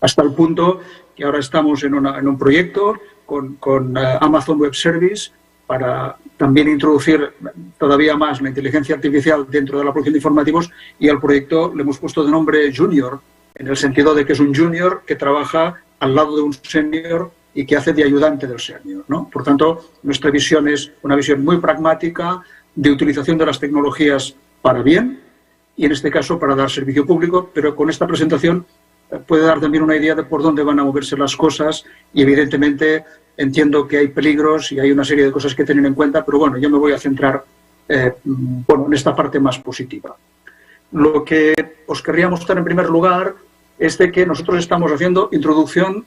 Hasta el punto que ahora estamos en un proyecto con Amazon Web Service para también introducir todavía más la inteligencia artificial dentro de la producción de informativos, y al proyecto le hemos puesto de nombre Junior, en el sentido de que es un junior que trabaja al lado de un senior y que hace de ayudante del senior, ¿no? Por tanto, nuestra visión es una visión muy pragmática de utilización de las tecnologías para bien, y en este caso para dar servicio público, pero con esta presentación puede dar también una idea de por dónde van a moverse las cosas, y evidentemente entiendo que hay peligros y hay una serie de cosas que tener en cuenta, pero bueno, yo me voy a centrar en esta parte más positiva. Lo que os querría mostrar en primer lugar es de que nosotros estamos haciendo introducción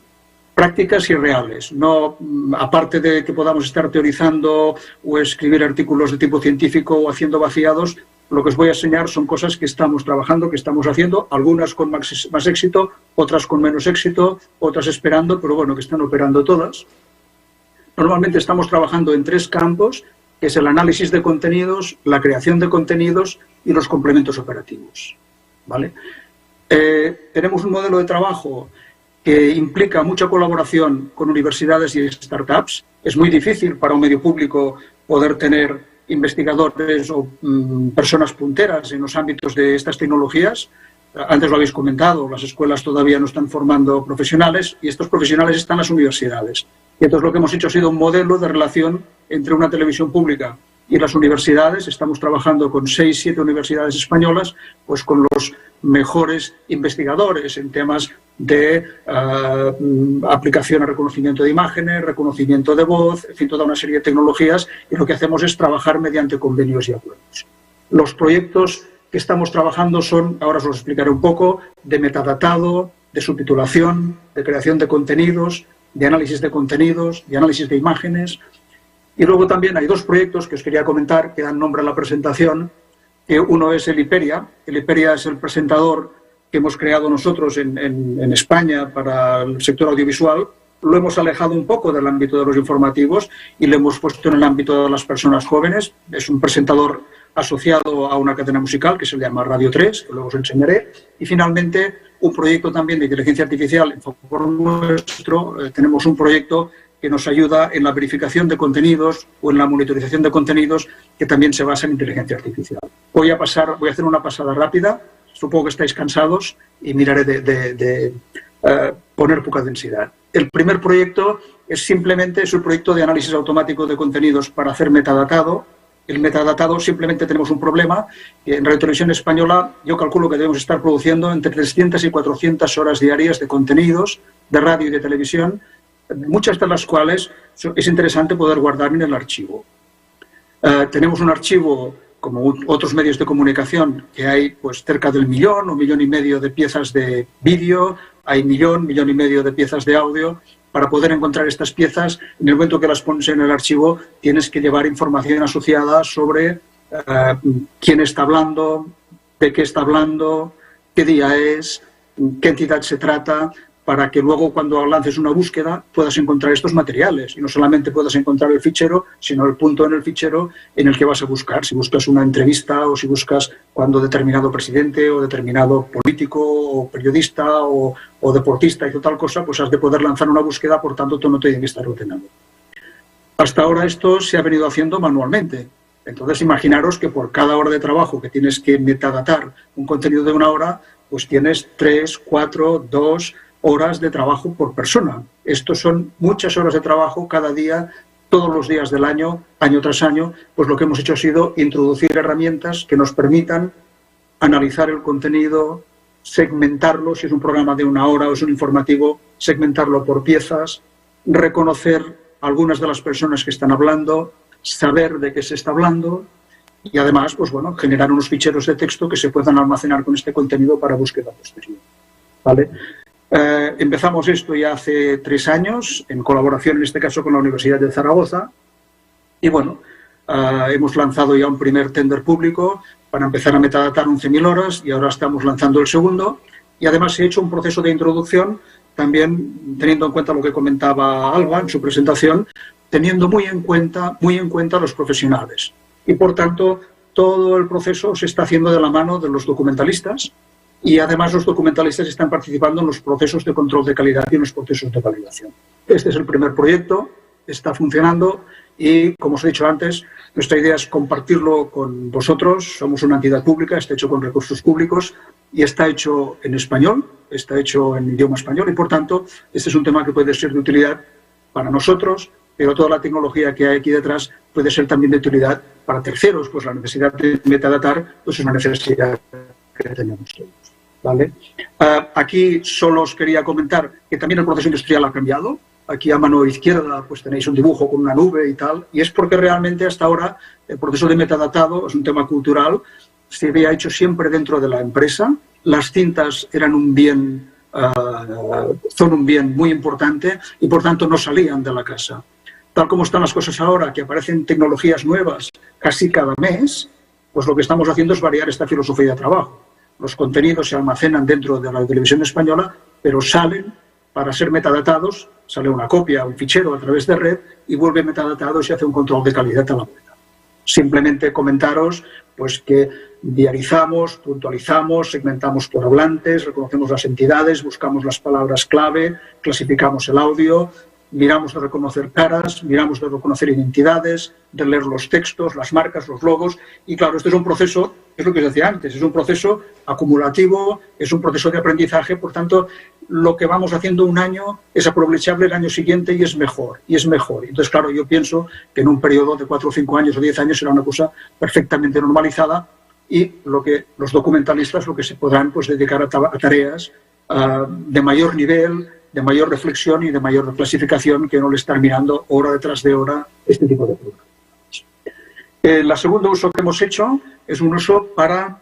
prácticas y reales, no aparte de que podamos estar teorizando o escribir artículos de tipo científico o haciendo vaciados. Lo que os voy a enseñar son cosas que estamos trabajando, que estamos haciendo, algunas con más éxito, otras con menos éxito, otras esperando, pero bueno, que están operando todas. Normalmente estamos trabajando en 3 campos, que es el análisis de contenidos, la creación de contenidos y los complementos operativos, ¿vale? Tenemos un modelo de trabajo que implica mucha colaboración con universidades y startups. Es muy difícil para un medio público poder tener investigadores o personas punteras en los ámbitos de estas tecnologías. Antes lo habéis comentado, las escuelas todavía no están formando profesionales y estos profesionales están en las universidades. Y entonces lo que hemos hecho ha sido un modelo de relación entre una televisión pública y las universidades. Estamos trabajando con 6-7 universidades españolas, pues con los mejores investigadores en temas de aplicación a reconocimiento de imágenes, reconocimiento de voz, en fin, toda una serie de tecnologías, y lo que hacemos es trabajar mediante convenios y acuerdos. Los proyectos que estamos trabajando son, ahora os los explicaré un poco, de metadatado, de subtitulación, de creación de contenidos, de análisis de contenidos, de análisis de imágenes. Y luego también hay dos proyectos que os quería comentar, que dan nombre a la presentación, que uno es el Hiperia. El Hiperia es el presentador que hemos creado nosotros en España para el sector audiovisual. Lo hemos alejado un poco del ámbito de los informativos y lo hemos puesto en el ámbito de las personas jóvenes. Es un presentador asociado a una cadena musical que se llama Radio 3, que luego os enseñaré. Y finalmente, un proyecto también de inteligencia artificial en favor nuestro. Tenemos un proyecto que nos ayuda en la verificación de contenidos o en la monitorización de contenidos, que también se basa en inteligencia artificial. Voy a hacer una pasada rápida. Supongo que estáis cansados y miraré de poner poca densidad. El primer proyecto es un proyecto de análisis automático de contenidos para hacer metadatado. El metadatado, simplemente tenemos un problema. En Radio Televisión Española yo calculo que debemos estar produciendo entre 300 y 400 horas diarias de contenidos de radio y de televisión, muchas de las cuales es interesante poder guardar en el archivo. Tenemos un archivo, como otros medios de comunicación, que hay pues cerca del 1 millón o 1,5 millones de piezas de vídeo, hay 1 millón, 1,5 millones de piezas de audio. Para poder encontrar estas piezas, en el momento que las pones en el archivo, tienes que llevar información asociada sobre quién está hablando, de qué está hablando, qué día es, qué entidad se trata, para que luego cuando lances una búsqueda puedas encontrar estos materiales y no solamente puedas encontrar el fichero, sino el punto en el fichero en el que vas a buscar. Si buscas una entrevista o si buscas cuando determinado presidente o determinado político o periodista o deportista hizo tal cosa, pues has de poder lanzar una búsqueda, por tanto todo no tiene que estar ordenado. Hasta ahora esto se ha venido haciendo manualmente. Entonces imaginaros que por cada hora de trabajo que tienes que metadatar un contenido de 1 hora, pues tienes 3, 4, 2 horas de trabajo por persona. Estos son muchas horas de trabajo cada día, todos los días del año, año tras año. Pues lo que hemos hecho ha sido introducir herramientas que nos permitan analizar el contenido, segmentarlo, si es un programa de 1 hora o es un informativo, segmentarlo por piezas, reconocer algunas de las personas que están hablando, saber de qué se está hablando y además, pues bueno, generar unos ficheros de texto que se puedan almacenar con este contenido para búsqueda posterior. ¿Vale? Empezamos esto ya hace 3 años, en colaboración en este caso con la Universidad de Zaragoza, y bueno, hemos lanzado ya un primer tender público para empezar a metadatar 11.000 horas y ahora estamos lanzando el segundo, y además he hecho un proceso de introducción también teniendo en cuenta lo que comentaba Alba en su presentación, teniendo muy en cuenta a los profesionales, y por tanto todo el proceso se está haciendo de la mano de los documentalistas. Y además los documentalistas están participando en los procesos de control de calidad y en los procesos de validación. Este es el primer proyecto, está funcionando y, como os he dicho antes, nuestra idea es compartirlo con vosotros. Somos una entidad pública, está hecho con recursos públicos y está hecho en español, está hecho en idioma español y, por tanto, este es un tema que puede ser de utilidad para nosotros, pero toda la tecnología que hay aquí detrás puede ser también de utilidad para terceros, pues la necesidad de metadatar pues es una necesidad que tenemos todos. ¿Vale? Aquí solo os quería comentar que también el proceso industrial ha cambiado. Aquí a mano izquierda pues tenéis un dibujo con una nube y tal, y es porque realmente hasta ahora el proceso de metadatado es un tema cultural, se había hecho siempre dentro de la empresa. Las cintas eran son un bien muy importante y por tanto no salían de la casa. Tal como están las cosas ahora, que aparecen tecnologías nuevas casi cada mes, pues lo que estamos haciendo es variar esta filosofía de trabajo. Los contenidos se almacenan dentro de la televisión española, pero salen para ser metadatados, sale una copia, un fichero a través de red y vuelve metadatado y se hace un control de calidad a la vuelta. Simplemente comentaros pues, que diarizamos, puntualizamos, segmentamos por hablantes, reconocemos las entidades, buscamos las palabras clave, clasificamos el audio, miramos de reconocer caras, miramos de reconocer identidades, de leer los textos, las marcas, los logos. Y claro, este es un proceso, es lo que os decía antes, es un proceso acumulativo, es un proceso de aprendizaje. Por tanto, lo que vamos haciendo un año es aprovechable el año siguiente y es mejor, y es mejor. Entonces, claro, yo pienso que en un periodo de 4 o 5 años o 10 años será una cosa perfectamente normalizada y los documentalistas lo que se podrán pues, dedicar a tareas de mayor nivel, de mayor reflexión y de mayor clasificación, que no le estar mirando hora detrás de hora este tipo de programas. El segundo uso que hemos hecho es un uso para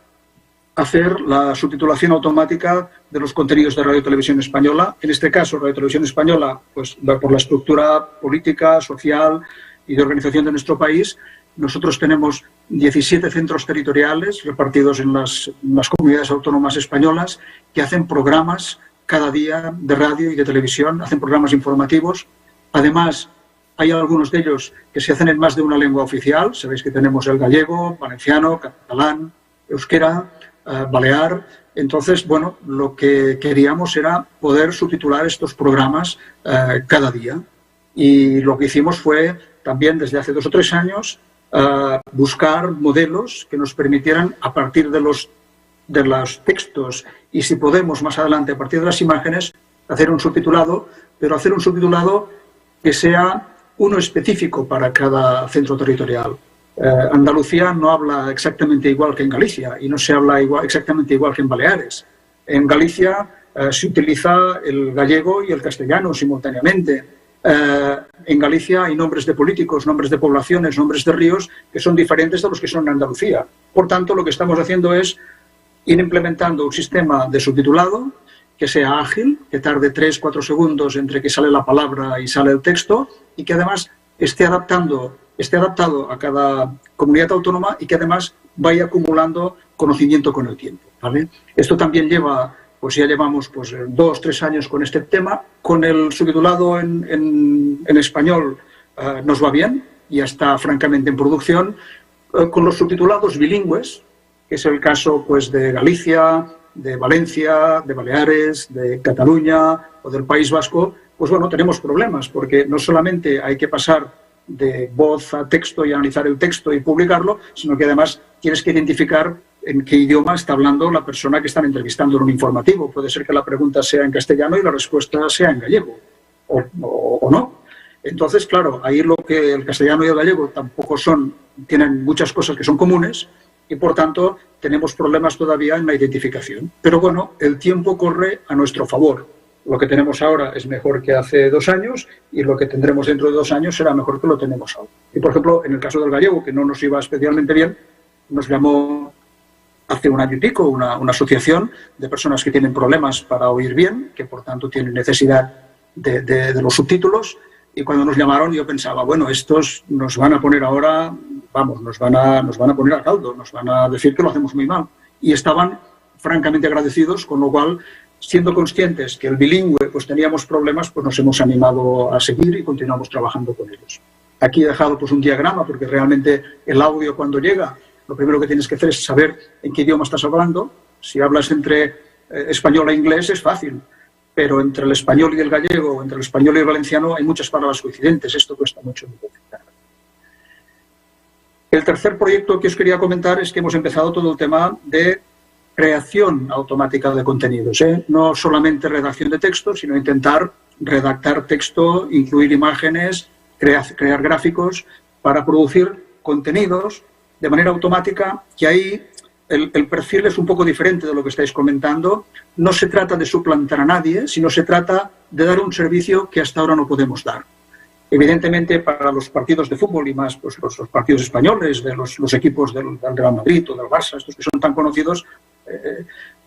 hacer la subtitulación automática de los contenidos de Radio y Televisión Española. En este caso, Radio y Televisión Española, pues por la estructura política, social y de organización de nuestro país, nosotros tenemos 17 centros territoriales repartidos en las comunidades autónomas españolas que hacen programas cada día de radio y de televisión, hacen programas informativos. Además, hay algunos de ellos que se hacen en más de una lengua oficial. Sabéis que tenemos el gallego, valenciano, catalán, euskera, balear. Entonces, bueno, lo que queríamos era poder subtitular estos programas cada día. Y lo que hicimos fue también desde hace 2 o 3 años buscar modelos que nos permitieran, a partir de los textos y, si podemos, más adelante, a partir de las imágenes, hacer un subtitulado, pero hacer un subtitulado que sea uno específico para cada centro territorial. Andalucía no habla exactamente igual que en Galicia y no se habla exactamente igual que en Baleares. En Galicia se utiliza el gallego y el castellano simultáneamente. En Galicia hay nombres de políticos, nombres de poblaciones, nombres de ríos que son diferentes de los que son en Andalucía. Por tanto, lo que estamos haciendo es ir implementando un sistema de subtitulado que sea ágil, que tarde 3-4 segundos entre que sale la palabra y sale el texto, y que además esté adaptado a cada comunidad autónoma y que además vaya acumulando conocimiento con el tiempo, ¿vale? Esto también lleva, pues ya llevamos 2-3 años con este tema. Con el subtitulado en español nos va bien, ya está francamente en producción. Con los subtitulados bilingües, que es el caso pues de Galicia, de Valencia, de Baleares, de Cataluña o del País Vasco, pues bueno, tenemos problemas, porque no solamente hay que pasar de voz a texto y analizar el texto y publicarlo, sino que además tienes que identificar en qué idioma está hablando la persona que están entrevistando en un informativo. Puede ser que la pregunta sea en castellano y la respuesta sea en gallego, o no. Entonces, claro, ahí el castellano y el gallego tampoco tienen muchas cosas que son comunes, y por tanto tenemos problemas todavía en la identificación. Pero bueno, el tiempo corre a nuestro favor. Lo que tenemos ahora es mejor que hace 2 años, y lo que tendremos dentro de 2 años será mejor que lo tenemos ahora. Y por ejemplo, en el caso del gallego, que no nos iba especialmente bien, nos llamó hace 1 año y pico una asociación de personas que tienen problemas para oír bien, que por tanto tienen necesidad de los subtítulos. Y cuando nos llamaron yo pensaba, bueno, estos nos van a poner ahora, nos van a poner a caldo, nos van a decir que lo hacemos muy mal. Y estaban francamente agradecidos, con lo cual, siendo conscientes que el bilingüe pues teníamos problemas, pues nos hemos animado a seguir y continuamos trabajando con ellos. Aquí he dejado pues un diagrama, porque realmente el audio, cuando llega, lo primero que tienes que hacer es saber en qué idioma estás hablando. Si hablas entre español e inglés es fácil, pero entre el español y el gallego, entre el español y el valenciano, hay muchas palabras coincidentes. Esto cuesta mucho identificar. El tercer proyecto que os quería comentar es que hemos empezado todo el tema de creación automática de contenidos, no solamente redacción de texto, sino intentar redactar texto, incluir imágenes, crear gráficos para producir contenidos de manera automática, que ahí el perfil es un poco diferente de lo que estáis comentando. No se trata de suplantar a nadie, sino se trata de dar un servicio que hasta ahora no podemos dar. Evidentemente, para los partidos de fútbol y más pues, los partidos españoles, de los equipos del Real Madrid o del Barça, estos que son tan conocidos,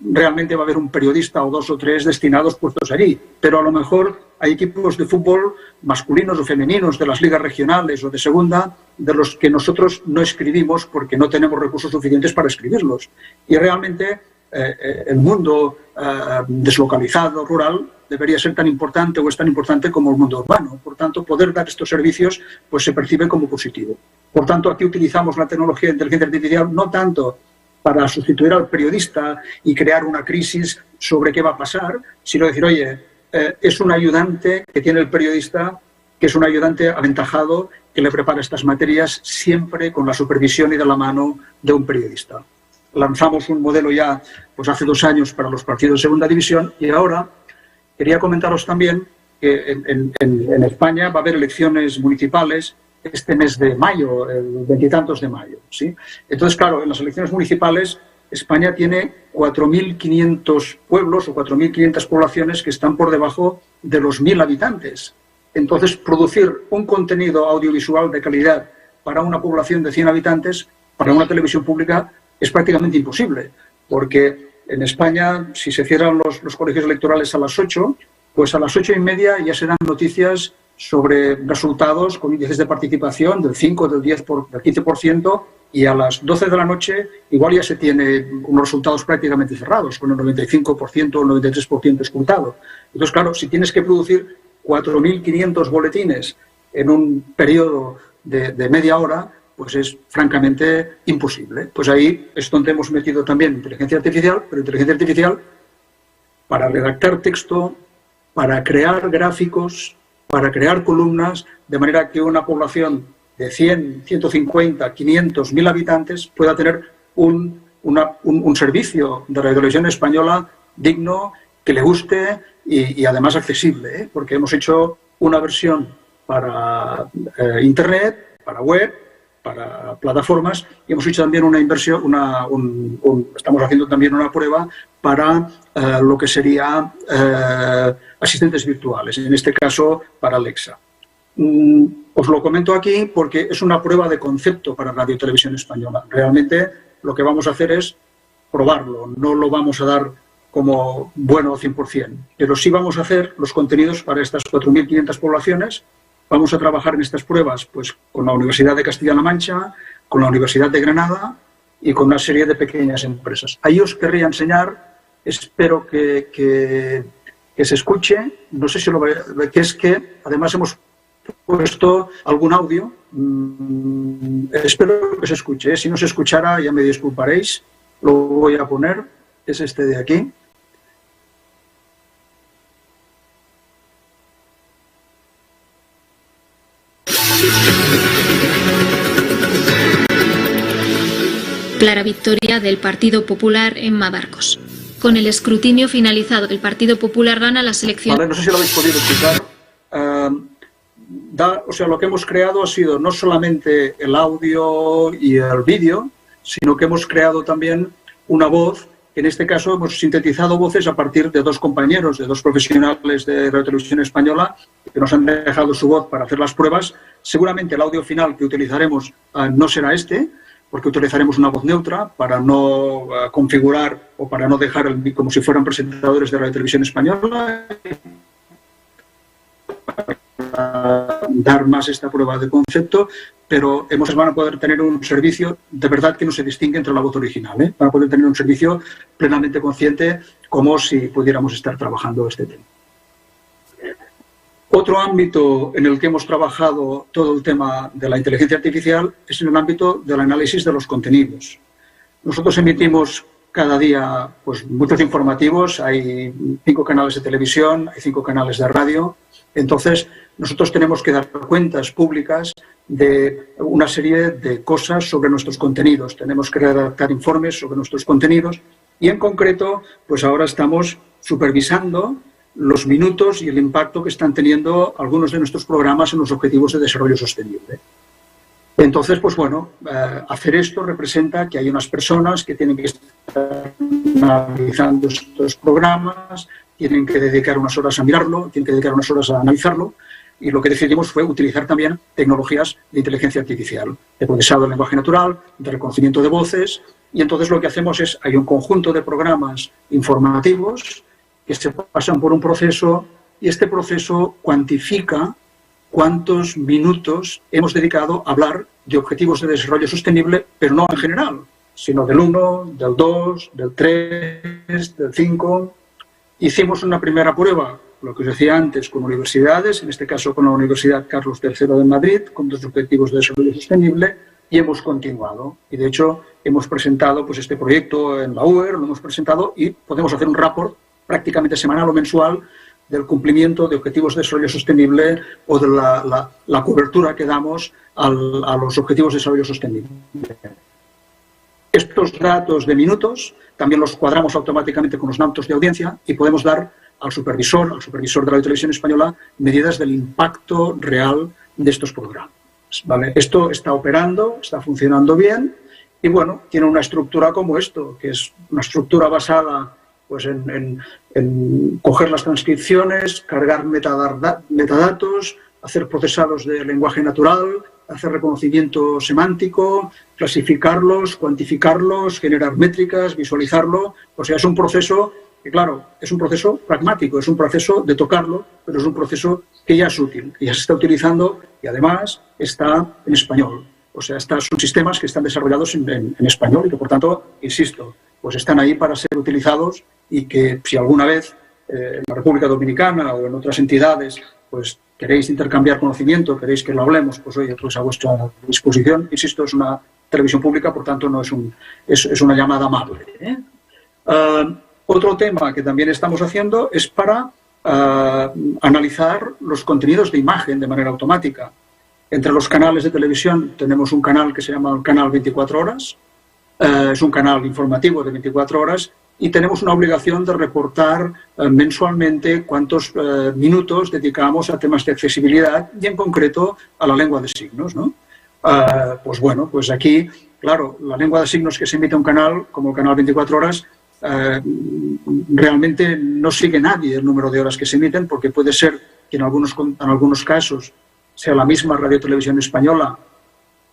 realmente va a haber un periodista o 2 o 3 destinados puestos allí. Pero a lo mejor hay equipos de fútbol masculinos o femeninos de las ligas regionales o de segunda, de los que nosotros no escribimos porque no tenemos recursos suficientes para escribirlos. Y realmente el mundo deslocalizado, rural, debería ser tan importante o es tan importante como el mundo urbano. Por tanto, poder dar estos servicios pues se percibe como positivo. Por tanto, aquí utilizamos la tecnología de inteligencia artificial no tanto para sustituir al periodista y crear una crisis sobre qué va a pasar, sino decir, oye, es un ayudante que tiene el periodista, que es un ayudante aventajado, que le prepara estas materias siempre con la supervisión y de la mano de un periodista. Lanzamos un modelo ya pues hace 2 años para los partidos de segunda división, y ahora quería comentaros también que en España va a haber elecciones municipales este mes de mayo, el veintitantos de mayo, ¿sí? Entonces, claro, en las elecciones municipales España tiene 4.500 pueblos o 4.500 poblaciones que están por debajo de los 1.000 habitantes. Entonces, producir un contenido audiovisual de calidad para una población de 100 habitantes, para una televisión pública, es prácticamente imposible, porque en España, si se cierran los colegios electorales a las 8, pues a las 8:30 ya se dan noticias sobre resultados con índices de participación del 5, del 10, del 15%, y a las 12 de la noche igual ya se tiene unos resultados prácticamente cerrados, con el 95% o el 93% escrutado. Entonces, claro, si tienes que producir 4.500 boletines en un periodo de media hora, pues es francamente imposible. Pues ahí es donde hemos metido también inteligencia artificial, pero inteligencia artificial para redactar texto, para crear gráficos, para crear columnas, de manera que una población de 100, 150, 500, 1.000 habitantes pueda tener un servicio de radiotelevisión española digno, que le guste y además accesible, ¿eh? Porque hemos hecho una versión para Internet, para web, para plataformas, y hemos hecho también una inversión, estamos haciendo también una prueba para lo que sería asistentes virtuales, en este caso para Alexa. Os lo comento aquí porque es una prueba de concepto para Radio y Televisión Española. Realmente lo que vamos a hacer es probarlo, no lo vamos a dar como bueno 100%, pero sí vamos a hacer los contenidos para estas 4.500 poblaciones. Vamos a trabajar en estas pruebas pues, con la Universidad de Castilla-La Mancha, con la Universidad de Granada y con una serie de pequeñas empresas. Ahí os querría enseñar, espero que se escuche, no sé si lo veis, que es que además hemos puesto algún audio, espero que se escuche, si no se escuchara ya me disculparéis, lo voy a poner, es este de aquí. Clara victoria del Partido Popular en Madarcos. Con el escrutinio finalizado, el Partido Popular gana las elecciones. Vale, no sé si lo habéis podido escuchar. Lo que hemos creado ha sido no solamente el audio y el vídeo, sino que hemos creado también una voz. En este caso hemos sintetizado voces a partir de dos compañeros, de dos profesionales de Radio Televisión Española, que nos han dejado su voz para hacer las pruebas. Seguramente el audio final que utilizaremos no será este, porque utilizaremos una voz neutra para no configurar o para no dejar como si fueran presentadores de Radio Televisión Española, para dar más esta prueba de concepto, pero van a poder tener un servicio de verdad que no se distingue entre la voz original, ¿eh? Van a poder tener un servicio plenamente consciente, como si pudiéramos estar trabajando este tema. Otro ámbito en el que hemos trabajado todo el tema de la inteligencia artificial es en el ámbito del análisis de los contenidos. Nosotros emitimos cada día pues, muchos informativos, hay 5 canales de televisión, hay 5 canales de radio, entonces nosotros tenemos que dar cuentas públicas de una serie de cosas sobre nuestros contenidos, tenemos que redactar informes sobre nuestros contenidos y en concreto pues ahora estamos supervisando los minutos y el impacto que están teniendo algunos de nuestros programas en los objetivos de desarrollo sostenible. Entonces, pues bueno, hacer esto representa que hay unas personas que tienen que estar analizando estos programas, tienen que dedicar unas horas a mirarlo, tienen que dedicar unas horas a analizarlo, y lo que decidimos fue utilizar también tecnologías de inteligencia artificial, de procesado del lenguaje natural, de reconocimiento de voces, y entonces lo que hacemos es, hay un conjunto de programas informativos que se pasan por un proceso, y este proceso cuantifica cuántos minutos hemos dedicado a hablar de objetivos de desarrollo sostenible, pero no en general, sino del 1, del 2, del 3, del 5. Hicimos una primera prueba, lo que os decía antes, con universidades, en este caso con la Universidad Carlos III de Madrid, con 2 objetivos de desarrollo sostenible, y hemos continuado. Y de hecho hemos presentado pues, este proyecto en la UER, lo hemos presentado y podemos hacer un rapport prácticamente semanal o mensual del cumplimiento de objetivos de desarrollo sostenible o de la cobertura que damos a los objetivos de desarrollo sostenible. Estos datos de minutos también los cuadramos automáticamente con los datos de audiencia y podemos dar al supervisor de Radio Televisión Española, medidas del impacto real de estos programas. personas, ¿vale? Esto está operando, está funcionando bien y, bueno, tiene una estructura como esto, que es una estructura basada pues, en coger las transcripciones, cargar metadatos, hacer procesados de lenguaje natural, hacer reconocimiento semántico, clasificarlos, cuantificarlos, generar métricas, visualizarlo. O sea, es un proceso que, claro, es un proceso pragmático, es un proceso de tocarlo, pero es un proceso que ya es útil, que ya se está utilizando y además está en español. O sea, son sistemas que están desarrollados en español y que, por tanto, insisto, pues están ahí para ser utilizados y que si alguna vez en la República Dominicana o en otras entidades pues queréis intercambiar conocimiento, queréis que lo hablemos, pues oye, pues a vuestra disposición. Insisto, es una televisión pública, por tanto no es una llamada amable, ¿eh? Otro tema que también estamos haciendo es para analizar los contenidos de imagen de manera automática. Entre los canales de televisión tenemos un canal que se llama el canal 24 horas, es un canal informativo de 24 horas y tenemos una obligación de reportar mensualmente cuántos minutos dedicamos a temas de accesibilidad y en concreto a la lengua de signos, ¿no? Pues bueno, pues aquí, claro, la lengua de signos que se emite a un canal, como el canal 24 horas, realmente no sigue nadie el número de horas que se emiten, porque puede ser que en algunos casos sea la misma Radio Televisión Española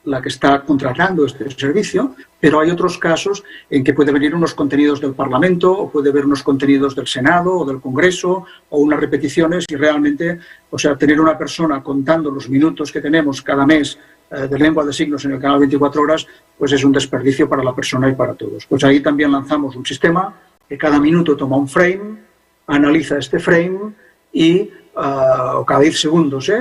la que está contratando este servicio, pero hay otros casos en que puede venir unos contenidos del Parlamento o puede haber unos contenidos del Senado o del Congreso o unas repeticiones y realmente, o sea, tener una persona contando los minutos que tenemos cada mes de lengua de signos en el canal 24 horas, pues es un desperdicio para la persona y para todos. Pues ahí también lanzamos un sistema que cada minuto toma un frame, analiza este frame y o cada 10 segundos,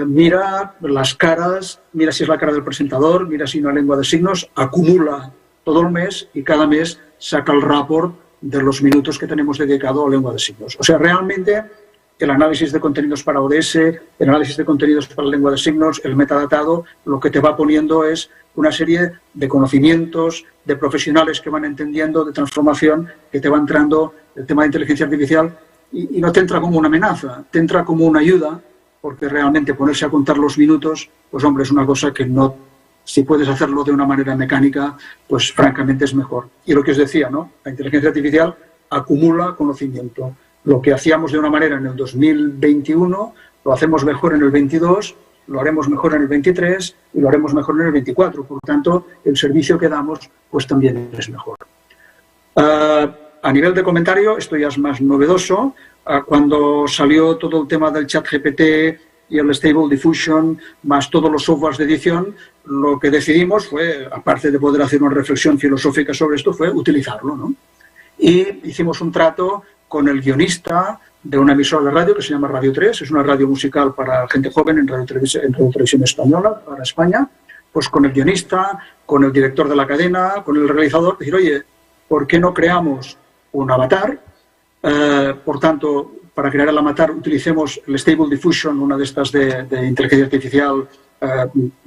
mira las caras, mira si es la cara del presentador, mira si una lengua de signos, acumula todo el mes y cada mes saca el report de los minutos que tenemos dedicado a lengua de signos. O sea, realmente el análisis de contenidos para ODS, el análisis de contenidos para lengua de signos, el metadatado, lo que te va poniendo es una serie de conocimientos, de profesionales que van entendiendo, de transformación, que te va entrando el tema de inteligencia artificial y no te entra como una amenaza, te entra como una ayuda, porque realmente ponerse a contar los minutos, pues hombre, es una cosa que no, si puedes hacerlo de una manera mecánica, pues francamente es mejor. Y lo que os decía, ¿no? La inteligencia artificial acumula conocimiento. Lo que hacíamos de una manera en el 2021, lo hacemos mejor en el 22, lo haremos mejor en el 23 y lo haremos mejor en el 24. Por tanto, el servicio que damos pues también es mejor. A nivel de comentario, esto ya es más novedoso. Cuando salió todo el tema del chat GPT y el Stable Diffusion, más todos los softwares de edición, lo que decidimos fue, aparte de poder hacer una reflexión filosófica sobre esto, fue utilizarlo, ¿no? Y hicimos un trato con el guionista de una emisora de radio que se llama Radio 3, es una radio musical para gente joven en Radio Televisión Española, para España, pues con el guionista, con el director de la cadena, con el realizador, decir, oye, ¿por qué no creamos un avatar? Por tanto, para crear el avatar utilicemos el Stable Diffusion, una de estas de inteligencia artificial.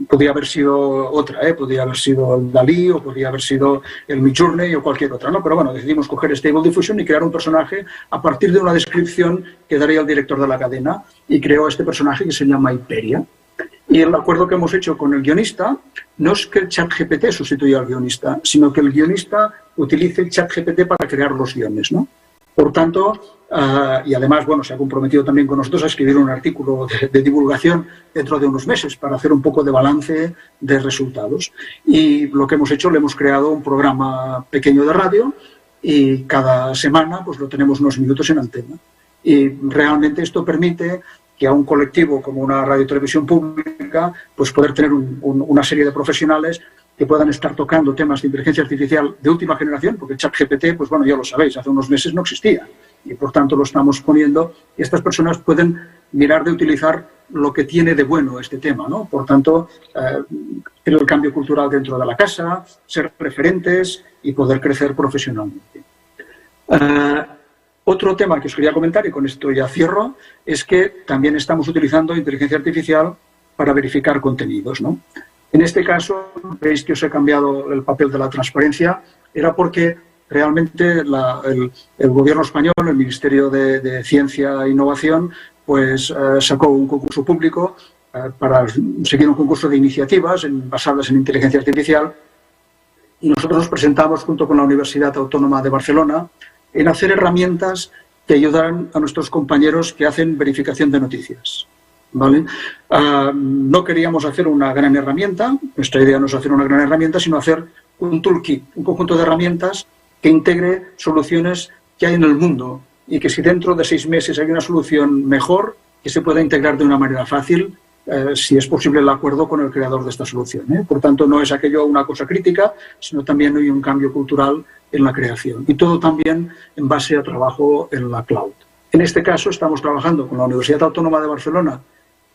Podría haber sido otra, podría haber sido el Dalí o podría haber sido el Midjourney o cualquier otra, ¿no? Pero bueno, decidimos coger Stable Diffusion y crear un personaje a partir de una descripción que daría el director de la cadena y creó este personaje que se llama Hiperia. Y el acuerdo que hemos hecho con el guionista no es que el chat GPT sustituya al guionista, sino que el guionista utilice el chat GPT para crear los guiones, ¿no? Por tanto, y además, bueno, se ha comprometido también con nosotros a escribir un artículo de divulgación dentro de unos meses para hacer un poco de balance de resultados. Y lo que hemos hecho, le hemos creado un programa pequeño de radio y cada semana pues lo tenemos unos minutos en antena. Y realmente esto permite que a un colectivo como una radiotelevisión pública pues poder tener una serie de profesionales que puedan estar tocando temas de inteligencia artificial de última generación, porque el chat GPT, pues bueno, ya lo sabéis, hace unos meses no existía y por tanto lo estamos poniendo y estas personas pueden mirar de utilizar lo que tiene de bueno este tema, ¿no? Por tanto, tener el cambio cultural dentro de la casa, ser referentes y poder crecer profesionalmente. Otro tema que os quería comentar, y con esto ya cierro, es que también estamos utilizando inteligencia artificial para verificar contenidos, ¿no? En este caso, veis que os he cambiado el papel de la transparencia, era porque realmente el gobierno español, el Ministerio de Ciencia e Innovación, pues sacó un concurso público para seguir un concurso de iniciativas basadas en inteligencia artificial, y nosotros nos presentamos junto con la Universidad Autónoma de Barcelona en hacer herramientas que ayudaran a nuestros compañeros que hacen verificación de noticias, ¿vale? No queríamos hacer una gran herramienta, nuestra idea no es hacer una gran herramienta, sino hacer un toolkit, un conjunto de herramientas que integre soluciones que hay en el mundo y que si dentro de 6 meses hay una solución mejor, que se pueda integrar de una manera fácil, si es posible el acuerdo con el creador de esta solución, ¿eh? Por tanto, no es aquello una cosa crítica, sino también hay un cambio cultural en la creación. Y todo también en base a trabajo en la cloud. En este caso, estamos trabajando con la Universidad Autónoma de Barcelona,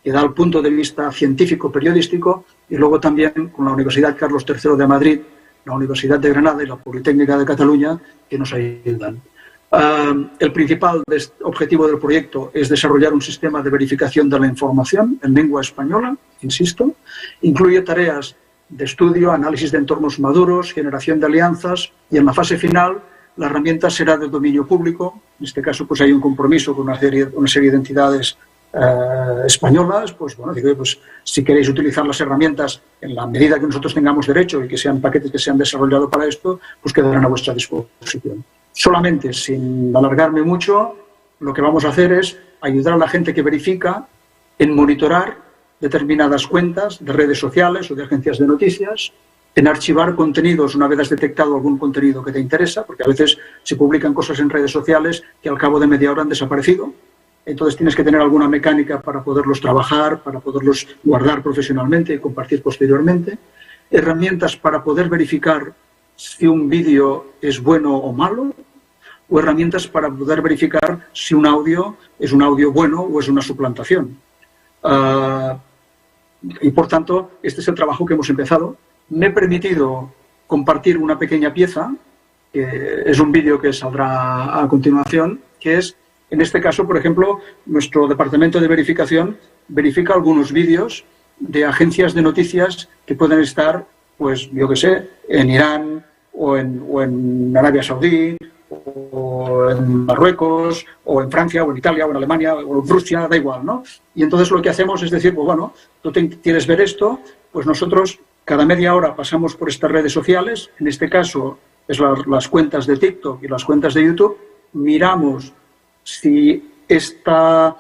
que da el punto de vista científico-periodístico, y luego también con la Universidad Carlos III de Madrid, la Universidad de Granada y la Politécnica de Cataluña, que nos ayudan. El principal objetivo del proyecto es desarrollar un sistema de verificación de la información en lengua española, insisto. Incluye tareas de estudio, análisis de entornos maduros, generación de alianzas, y en la fase final la herramienta será de dominio público. En este caso pues hay un compromiso con una serie de entidades españolas. Pues bueno, digo, pues si queréis utilizar las herramientas en la medida que nosotros tengamos derecho y que sean paquetes que se han desarrollado para esto, pues quedarán a vuestra disposición. Solamente, sin alargarme mucho, lo que vamos a hacer es ayudar a la gente que verifica en monitorar determinadas cuentas de redes sociales o de agencias de noticias, en archivar contenidos una vez has detectado algún contenido que te interesa, porque a veces se publican cosas en redes sociales que al cabo de media hora han desaparecido. Entonces tienes que tener alguna mecánica para poderlos trabajar, para poderlos guardar profesionalmente y compartir posteriormente. Herramientas para poder verificar si un vídeo es bueno o malo, o herramientas para poder verificar si un audio es un audio bueno o es una suplantación. Y por tanto, este es el trabajo que hemos empezado. Me he permitido compartir una pequeña pieza, que es un vídeo que saldrá a continuación, que es, en este caso, por ejemplo, nuestro departamento de verificación verifica algunos vídeos de agencias de noticias que pueden estar, pues, yo qué sé, en Irán o en Arabia Saudí, o en Marruecos, o en Francia, o en Italia, o en Alemania, o en Rusia, da igual, ¿no? Y entonces lo que hacemos es decir, pues bueno, tú quieres ver esto, pues nosotros cada media hora pasamos por estas redes sociales, en este caso es las cuentas de TikTok y las cuentas de YouTube, miramos si esta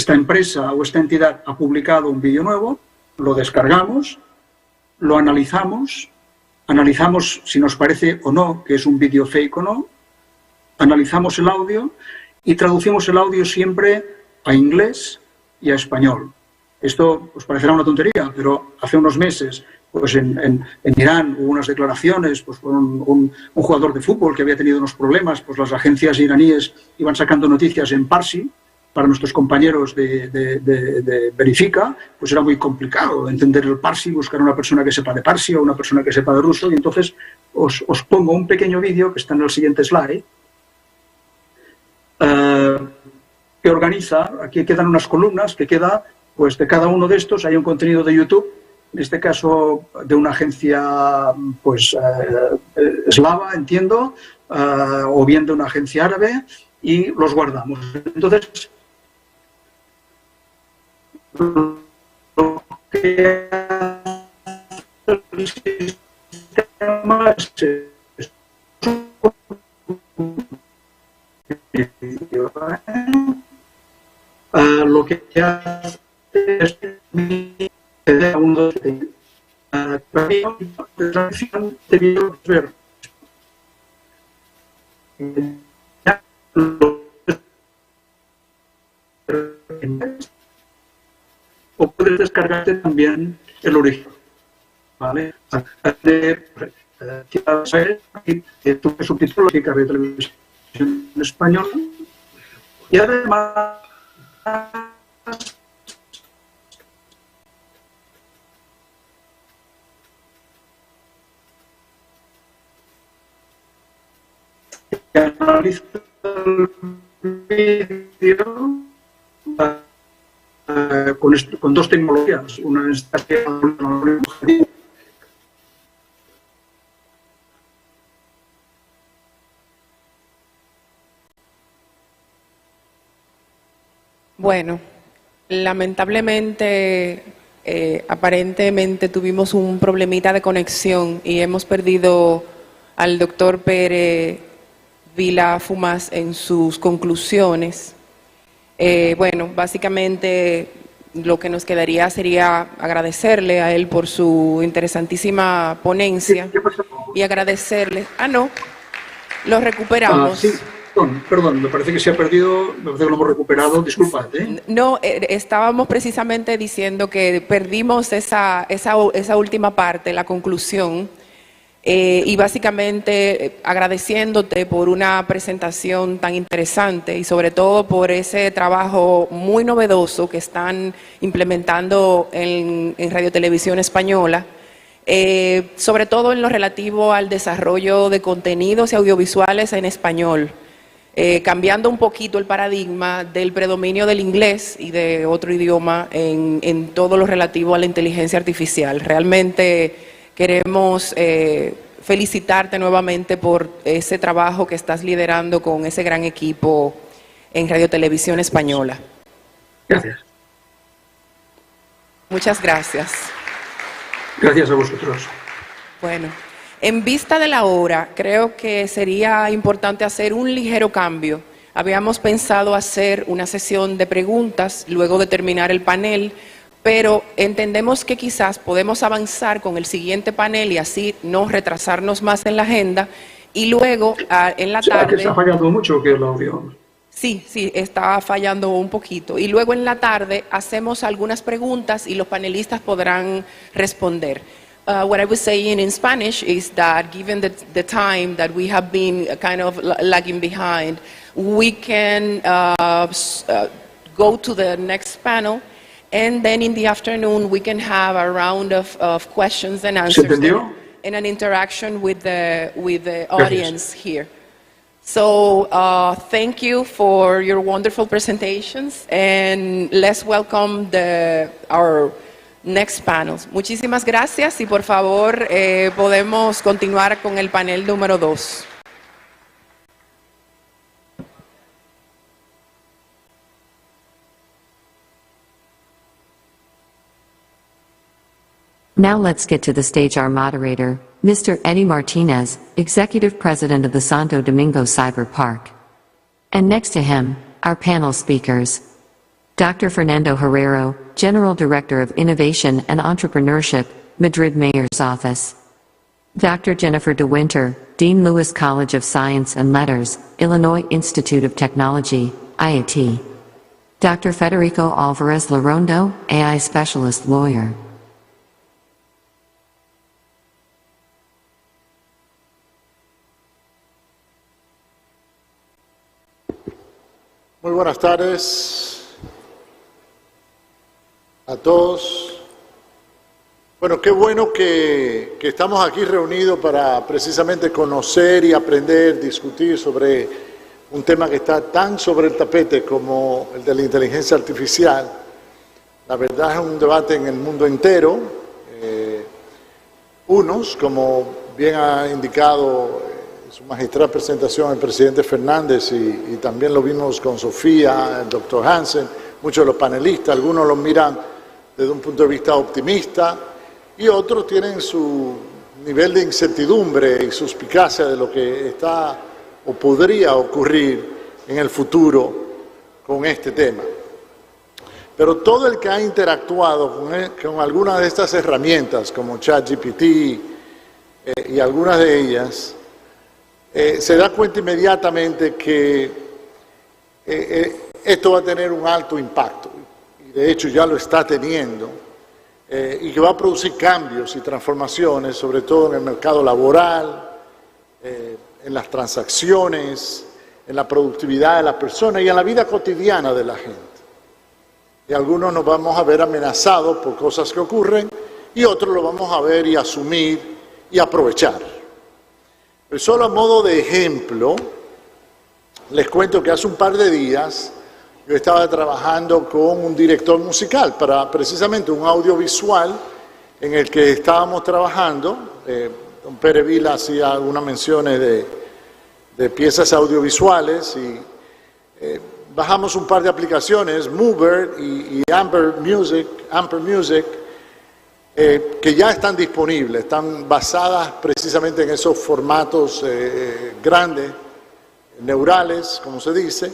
empresa o esta entidad ha publicado un vídeo nuevo, lo descargamos, lo analizamos si nos parece o no que es un vídeo fake o no, analizamos el audio y traducimos el audio siempre a inglés y a español. Esto os parecerá una tontería, pero hace unos meses pues en Irán hubo unas declaraciones, pues por un jugador de fútbol que había tenido unos problemas, pues las agencias iraníes iban sacando noticias en parsi. Para nuestros compañeros de Verifica, pues era muy complicado entender el parsi, buscar una persona que sepa de parsi o una persona que sepa de ruso, y entonces os pongo un pequeño vídeo que está en el siguiente slide, que organiza, aquí quedan unas columnas, que queda, pues de cada uno de estos hay un contenido de YouTube, en este caso de una agencia, pues, eslava, entiendo, o bien de una agencia árabe, y los guardamos. Entonces, lo que hace el sistema es lo que hace es a un dos de ver o puedes descargarte también el original, ¿vale? Tuve subtítulos de televisión en español y además analiza el vídeo con dos tecnologías. Una es Bueno, Lamentablemente, aparentemente tuvimos un problemita de conexión y hemos perdido al doctor Pérez Vila Fumás en sus conclusiones. Bueno, básicamente lo que nos quedaría sería agradecerle a él por su interesantísima ponencia y agradecerle. Ah, no, lo recuperamos. Sí, perdón, me parece que se ha perdido, me parece que lo hemos recuperado, disculpad. No, estábamos precisamente diciendo que perdimos esa última parte, la conclusión, y básicamente agradeciéndote por una presentación tan interesante y sobre todo por ese trabajo muy novedoso que están implementando en Radio Televisión Española, sobre todo en lo relativo al desarrollo de contenidos y audiovisuales en español. Cambiando un poquito el paradigma del predominio del inglés y de otro idioma en todo lo relativo a la inteligencia artificial. Realmente queremos felicitarte nuevamente por ese trabajo que estás liderando con ese gran equipo en Radio Televisión Española. Gracias. Muchas gracias. Gracias a vosotros. Bueno. En vista de la hora, creo que sería importante hacer un ligero cambio. Habíamos pensado hacer una sesión de preguntas luego de terminar el panel, pero entendemos que quizás podemos avanzar con el siguiente panel y así no retrasarnos más en la agenda. Y luego, en la tarde... que está fallando mucho que el audio. Sí, está fallando un poquito. Y luego en la tarde hacemos algunas preguntas y los panelistas podrán responder. What I was saying in Spanish is that given the time that we have been kind of lagging behind, we can go to the next panel, and then in the afternoon we can have a round of questions and answers and an interaction with the audience here. So thank you for your wonderful presentations, and let's welcome our next panels. Muchísimas gracias y por favor podemos continuar con el panel número 2. Now let's get to the stage our moderator, Mr. Eddie Martinez, Executive President of the Santo Domingo Cyber Park. And next to him, our panel speakers. Dr. Fernando Herrero, General Director of Innovation and Entrepreneurship, Madrid Mayor's Office. Dr. Jennifer De Winter, Dean Lewis College of Science and Letters, Illinois Institute of Technology, IIT. Dr. Federico Alvarez Larondo, AI Specialist Lawyer. Muy buenas tardes a todos. Bueno, qué bueno que estamos aquí reunidos para precisamente conocer y aprender, discutir sobre un tema que está tan sobre el tapete como el de la inteligencia artificial. La verdad es un debate en el mundo entero. Unos, como bien ha indicado su magistral presentación el presidente Fernández y también lo vimos con Sofía, el doctor Hansen, muchos de los panelistas, algunos los miran desde un punto de vista optimista y otros tienen su nivel de incertidumbre y suspicacia de lo que está o podría ocurrir en el futuro con este tema. Pero todo el que ha interactuado con algunas de estas herramientas como ChatGPT y algunas de ellas, se da cuenta inmediatamente que esto va a tener un alto impacto, y de hecho ya lo está teniendo, y que va a producir cambios y transformaciones, sobre todo en el mercado laboral, en las transacciones, en la productividad de las personas y en la vida cotidiana de la gente. Y algunos nos vamos a ver amenazados por cosas que ocurren, y otros lo vamos a ver y asumir y aprovechar. Pero solo a modo de ejemplo, les cuento que hace un par de días yo estaba trabajando con un director musical para precisamente un audiovisual en el que estábamos trabajando. Don Pérez Vila hacía algunas menciones de piezas audiovisuales y bajamos un par de aplicaciones, Mover y Amper Music, que ya están disponibles, están basadas precisamente en esos formatos grandes, neurales, como se dice,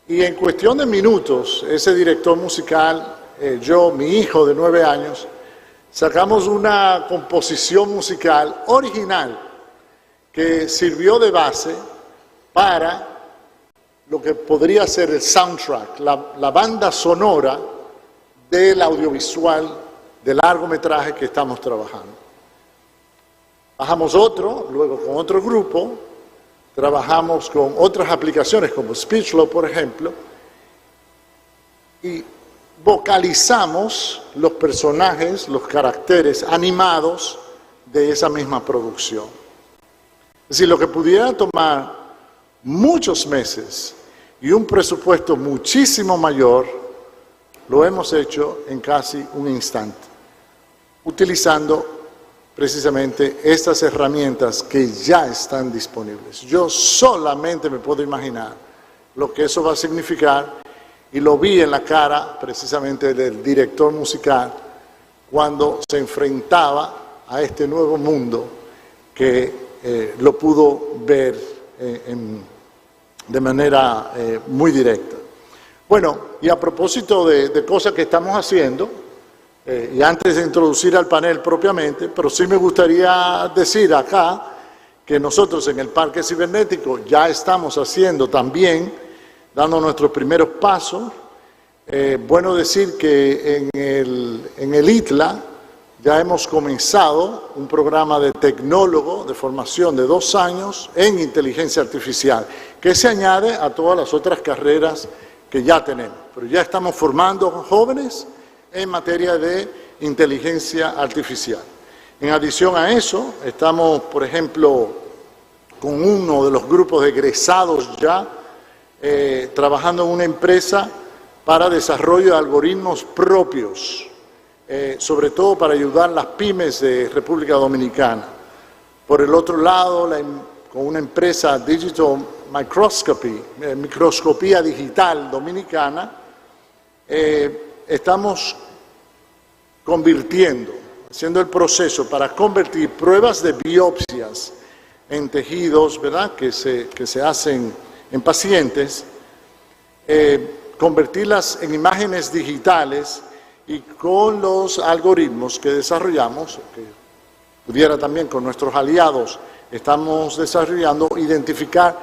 y en cuestión de minutos, ese director musical, yo, mi hijo de 9 años, sacamos una composición musical original que sirvió de base para lo que podría ser el soundtrack, la banda sonora del audiovisual, del largometraje que estamos trabajando. Bajamos otro, luego con otro grupo, trabajamos con otras aplicaciones como Speechlo, por ejemplo, y vocalizamos los personajes, los caracteres animados de esa misma producción. Es decir, lo que pudiera tomar muchos meses y un presupuesto muchísimo mayor, lo hemos hecho en casi un instante, utilizando precisamente estas herramientas que ya están disponibles. Yo solamente me puedo imaginar lo que eso va a significar, y lo vi en la cara precisamente del director musical cuando se enfrentaba a este nuevo mundo que lo pudo ver de manera muy directa. Bueno, y a propósito de cosas que estamos haciendo, y antes de introducir al panel propiamente, pero sí me gustaría decir acá que nosotros en el Parque Cibernético ya estamos haciendo también, dando nuestros primeros pasos. Bueno decir que en el ITLA ya hemos comenzado un programa de tecnólogo de formación de 2 años en inteligencia artificial, que se añade a todas las otras carreras que ya tenemos. Pero ya estamos formando jóvenes en materia de inteligencia artificial. En adición a eso, estamos, por ejemplo, con uno de los grupos de egresados ya, trabajando en una empresa para desarrollo de algoritmos propios, sobre todo para ayudar a las pymes de República Dominicana. Por el otro lado, con una empresa Digital Microscopy, microscopía digital dominicana, estamos haciendo el proceso para convertir pruebas de biopsias en tejidos, ¿verdad?, que se hacen en pacientes, convertirlas en imágenes digitales, y con los algoritmos que desarrollamos, que pudiera también con nuestros aliados, estamos desarrollando, identificar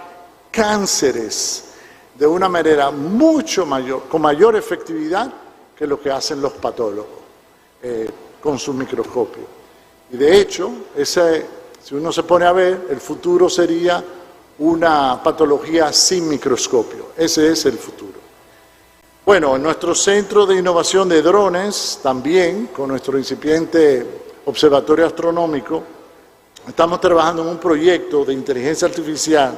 cánceres de una manera mucho mayor, con mayor efectividad que lo que hacen los patólogos con su microscopio. Y de hecho, si uno se pone a ver, el futuro sería una patología sin microscopio. Ese es el futuro. Bueno, en nuestro centro de innovación de drones, también con nuestro incipiente observatorio astronómico, estamos trabajando en un proyecto de inteligencia artificial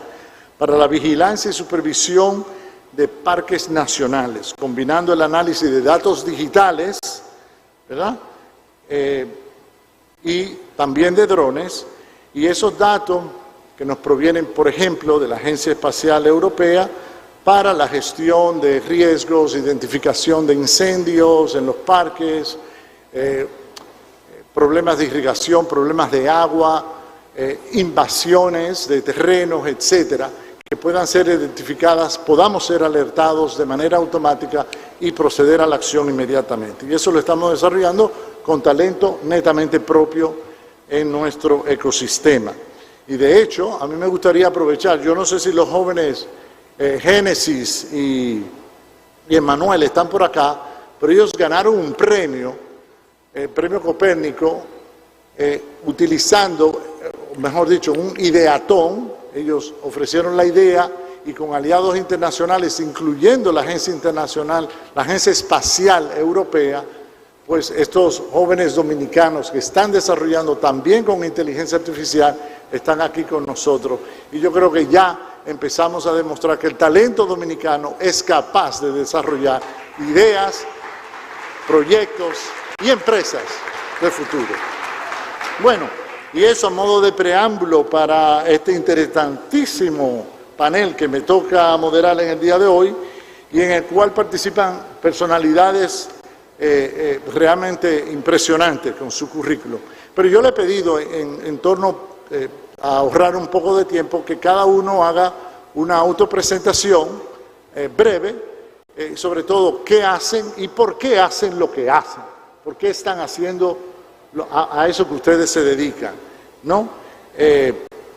para la vigilancia y supervisión de parques nacionales, combinando el análisis de datos digitales, ¿verdad?, y también de drones, y esos datos que nos provienen, por ejemplo, de la Agencia Espacial Europea, para la gestión de riesgos, identificación de incendios en los parques, problemas de irrigación, problemas de agua, invasiones de terrenos, etcétera, que puedan ser identificadas, podamos ser alertados de manera automática y proceder a la acción inmediatamente. Y eso lo estamos desarrollando con talento netamente propio en nuestro ecosistema. Y de hecho, a mí me gustaría aprovechar, yo no sé si los jóvenes Génesis y Emanuel están por acá, pero ellos ganaron un premio, el premio Copérnico, utilizando, mejor dicho, un ideatón. Ellos ofrecieron la idea y con aliados internacionales, incluyendo la Agencia Internacional, la Agencia Espacial Europea, pues estos jóvenes dominicanos que están desarrollando también con inteligencia artificial, están aquí con nosotros. Y yo creo que ya empezamos a demostrar que el talento dominicano es capaz de desarrollar ideas, proyectos y empresas del futuro. Bueno, y eso a modo de preámbulo para este interesantísimo panel que me toca moderar en el día de hoy. y en el cual participan personalidades realmente impresionantes con su currículo. Pero yo le he pedido, en torno a ahorrar un poco de tiempo, que cada uno haga una autopresentación breve, sobre todo qué hacen y por qué hacen lo que hacen, por qué están haciendo a eso que ustedes se dedican, ¿no?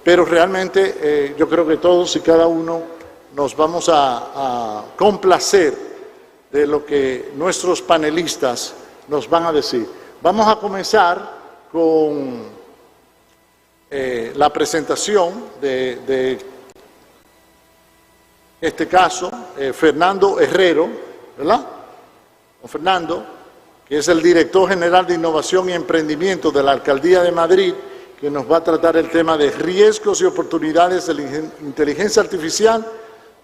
Pero realmente yo creo que todos y cada uno nos vamos a complacer de lo que nuestros panelistas nos van a decir. Vamos a comenzar con la presentación de este caso, Fernando Herrero, ¿verdad? Don Fernando, que es el director general de Innovación y Emprendimiento de la Alcaldía de Madrid, que nos va a tratar el tema de riesgos y oportunidades de la inteligencia artificial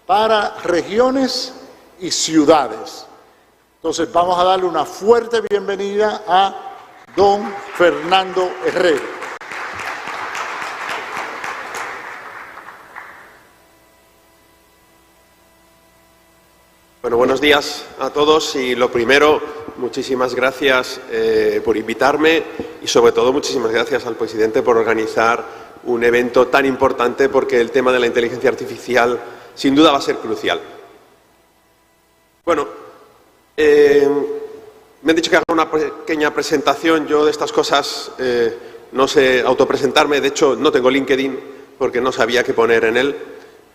para regiones y ciudades. Entonces vamos a darle una fuerte bienvenida a don Fernando Herrero. Bueno, buenos días a todos y lo primero, muchísimas gracias por invitarme y sobre todo muchísimas gracias al presidente por organizar un evento tan importante porque el tema de la inteligencia artificial sin duda va a ser crucial. Bueno, me han dicho que haga una pequeña presentación. Yo de estas cosas no sé autopresentarme, de hecho no tengo LinkedIn porque no sabía qué poner en él.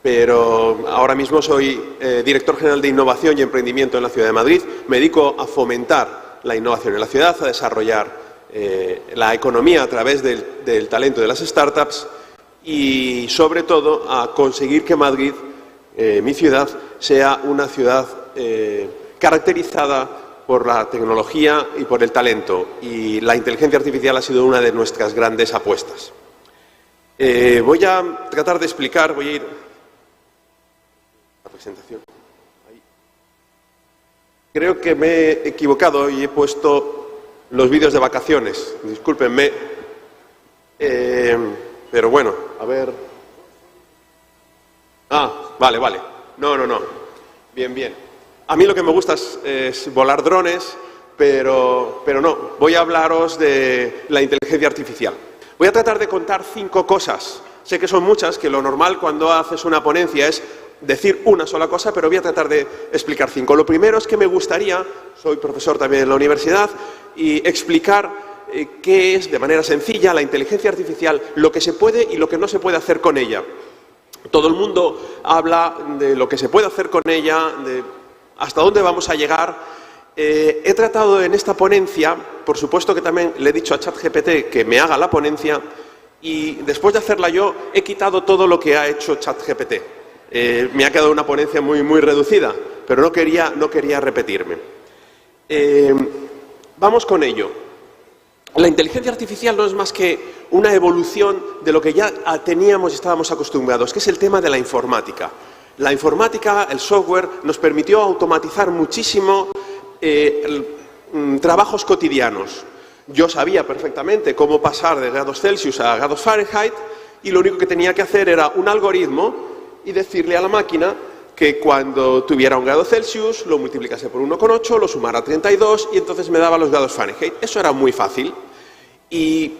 Pero ahora mismo soy director general de Innovación y Emprendimiento en la Ciudad de Madrid. Me dedico a fomentar la innovación en la ciudad, a desarrollar la economía a través del talento de las startups y, sobre todo, a conseguir que Madrid, mi ciudad, sea una ciudad caracterizada por la tecnología y por el talento. Y la inteligencia artificial ha sido una de nuestras grandes apuestas. Voy a tratar de explicar, voy a ir... presentación. Ahí. Creo que me he equivocado y he puesto los vídeos de vacaciones. Discúlpenme. Pero bueno, a ver. Ah, vale. No. Bien. A mí lo que me gusta es volar drones, pero no. Voy a hablaros de la inteligencia artificial. Voy a tratar de contar 5 cosas. Sé que son muchas, que lo normal cuando haces una ponencia es decir una sola cosa, pero voy a tratar de explicar 5. Lo primero es que me gustaría, soy profesor también en la universidad, y explicar qué es, de manera sencilla, la inteligencia artificial, lo que se puede y lo que no se puede hacer con ella. Todo el mundo habla de lo que se puede hacer con ella, de hasta dónde vamos a llegar. He tratado en esta ponencia, por supuesto que también le he dicho a ChatGPT que me haga la ponencia, y después de hacerla yo, he quitado todo lo que ha hecho ChatGPT. Me ha quedado una ponencia muy reducida, pero no quería repetirme. Vamos con ello. La inteligencia artificial no es más que una evolución de lo que ya teníamos y estábamos acostumbrados, que es el tema de la informática. La informática, el software, nos permitió automatizar muchísimo trabajos cotidianos. Yo sabía perfectamente cómo pasar de grados Celsius a grados Fahrenheit y lo único que tenía que hacer era un algoritmo y decirle a la máquina que cuando tuviera un grado Celsius lo multiplicase por 1,8, lo sumara a 32 y entonces me daba los grados Fahrenheit. Eso era muy fácil y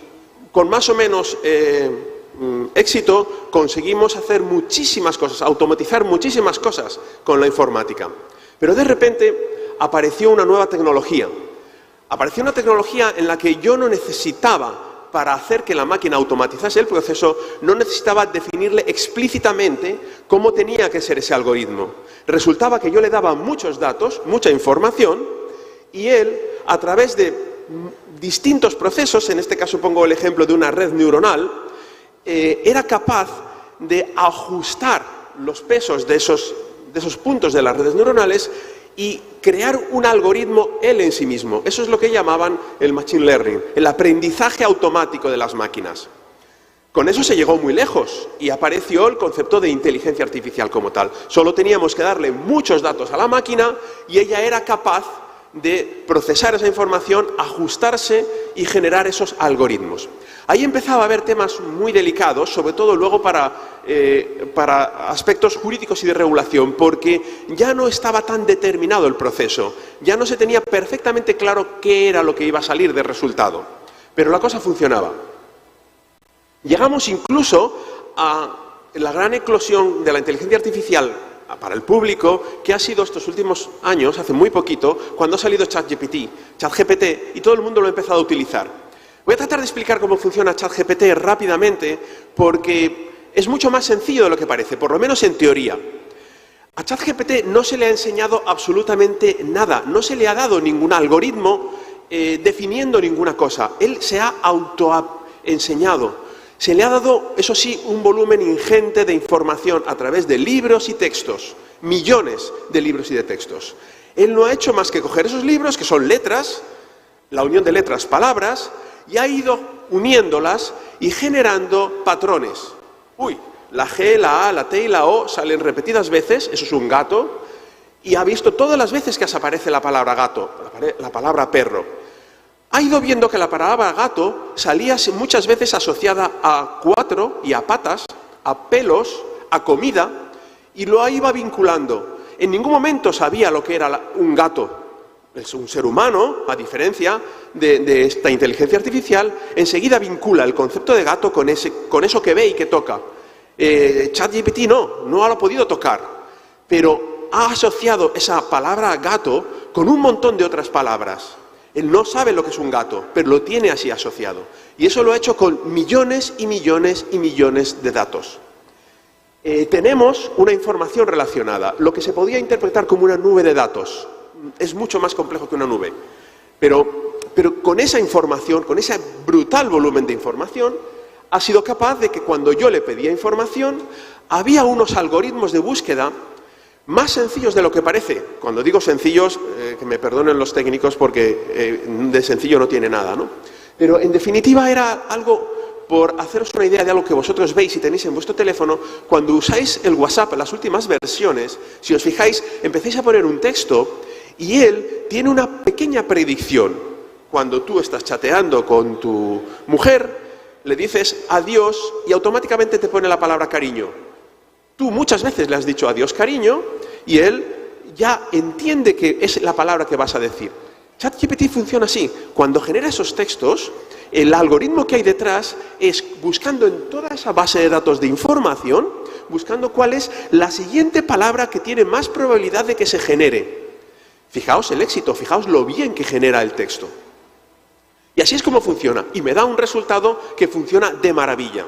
con más o menos éxito conseguimos hacer muchísimas cosas, automatizar muchísimas cosas con la informática. Pero de repente apareció una nueva tecnología. Apareció una tecnología en la que yo no necesitaba, para hacer que la máquina automatizase el proceso, no necesitaba definirle explícitamente cómo tenía que ser ese algoritmo. Resultaba que yo le daba muchos datos, mucha información, y él, a través de distintos procesos, en este caso pongo el ejemplo de una red neuronal, era capaz de ajustar los pesos de esos puntos de las redes neuronales y crear un algoritmo él en sí mismo. Eso es lo que llamaban el machine learning, el aprendizaje automático de las máquinas. Con eso se llegó muy lejos y apareció el concepto de inteligencia artificial como tal. Solo teníamos que darle muchos datos a la máquina y ella era capaz de procesar esa información, ajustarse y generar esos algoritmos. Ahí empezaba a haber temas muy delicados, sobre todo luego para aspectos jurídicos y de regulación, porque ya no estaba tan determinado el proceso, ya no se tenía perfectamente claro qué era lo que iba a salir de resultado, pero la cosa funcionaba. Llegamos incluso a la gran eclosión de la inteligencia artificial para el público, que ha sido estos últimos años, hace muy poquito, cuando ha salido ChatGPT, y todo el mundo lo ha empezado a utilizar. Voy a tratar de explicar cómo funciona ChatGPT rápidamente, porque es mucho más sencillo de lo que parece, por lo menos en teoría. A ChatGPT no se le ha enseñado absolutamente nada, no se le ha dado ningún algoritmo definiendo ninguna cosa. Él se ha autoenseñado. Se le ha dado, eso sí, un volumen ingente de información a través de libros y textos, millones de libros y de textos. Él no ha hecho más que coger esos libros, que son letras, la unión de letras, palabras, y ha ido uniéndolas y generando patrones. La G, la A, la T y la O salen repetidas veces, eso es un gato, y ha visto todas las veces que aparece la palabra gato, la palabra perro. Ha ido viendo que la palabra gato salía muchas veces asociada a cuatro y a patas, a pelos, a comida, y lo iba vinculando. En ningún momento sabía lo que era un gato. Es un ser humano, a diferencia de esta inteligencia artificial, enseguida vincula el concepto de gato con eso que ve y que toca. ChatGPT no lo ha podido tocar, pero ha asociado esa palabra gato con un montón de otras palabras. Él no sabe lo que es un gato, pero lo tiene así asociado. Y eso lo ha hecho con millones y millones y millones de datos. Tenemos una información relacionada, lo que se podía interpretar como una nube de datos. Es mucho más complejo que una nube. Pero con esa información, con ese brutal volumen de información, ha sido capaz de que cuando yo le pedía información, había unos algoritmos de búsqueda más sencillos de lo que parece. Cuando digo sencillos, que me perdonen los técnicos porque de sencillo no tiene nada, ¿no? Pero en definitiva era algo, por haceros una idea de algo que vosotros veis y tenéis en vuestro teléfono, cuando usáis el WhatsApp, las últimas versiones, si os fijáis, empecéis a poner un texto y él tiene una pequeña predicción. Cuando tú estás chateando con tu mujer, le dices adiós y automáticamente te pone la palabra cariño. Tú muchas veces le has dicho adiós cariño y él ya entiende que es la palabra que vas a decir. ChatGPT funciona así. Cuando genera esos textos, el algoritmo que hay detrás es buscando en toda esa base de datos de información, buscando cuál es la siguiente palabra que tiene más probabilidad de que se genere. Fijaos el éxito, fijaos lo bien que genera el texto. Y así es como funciona. Y me da un resultado que funciona de maravilla.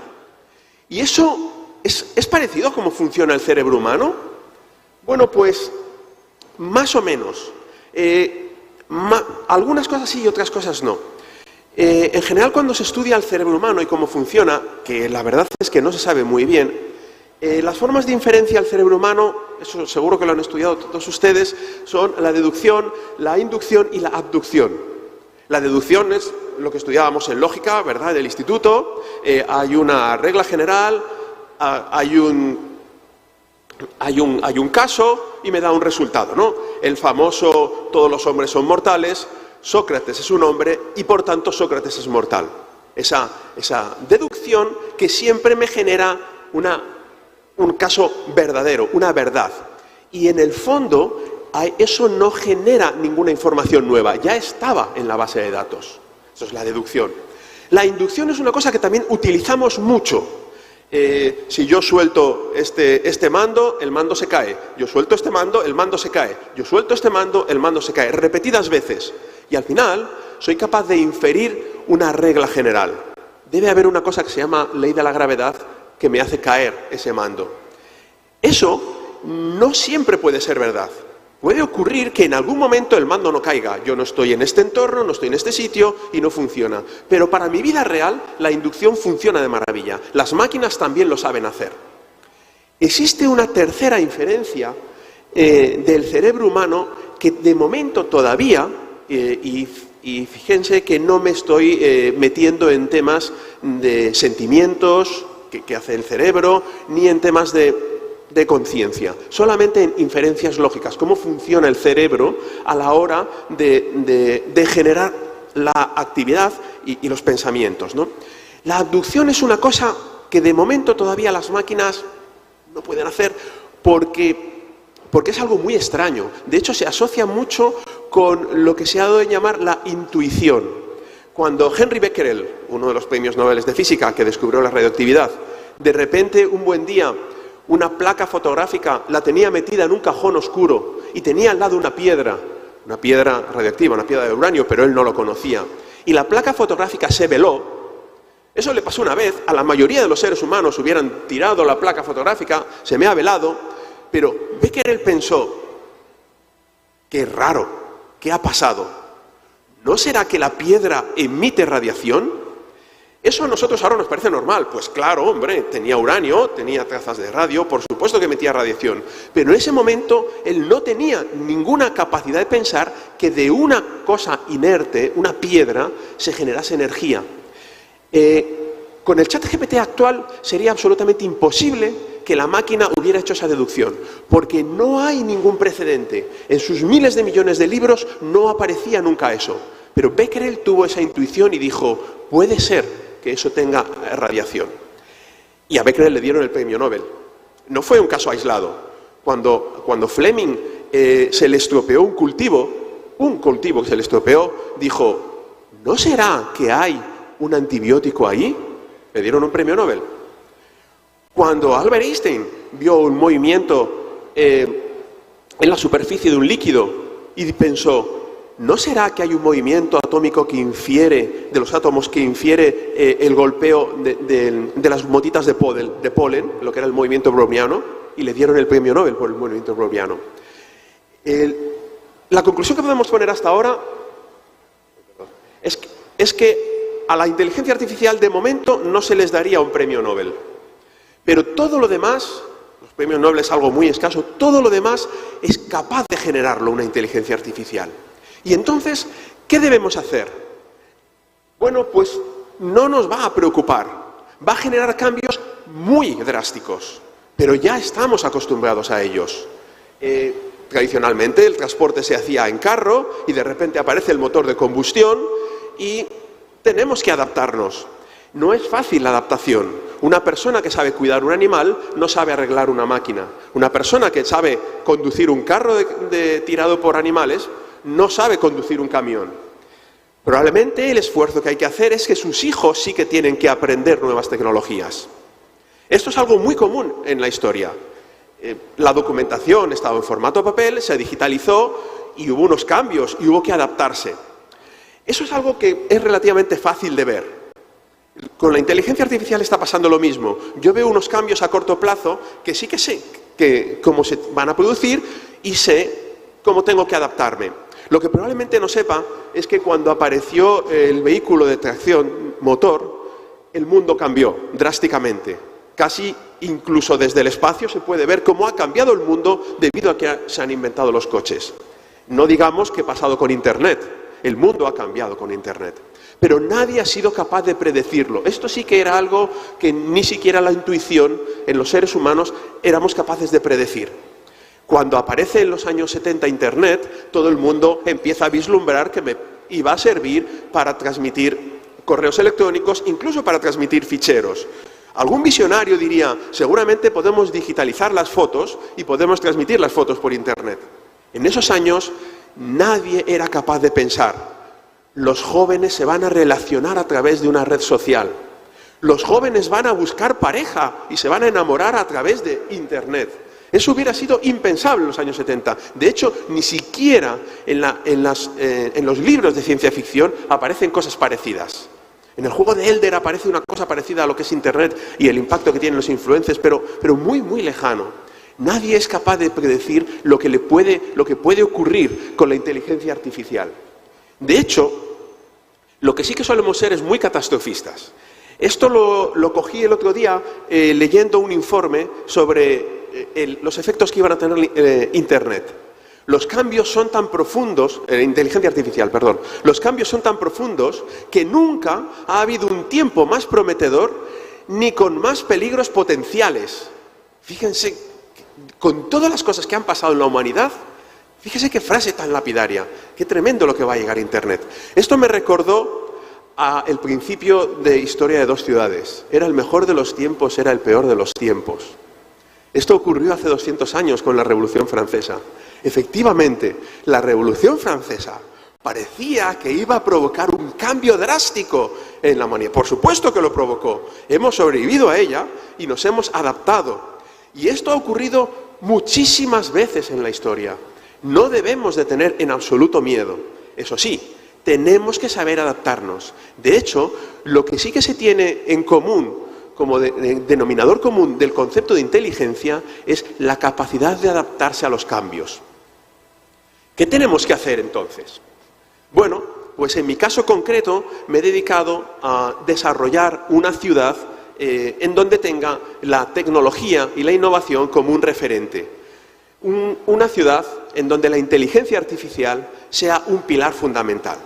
Y eso ¿es parecido a cómo funciona el cerebro humano? Bueno, pues más o menos. Algunas cosas sí y otras cosas no. En general, cuando se estudia el cerebro humano y cómo funciona, que la verdad es que no se sabe muy bien, las formas de inferencia al cerebro humano, eso seguro que lo han estudiado todos ustedes, son la deducción, la inducción y la abducción. La deducción es lo que estudiábamos en lógica, ¿verdad?, del instituto. Hay una regla general, hay un caso y me da un resultado, ¿no? El famoso todos los hombres son mortales, Sócrates es un hombre y por tanto Sócrates es mortal. Esa deducción que siempre me genera un caso verdadero, una verdad. Y en el fondo eso no genera ninguna información nueva, ya estaba en la base de datos. Eso es la deducción. La inducción es una cosa que también utilizamos mucho. Si yo suelto este mando, el mando se cae. Yo suelto este mando, el mando se cae. Yo suelto este mando, el mando se cae. Repetidas veces. Y al final soy capaz de inferir una regla general. Debe haber una cosa que se llama ley de la gravedad que me hace caer ese mando. Eso no siempre puede ser verdad. Puede ocurrir que en algún momento el mando no caiga. Yo no estoy en este entorno, no estoy en este sitio y no funciona. Pero para mi vida real, la inducción funciona de maravilla. Las máquinas también lo saben hacer. Existe una tercera inferencia del cerebro humano que de momento todavía, y fíjense que no me estoy metiendo en temas de sentimientos que hace el cerebro, ni en temas de conciencia, solamente en inferencias lógicas, cómo funciona el cerebro a la hora de generar la actividad y los pensamientos, ¿no? La abducción es una cosa que de momento todavía las máquinas no pueden hacer porque es algo muy extraño. De hecho, se asocia mucho con lo que se ha dado a llamar la intuición. Cuando Henry Becquerel, uno de los premios Nobel de física que descubrió la radioactividad, de repente un buen día una placa fotográfica la tenía metida en un cajón oscuro y tenía al lado una piedra radioactiva, una piedra de uranio, pero él no lo conocía, y la placa fotográfica se veló. Eso le pasó una vez, a la mayoría de los seres humanos hubieran tirado la placa fotográfica, se me ha velado, pero Becquerel pensó, qué raro, ¿qué ha pasado? ¿No será que la piedra emite radiación? Eso a nosotros ahora nos parece normal. Pues claro, hombre, tenía uranio, tenía trazas de radio, por supuesto que emitía radiación. Pero en ese momento él no tenía ninguna capacidad de pensar que de una cosa inerte, una piedra, se generase energía. Con el ChatGPT actual sería absolutamente imposible que la máquina hubiera hecho esa deducción, porque no hay ningún precedente. En sus miles de millones de libros no aparecía nunca eso. Pero Becquerel tuvo esa intuición y dijo, puede ser que eso tenga radiación. Y a Becquerel le dieron el premio Nobel. No fue un caso aislado. Cuando Fleming se le estropeó un cultivo que se le estropeó, dijo, ¿no será que hay un antibiótico ahí? Le dieron un premio Nobel. Cuando Albert Einstein vio un movimiento en la superficie de un líquido y pensó, ¿no será que hay un movimiento atómico que infiere, de los átomos, que infiere el golpeo de las motitas de polen, lo que era el movimiento browniano? Y le dieron el premio Nobel por el movimiento browniano. La conclusión que podemos poner hasta ahora es que a la inteligencia artificial de momento no se les daría un premio Nobel. Pero todo lo demás, los premios Nobel es algo muy escaso, todo lo demás es capaz de generarlo una inteligencia artificial. Y entonces, ¿qué debemos hacer? Bueno, pues no nos va a preocupar. Va a generar cambios muy drásticos, pero ya estamos acostumbrados a ellos. Tradicionalmente el transporte se hacía en carro y de repente aparece el motor de combustión y tenemos que adaptarnos. No es fácil la adaptación. Una persona que sabe cuidar un animal no sabe arreglar una máquina. Una persona que sabe conducir un carro tirado por animales no sabe conducir un camión. Probablemente el esfuerzo que hay que hacer es que sus hijos sí que tienen que aprender nuevas tecnologías. Esto es algo muy común en la historia. La documentación estaba en formato papel, se digitalizó y hubo unos cambios y hubo que adaptarse. Eso es algo que es relativamente fácil de ver. Con la inteligencia artificial está pasando lo mismo. Yo veo unos cambios a corto plazo que sí que sé cómo se van a producir y sé cómo tengo que adaptarme. Lo que probablemente no sepa es que cuando apareció el vehículo de tracción motor, el mundo cambió drásticamente. Casi incluso desde el espacio se puede ver cómo ha cambiado el mundo debido a que se han inventado los coches. No digamos qué ha pasado con Internet. El mundo ha cambiado con Internet. Pero nadie ha sido capaz de predecirlo. Esto sí que era algo que ni siquiera la intuición en los seres humanos éramos capaces de predecir. Cuando aparece en los años 70 Internet, todo el mundo empieza a vislumbrar que me iba a servir para transmitir correos electrónicos, incluso para transmitir ficheros. Algún visionario diría, seguramente podemos digitalizar las fotos y podemos transmitir las fotos por Internet. En esos años nadie era capaz de pensar, los jóvenes se van a relacionar a través de una red social. Los jóvenes van a buscar pareja y se van a enamorar a través de Internet. Eso hubiera sido impensable en los años 70. De hecho, ni siquiera en los libros de ciencia ficción aparecen cosas parecidas. En el juego de Elder aparece una cosa parecida a lo que es Internet y el impacto que tienen los influencers, pero muy, muy lejano. Nadie es capaz de predecir lo que puede ocurrir con la inteligencia artificial. De hecho, lo que sí que solemos ser es muy catastrofistas. Esto lo cogí el otro día leyendo un informe sobre los efectos que iban a tener Internet. Los cambios son tan profundos, inteligencia artificial, perdón, los cambios son tan profundos que nunca ha habido un tiempo más prometedor ni con más peligros potenciales. Fíjense, con todas las cosas que han pasado en la humanidad, fíjense qué frase tan lapidaria, qué tremendo lo que va a llegar a Internet. Esto me recordó el principio de Historia de dos ciudades. Era el mejor de los tiempos, era el peor de los tiempos. Esto ocurrió hace 200 años con la Revolución Francesa. Efectivamente, la Revolución Francesa parecía que iba a provocar un cambio drástico en la humanidad. Por supuesto que lo provocó. Hemos sobrevivido a ella y nos hemos adaptado. Y esto ha ocurrido muchísimas veces en la historia. No debemos de tener en absoluto miedo. Eso sí, tenemos que saber adaptarnos. De hecho, lo que sí que se tiene en común, como denominador común del concepto de inteligencia, es la capacidad de adaptarse a los cambios. ¿Qué tenemos que hacer entonces? Bueno, pues en mi caso concreto me he dedicado a desarrollar una ciudad en donde tenga la tecnología y la innovación como un referente. Una ciudad en donde la inteligencia artificial sea un pilar fundamental.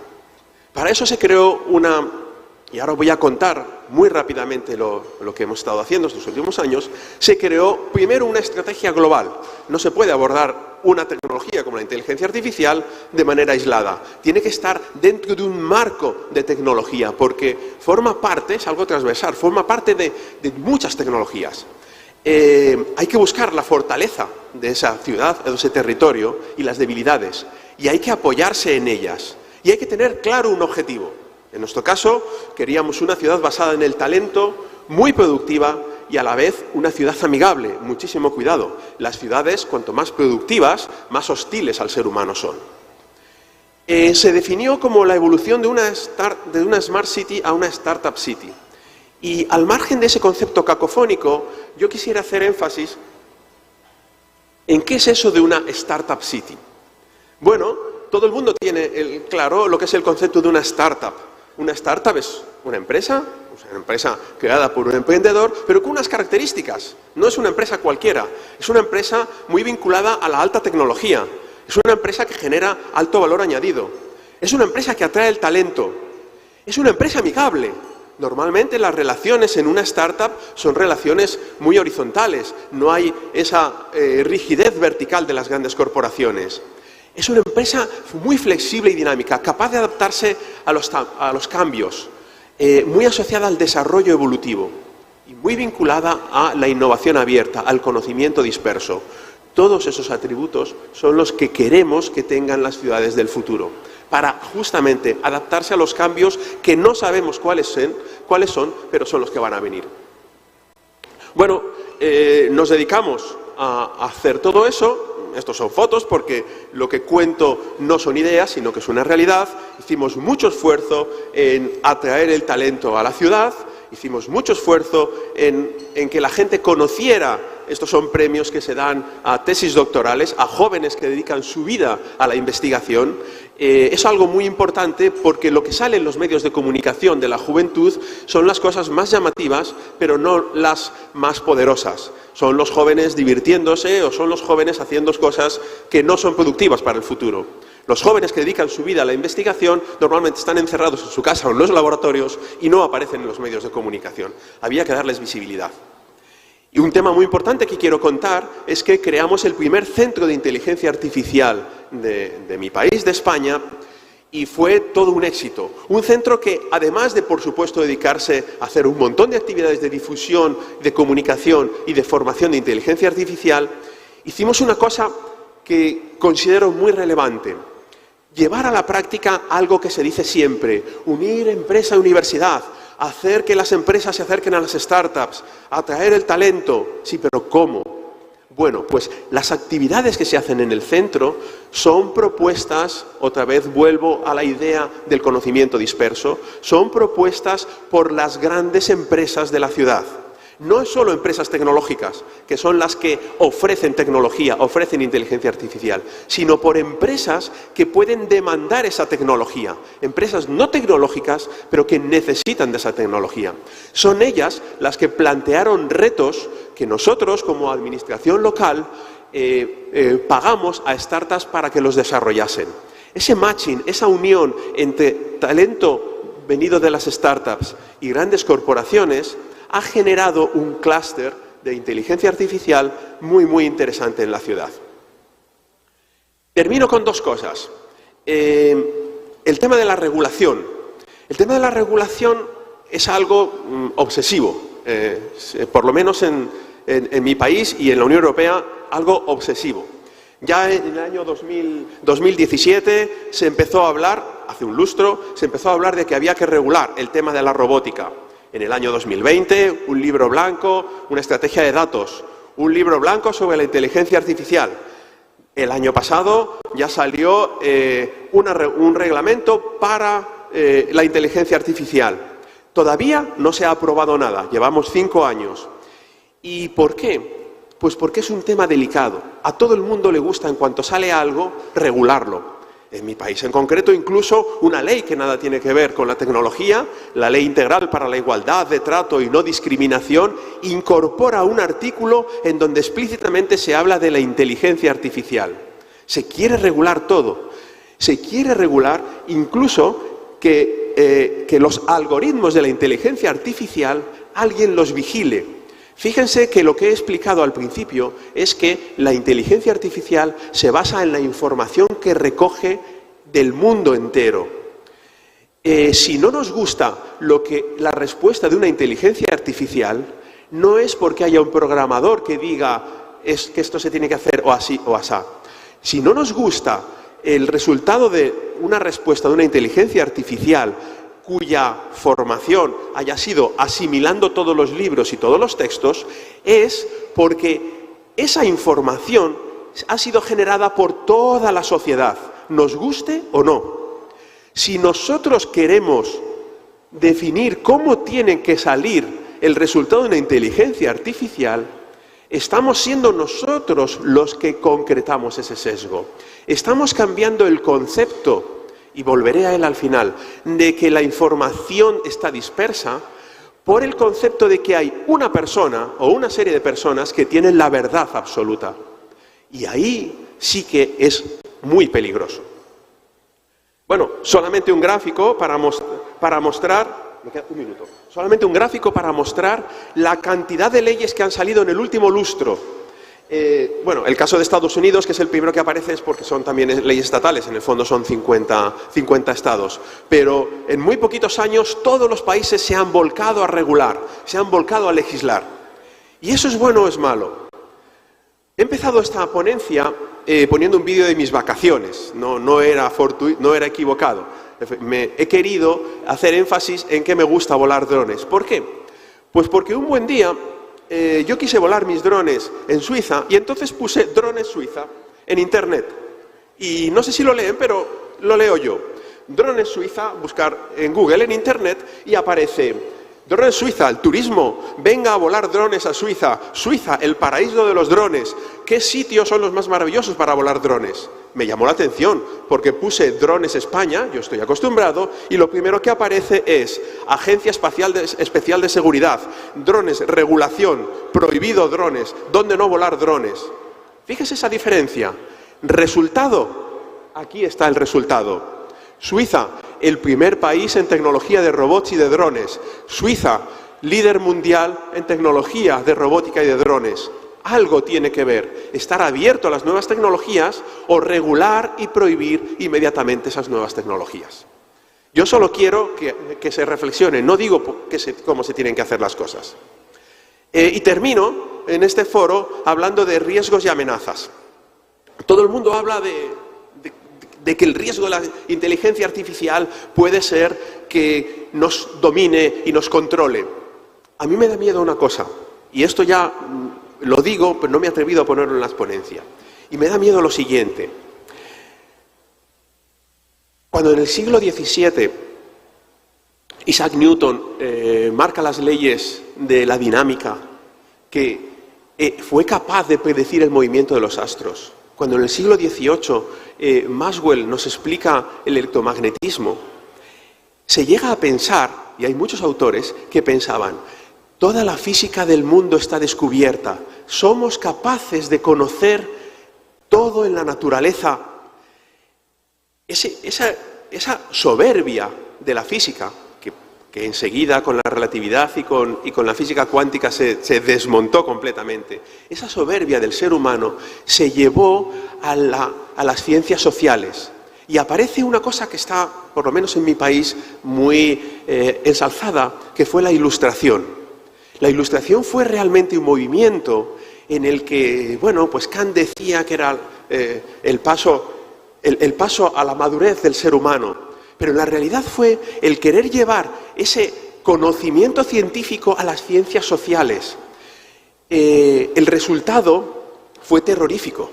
Para eso se creó y ahora voy a contar muy rápidamente lo que hemos estado haciendo estos últimos años, se creó primero una estrategia global. No se puede abordar una tecnología como la inteligencia artificial de manera aislada. Tiene que estar dentro de un marco de tecnología, porque forma parte, es algo transversal, forma parte de muchas tecnologías. Hay que buscar la fortaleza de esa ciudad, de ese territorio y las debilidades, y hay que apoyarse en ellas, y hay que tener claro un objetivo. En nuestro caso, queríamos una ciudad basada en el talento, muy productiva y a la vez una ciudad amigable. Muchísimo cuidado. Las ciudades, cuanto más productivas, más hostiles al ser humano son. Se definió como la evolución de una Smart City a una Startup City. Y al margen de ese concepto cacofónico, yo quisiera hacer énfasis en qué es eso de una Startup City. Bueno, todo el mundo tiene claro lo que es el concepto de una startup. Una startup es una empresa creada por un emprendedor, pero con unas características. No es una empresa cualquiera, es una empresa muy vinculada a la alta tecnología. Es una empresa que genera alto valor añadido. Es una empresa que atrae el talento. Es una empresa amigable. Normalmente las relaciones en una startup son relaciones muy horizontales. No hay esa rigidez vertical de las grandes corporaciones. Es una empresa muy flexible y dinámica, capaz de adaptarse a los cambios, muy asociada al desarrollo evolutivo y muy vinculada a la innovación abierta, al conocimiento disperso. Todos esos atributos son los que queremos que tengan las ciudades del futuro, para justamente adaptarse a los cambios que no sabemos cuáles son, pero son los que van a venir. Bueno, nos dedicamos a hacer todo eso. Estos son fotos porque lo que cuento no son ideas, sino que es una realidad. Hicimos mucho esfuerzo en atraer el talento a la ciudad, hicimos mucho esfuerzo en que la gente conociera. Estos son premios que se dan a tesis doctorales, a jóvenes que dedican su vida a la investigación. Es algo muy importante porque lo que sale en los medios de comunicación de la juventud son las cosas más llamativas, pero no las más poderosas. Son los jóvenes divirtiéndose o son los jóvenes haciendo cosas que no son productivas para el futuro. Los jóvenes que dedican su vida a la investigación normalmente están encerrados en su casa o en los laboratorios y no aparecen en los medios de comunicación. Había que darles visibilidad. Y un tema muy importante que quiero contar es que creamos el primer centro de inteligencia artificial de mi país, de España, y fue todo un éxito. Un centro que, además de, por supuesto, dedicarse a hacer un montón de actividades de difusión, de comunicación y de formación de inteligencia artificial, hicimos una cosa que considero muy relevante. Llevar a la práctica algo que se dice siempre, unir empresa y universidad, hacer que las empresas se acerquen a las startups, atraer el talento. Sí, pero ¿cómo? Bueno, pues las actividades que se hacen en el centro son propuestas, otra vez vuelvo a la idea del conocimiento disperso, son propuestas por las grandes empresas de la ciudad. No es solo empresas tecnológicas, que son las que ofrecen tecnología, ofrecen inteligencia artificial, sino por empresas que pueden demandar esa tecnología, empresas no tecnológicas, pero que necesitan de esa tecnología. Son ellas las que plantearon retos que nosotros, como administración local, pagamos a startups para que los desarrollasen. Ese matching, esa unión entre talento venido de las startups y grandes corporaciones ha generado un clúster de inteligencia artificial muy, muy interesante en la ciudad. Termino con dos cosas. El tema de la regulación. El tema de la regulación es algo obsesivo, por lo menos en mi país y en la Unión Europea, algo obsesivo. Ya en el año 2017 se empezó a hablar, hace un lustro, se empezó a hablar de que había que regular el tema de la robótica. En el año 2020, un libro blanco, una estrategia de datos, un libro blanco sobre la inteligencia artificial. El año pasado ya salió un reglamento para la inteligencia artificial. Todavía no se ha aprobado nada, llevamos 5 años. ¿Y por qué? Pues porque es un tema delicado. A todo el mundo le gusta, en cuanto sale algo, regularlo. En mi país en concreto, incluso una ley que nada tiene que ver con la tecnología, la Ley Integral para la Igualdad de Trato y No Discriminación, incorpora un artículo en donde explícitamente se habla de la inteligencia artificial. Se quiere regular todo. Se quiere regular incluso que los algoritmos de la inteligencia artificial alguien los vigile. Fíjense que lo que he explicado al principio es que la inteligencia artificial se basa en la información que recoge del mundo entero. Si no nos gusta la respuesta de una inteligencia artificial, no es porque haya un programador que diga que esto se tiene que hacer o así o asá. Si no nos gusta el resultado de una respuesta de una inteligencia artificial cuya formación haya sido asimilando todos los libros y todos los textos, es porque esa información ha sido generada por toda la sociedad, nos guste o no. Si nosotros queremos definir cómo tiene que salir el resultado de una inteligencia artificial, estamos siendo nosotros los que concretamos ese sesgo. Estamos cambiando el concepto, y volveré a él al final, de que la información está dispersa por el concepto de que hay una persona o una serie de personas que tienen la verdad absoluta. Y ahí sí que es muy peligroso. Bueno, solamente un gráfico para mostrar... Me queda un minuto. Solamente un gráfico para mostrar la cantidad de leyes que han salido en el último lustro. Bueno, el caso de Estados Unidos, que es el primero que aparece, es porque son también leyes estatales, en el fondo son 50 estados. Pero en muy poquitos años todos los países se han volcado a regular, se han volcado a legislar. ¿Y eso es bueno o es malo? He empezado esta ponencia poniendo un vídeo de mis vacaciones, no era equivocado. He querido hacer énfasis en que me gusta volar drones. ¿Por qué? Pues porque un buen día yo quise volar mis drones en Suiza y entonces puse drones Suiza en internet. Y no sé si lo leen, pero lo leo yo. Drones Suiza, buscar en Google, en internet, y aparece drones Suiza, el turismo, venga a volar drones a Suiza. Suiza, el paraíso de los drones. ¿Qué sitios son los más maravillosos para volar drones? Me llamó la atención porque puse drones España, yo estoy acostumbrado, y lo primero que aparece es Agencia Especial de Seguridad, drones, regulación, prohibido drones, ¿dónde no volar drones? Fíjese esa diferencia. Resultado, aquí está el resultado. Suiza, el primer país en tecnología de robots y de drones. Suiza, líder mundial en tecnología de robótica y de drones. Algo tiene que ver, estar abierto a las nuevas tecnologías o regular y prohibir inmediatamente esas nuevas tecnologías. Yo solo quiero que se reflexione, no digo cómo se tienen que hacer las cosas. Y termino en este foro hablando de riesgos y amenazas. Todo el mundo habla de que el riesgo de la inteligencia artificial puede ser que nos domine y nos controle. A mí me da miedo una cosa, y esto ya lo digo, pero no me he atrevido a ponerlo en las ponencias. Y me da miedo lo siguiente. Cuando en el siglo XVII Isaac Newton marca las leyes de la dinámica, que fue capaz de predecir el movimiento de los astros. Cuando en el siglo XVIII Maxwell nos explica el electromagnetismo, se llega a pensar, y hay muchos autores que pensaban, toda la física del mundo está descubierta, somos capaces de conocer todo en la naturaleza. Esa soberbia de la física, que enseguida con la relatividad y con la física cuántica se desmontó completamente, esa soberbia del ser humano se llevó a las ciencias sociales. Y aparece una cosa que está, por lo menos en mi país, muy ensalzada, que fue la Ilustración. La Ilustración fue realmente un movimiento en el que, bueno, pues Kant decía que era el paso a la madurez del ser humano, pero en la realidad fue el querer llevar ese conocimiento científico a las ciencias sociales. El resultado fue terrorífico.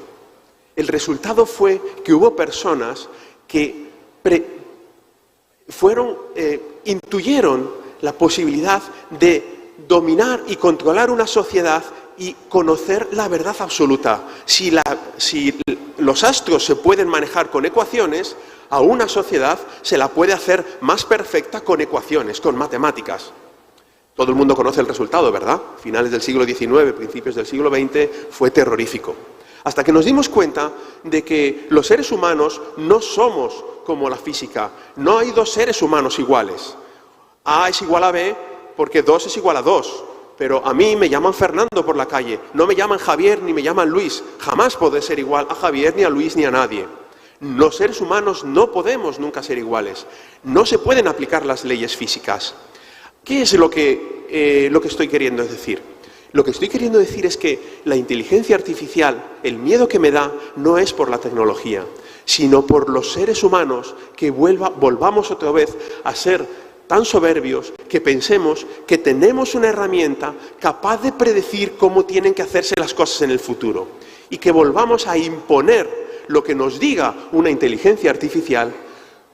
El resultado fue que hubo personas que intuyeron la posibilidad de dominar y controlar una sociedad y conocer la verdad absoluta. Si los astros se pueden manejar con ecuaciones, a una sociedad se la puede hacer más perfecta con ecuaciones, con matemáticas. Todo el mundo conoce el resultado, ¿verdad? Finales del siglo XIX, principios del siglo XX, fue terrorífico. Hasta que nos dimos cuenta de que los seres humanos no somos como la física. No hay dos seres humanos iguales. A es igual a B porque 2 es igual a 2. Pero a mí me llaman Fernando por la calle. No me llaman Javier ni me llaman Luis. Jamás podré ser igual a Javier, ni a Luis, ni a nadie. Los seres humanos no podemos nunca ser iguales. No se pueden aplicar las leyes físicas. ¿Qué es lo que estoy queriendo decir? Lo que estoy queriendo decir es que la inteligencia artificial, el miedo que me da, no es por la tecnología, sino por los seres humanos que volvamos otra vez a ser tan soberbios que pensemos que tenemos una herramienta capaz de predecir cómo tienen que hacerse las cosas en el futuro y que volvamos a imponer lo que nos diga una inteligencia artificial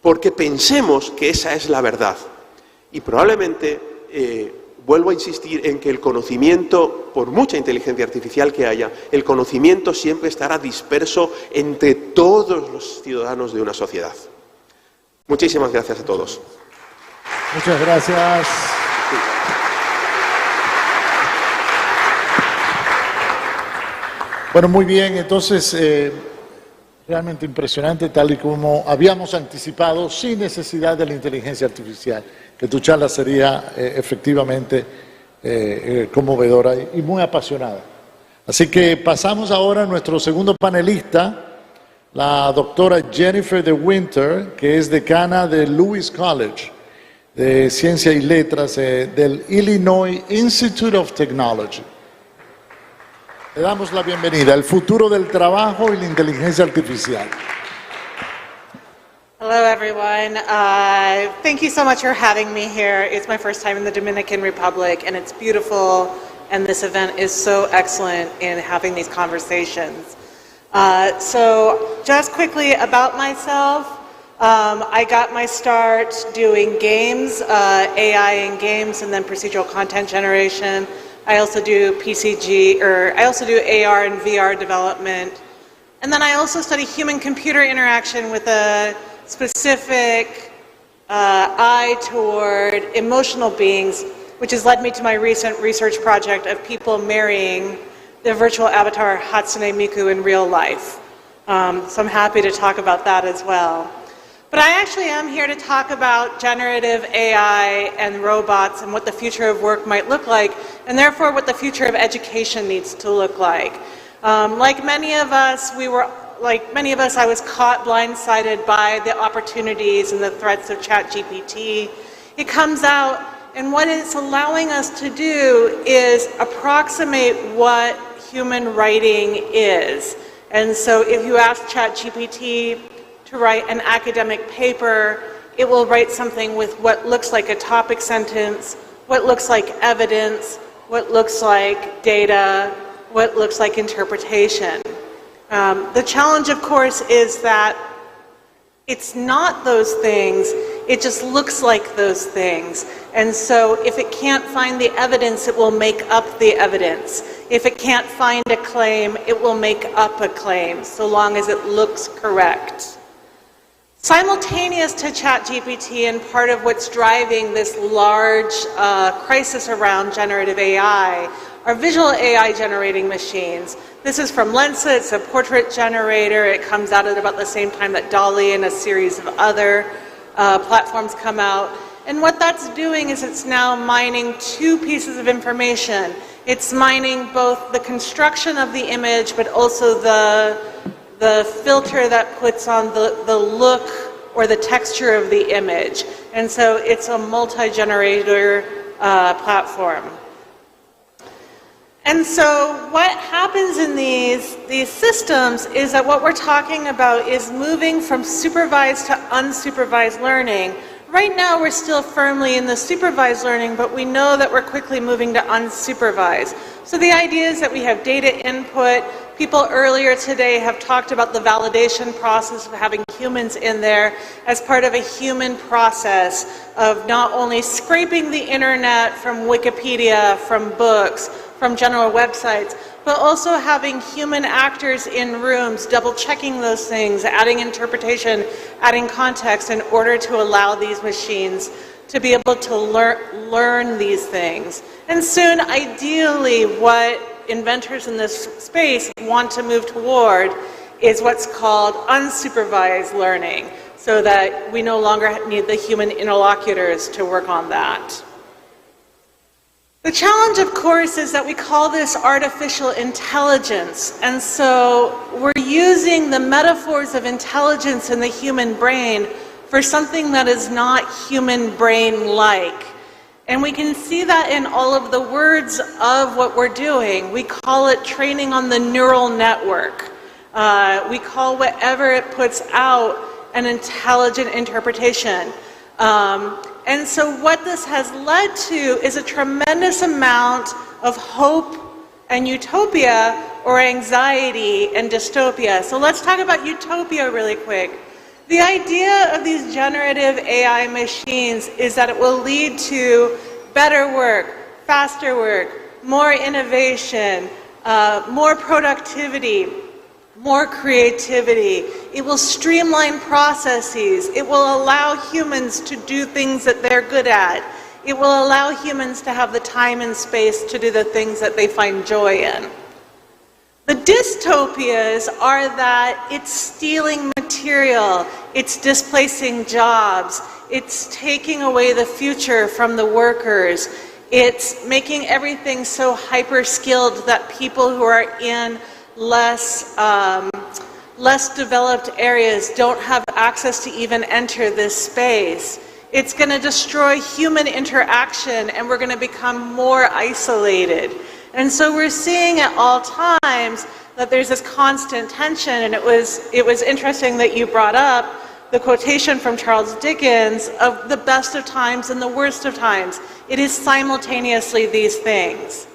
porque pensemos que esa es la verdad. Y probablemente vuelvo a insistir en que el conocimiento, por mucha inteligencia artificial que haya, el conocimiento siempre estará disperso entre todos los ciudadanos de una sociedad. Muchísimas gracias a todos. Muchas gracias. Bueno, muy bien, entonces, realmente impresionante, tal y como habíamos anticipado, sin necesidad de la inteligencia artificial, que tu charla sería efectivamente conmovedora y muy apasionada. Así que pasamos ahora a nuestro segundo panelista, la doctora Jennifer de Winter, que es decana de Lewis College de Ciencia y Letras del Illinois Institute of Technology. Le damos la bienvenida al futuro del trabajo y la inteligencia artificial. Hello, everyone. Thank you so much for having me here. It's my first time in the Dominican Republic, and it's beautiful, and this event is so excellent in having these conversations. So just quickly about myself, I got my start doing games, AI in games, and then procedural content generation. I also do I also do AR and VR development. And then I also study human-computer interaction with a specific eye toward emotional beings, which has led me to my recent research project of people marrying their virtual avatar Hatsune Miku in real life. So I'm happy to talk about that as well. But I actually am here to talk about generative AI and robots and what the future of work might look like, and therefore what the future of education needs to look like. Like many of us, I was caught blindsided by the opportunities and the threats of ChatGPT. It comes out, and what it's allowing us to do is approximate what human writing is. And so if you ask ChatGPT to write an academic paper, it will write something with what looks like a topic sentence, what looks like evidence, what looks like data, what looks like interpretation. The challenge, of course, is that it's not those things, it just looks like those things. And so if it can't find the evidence, it will make up the evidence. If it can't find a claim, it will make up a claim, so long as it looks correct. Simultaneous to ChatGPT, and part of what's driving this large crisis around generative AI, are visual AI generating machines. This is from Lensa, it's a portrait generator. It comes out at about the same time that DALL-E and a series of other platforms come out. And what that's doing is it's now mining two pieces of information. It's mining both the construction of the image, but also the filter that puts on the look or the texture of the image. And so it's a multi-generator platform. And so what happens in these systems is that what we're talking about is moving from supervised to unsupervised learning. Right now we're still firmly in the supervised learning, but we know that we're quickly moving to unsupervised. So the idea is that we have data input. People earlier today have talked about the validation process of having humans in there as part of a human process of not only scraping the internet from Wikipedia, from books, from general websites, but also having human actors in rooms, double checking those things, adding interpretation, adding context in order to allow these machines to be able to learn these things. And soon, ideally, what inventors in this space want to move toward is what's called unsupervised learning, so that we no longer need the human interlocutors to work on that. The challenge, of course, is that we call this artificial intelligence, and so we're using the metaphors of intelligence in the human brain for something that is not human brain-like. And we can see that in all of the words of what we're doing. We call it training on the neural network. We call whatever it puts out an intelligent interpretation. And so what this has led to is a tremendous amount of hope and utopia, or anxiety and dystopia. So let's talk about utopia really quick. The idea of these generative AI machines is that it will lead to better work, faster work, more innovation, more productivity, more creativity. It will streamline processes. It will allow humans to do things that they're good at. It will allow humans to have the time and space to do the things that they find joy in. The dystopias are that it's stealing material, it's displacing jobs, it's taking away the future from the workers, it's making everything so hyper-skilled that people who are in less developed areas don't have access to even enter this space. It's going to destroy human interaction, and we're going to become more isolated. And so we're seeing at all times that there's this constant tension, and it was interesting that you brought up the quotation from Charles Dickens of the best of times and the worst of times. It is simultaneously these things.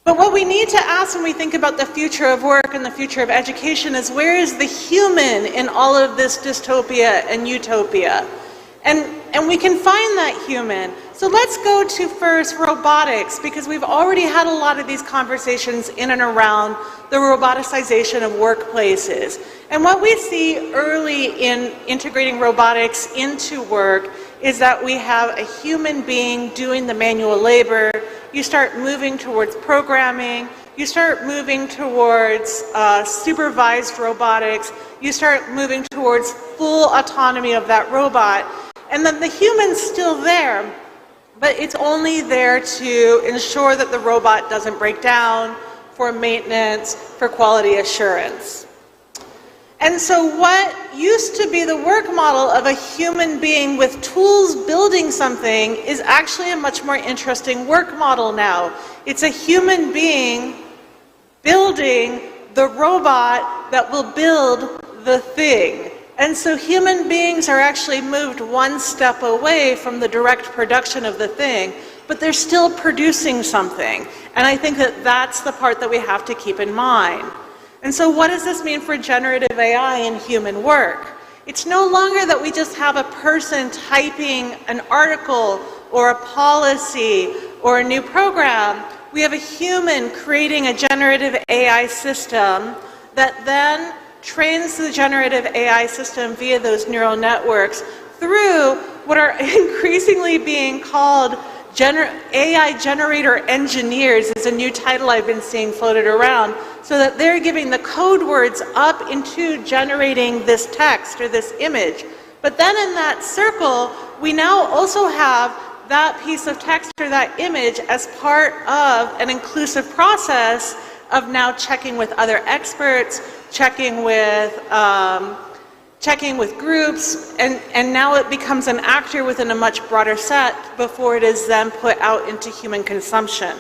But what we need to ask when we think about the future of work and the future of education is, where is the human in all of this dystopia and utopia? And we can find that human. So let's go to first robotics, because we've already had a lot of these conversations in and around the roboticization of workplaces. And what we see early in integrating robotics into work is that we have a human being doing the manual labor. You start moving towards programming. You start moving towards supervised robotics. You start moving towards full autonomy of that robot. And then the human's still there, but it's only there to ensure that the robot doesn't break down, for maintenance, for quality assurance. And so what used to be the work model of a human being with tools building something is actually a much more interesting work model now. It's a human being building the robot that will build the thing. And so human beings are actually moved one step away from the direct production of the thing, but they're still producing something. And I think that that's the part that we have to keep in mind. And so what does this mean for generative AI in human work? It's no longer that we just have a person typing an article or a policy or a new program. We have a human creating a generative AI system that then trains the generative AI system via those neural networks through what are increasingly being called AI generator engineers, is a new title I've been seeing floated around, so that they're giving the code words up into generating this text or this image. But then in that circle, we now also have that piece of text or that image as part of an inclusive process of now checking with other experts, checking with groups, and now it becomes an actor within a much broader set before it is then put out into human consumption.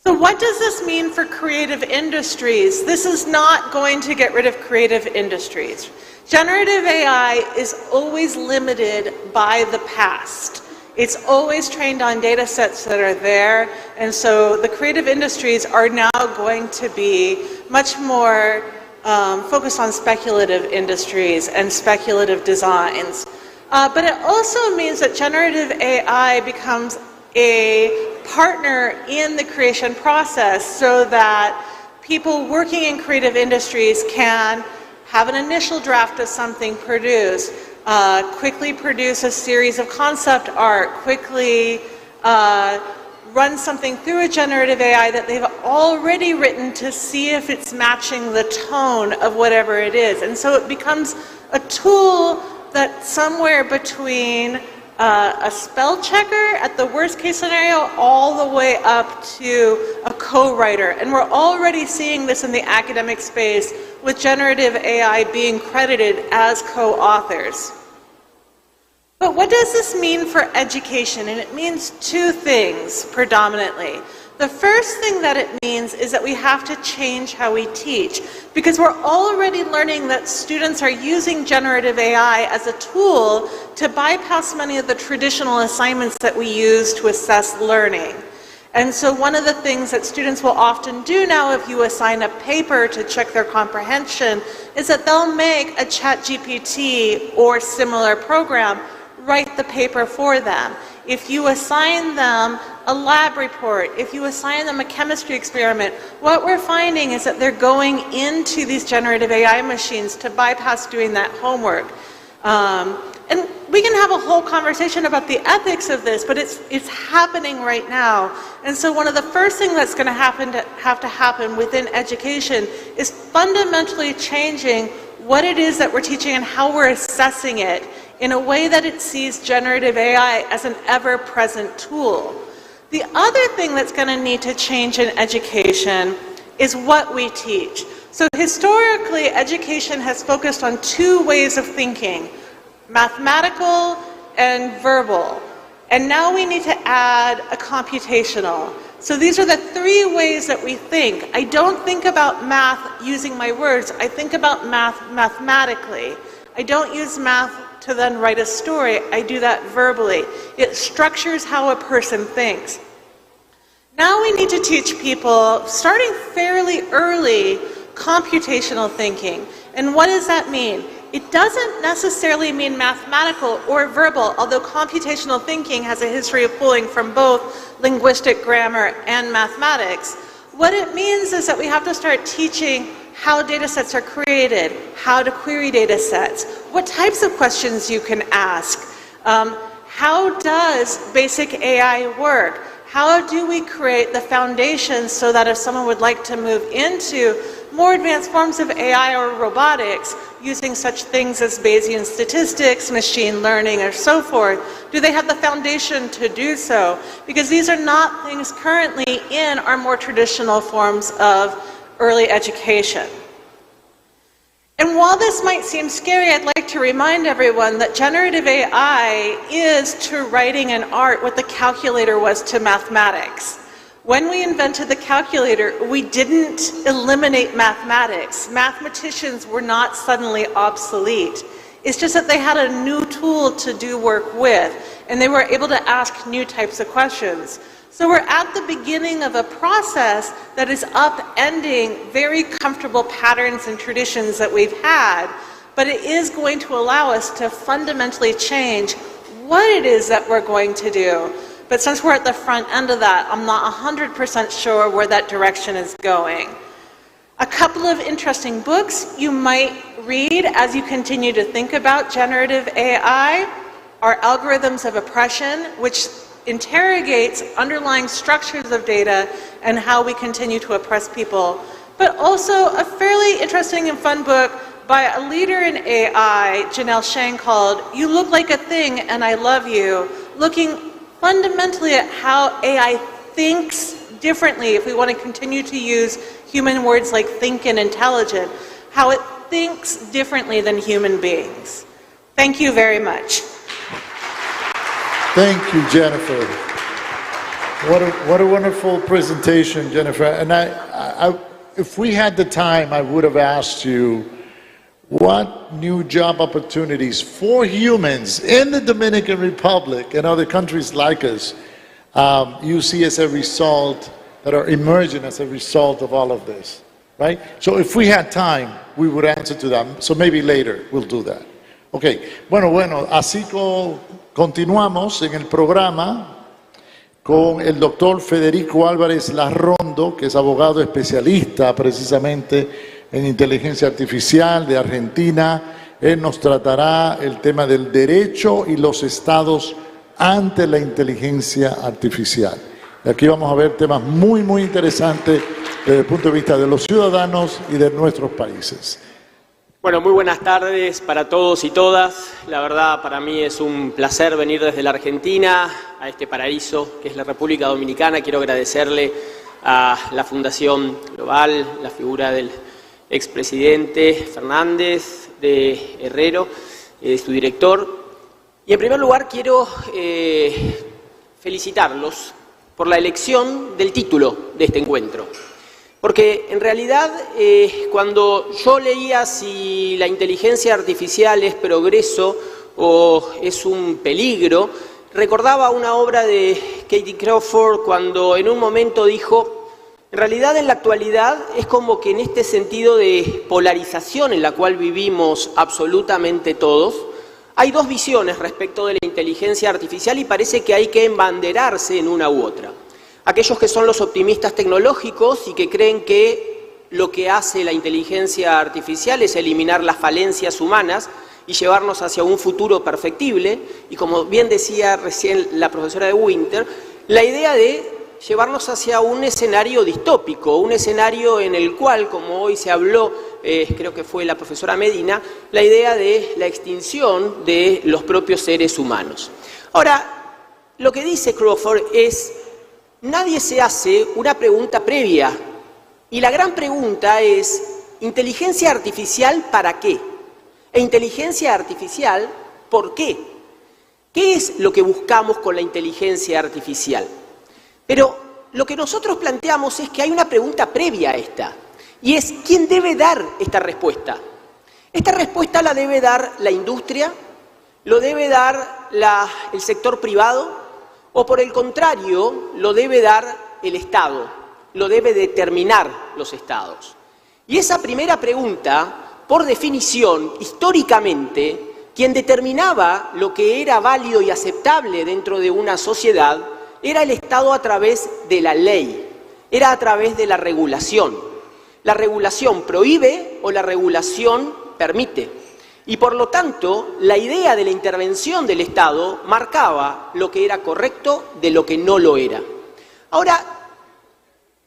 So what does this mean for creative industries? This is not going to get rid of creative industries. Generative AI is always limited by the past. It's always trained on data sets that are there, and so the creative industries are now going to be much more focused on speculative industries and speculative designs. But it also means that generative AI becomes a partner in the creation process so that people working in creative industries can have an initial draft of something produced, quickly produce a series of concept art, quickly run something through a generative AI that they've already written to see if it's matching the tone of whatever it is. And so it becomes a tool that's somewhere between a spell checker at the worst case scenario all the way up to a co-writer. And we're already seeing this in the academic space with generative AI being credited as co-authors. But what does this mean for education? And it means two things predominantly. The first thing that it means is that we have to change how we teach, because we're already learning that students are using generative AI as a tool to bypass many of the traditional assignments that we use to assess learning. And so one of the things that students will often do now if you assign a paper to check their comprehension is that they'll make a ChatGPT or similar program write the paper for them. If you assign them a lab report, if you assign them a chemistry experiment, what we're finding is that they're going into these generative AI machines to bypass doing that homework. And we can have a whole conversation about the ethics of this, but it's happening right now. And so one of the first things that's going to have to happen within education is fundamentally changing what it is that we're teaching and how we're assessing it in a way that it sees generative AI as an ever-present tool. The other thing that's going to need to change in education is what we teach. So historically, education has focused on two ways of thinking, mathematical and verbal. And now we need to add a computational. So these are the three ways that we think. I don't think about math using my words. I think about math mathematically. I don't use math to then write a story. I do that verbally. It structures how a person thinks. Now we need to teach people, starting fairly early, computational thinking. And what does that mean? It doesn't necessarily mean mathematical or verbal, although computational thinking has a history of pulling from both linguistic grammar and mathematics. What it means is that we have to start teaching how data sets are created, how to query data sets, what types of questions you can ask, how does basic AI work, how do we create the foundation so that if someone would like to move into more advanced forms of AI or robotics, using such things as Bayesian statistics, machine learning, or so forth, do they have the foundation to do so? Because these are not things currently in our more traditional forms of early education. And while this might seem scary, I'd like to remind everyone that generative AI is to writing and art what the calculator was to mathematics. When we invented the calculator, we didn't eliminate mathematics. Mathematicians were not suddenly obsolete. It's just that they had a new tool to do work with, and they were able to ask new types of questions. So we're at the beginning of a process that is upending very comfortable patterns and traditions that we've had, but it is going to allow us to fundamentally change what it is that we're going to do. But since we're at the front end of that, I'm not 100% sure where that direction is going. A couple of interesting books you might read as you continue to think about generative AI are Algorithms of Oppression, which interrogates underlying structures of data and how we continue to oppress people, but also a fairly interesting and fun book by a leader in AI, Janelle Shang, called You Look Like a Thing and I Love You, looking fundamentally at how AI thinks differently, if we want to continue to use human words like think and intelligent, how it thinks differently than human beings. Thank you very much. Thank you, Jennifer. What a wonderful presentation, Jennifer. And if we had the time, I would have asked you what new job opportunities for humans in the Dominican Republic and other countries like us you see as a result, that are emerging as a result of all of this, right? So if we had time, we would answer to that. So maybe later we'll do that. Ok, bueno, así continuamos en el programa con el doctor Federico Álvarez Larrondo, que es abogado especialista precisamente en inteligencia artificial de Argentina. Él nos tratará el tema del derecho y los estados ante la inteligencia artificial. Y aquí vamos a ver temas muy, muy interesantes desde el punto de vista de los ciudadanos y de nuestros países. Bueno, muy buenas tardes para todos y todas. La verdad, para mí es un placer venir desde la Argentina a este paraíso que es la República Dominicana. Quiero agradecerle a la Fundación Global, la figura del expresidente Fernández de Herrero, su director. Y en primer lugar quiero felicitarlos por la elección del título de este encuentro. Porque en realidad cuando yo leía si la inteligencia artificial es progreso o es un peligro, recordaba una obra de Katie Crawford cuando en un momento dijo, en realidad en la actualidad es como que en este sentido de polarización en la cual vivimos absolutamente todos, hay dos visiones respecto de la inteligencia artificial y parece que hay que embanderarse en una u otra. Aquellos que son los optimistas tecnológicos y que creen que lo que hace la inteligencia artificial es eliminar las falencias humanas y llevarnos hacia un futuro perfectible, y como bien decía recién la profesora de Winter, la idea de llevarnos hacia un escenario distópico, un escenario en el cual, como hoy se habló, creo que fue la profesora Medina, la idea de la extinción de los propios seres humanos. Ahora, lo que dice Crawford es, nadie se hace una pregunta previa, y la gran pregunta es, ¿inteligencia artificial para qué? E inteligencia artificial, ¿por qué? ¿Qué es lo que buscamos con la inteligencia artificial? Pero lo que nosotros planteamos es que hay una pregunta previa a esta, y es ¿quién debe dar esta respuesta? Esta respuesta la debe dar la industria, lo debe dar el sector privado, o por el contrario, lo debe dar el Estado, lo debe determinar los Estados. Y esa primera pregunta, por definición, históricamente, quien determinaba lo que era válido y aceptable dentro de una sociedad era el Estado a través de la ley, era a través de la regulación. La regulación prohíbe o la regulación permite. Y por lo tanto, la idea de la intervención del Estado marcaba lo que era correcto de lo que no lo era. Ahora,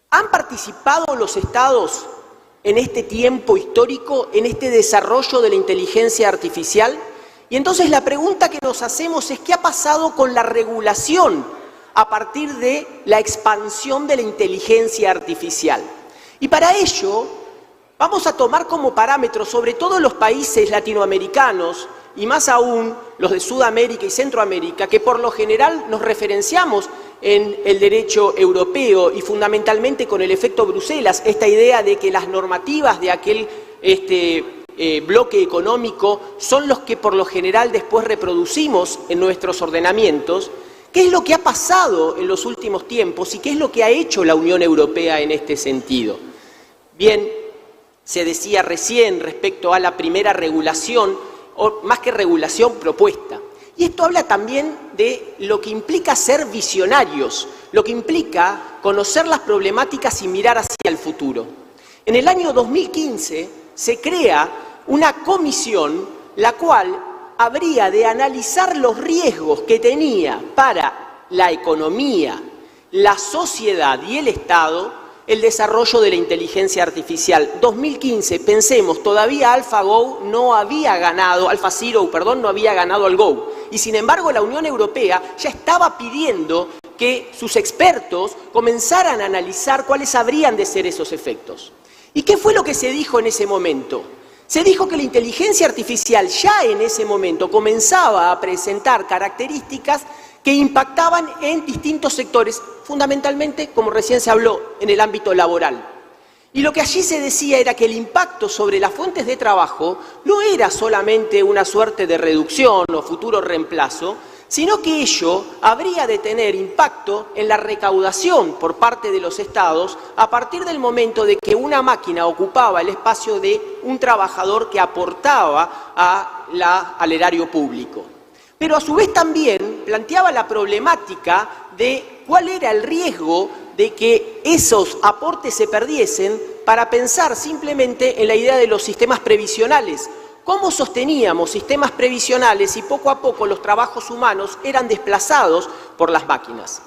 ¿han participado los Estados en este tiempo histórico, en este desarrollo de la inteligencia artificial? Y entonces la pregunta que nos hacemos es ¿qué ha pasado con la regulación a partir de la expansión de la inteligencia artificial? Y para ello vamos a tomar como parámetro, sobre todo los países latinoamericanos, y más aún los de Sudamérica y Centroamérica, que por lo general nos referenciamos en el derecho europeo y fundamentalmente con el efecto Bruselas, esta idea de que las normativas de aquel bloque económico son los que por lo general después reproducimos en nuestros ordenamientos. ¿Qué es lo que ha pasado en los últimos tiempos y qué es lo que ha hecho la Unión Europea en este sentido? Bien, se decía recién respecto a la primera regulación, o más que regulación, propuesta. Y esto habla también de lo que implica ser visionarios, lo que implica conocer las problemáticas y mirar hacia el futuro. En el año 2015 se crea una comisión la cual habría de analizar los riesgos que tenía para la economía, la sociedad y el Estado el desarrollo de la inteligencia artificial. 2015, pensemos, todavía AlphaZero no había ganado al Go, y sin embargo la Unión Europea ya estaba pidiendo que sus expertos comenzaran a analizar cuáles habrían de ser esos efectos. ¿Y qué fue lo que se dijo en ese momento? Se dijo que la inteligencia artificial ya en ese momento comenzaba a presentar características que impactaban en distintos sectores, fundamentalmente, como recién se habló, en el ámbito laboral. Y lo que allí se decía era que el impacto sobre las fuentes de trabajo no era solamente una suerte de reducción o futuro reemplazo, sino que ello habría de tener impacto en la recaudación por parte de los estados a partir del momento de que una máquina ocupaba el espacio de un trabajador que aportaba al erario público. Pero a su vez también planteaba la problemática de cuál era el riesgo de que esos aportes se perdiesen para pensar simplemente en la idea de los sistemas previsionales. ¿Cómo sosteníamos sistemas previsionales si poco a poco los trabajos humanos eran desplazados por las máquinas?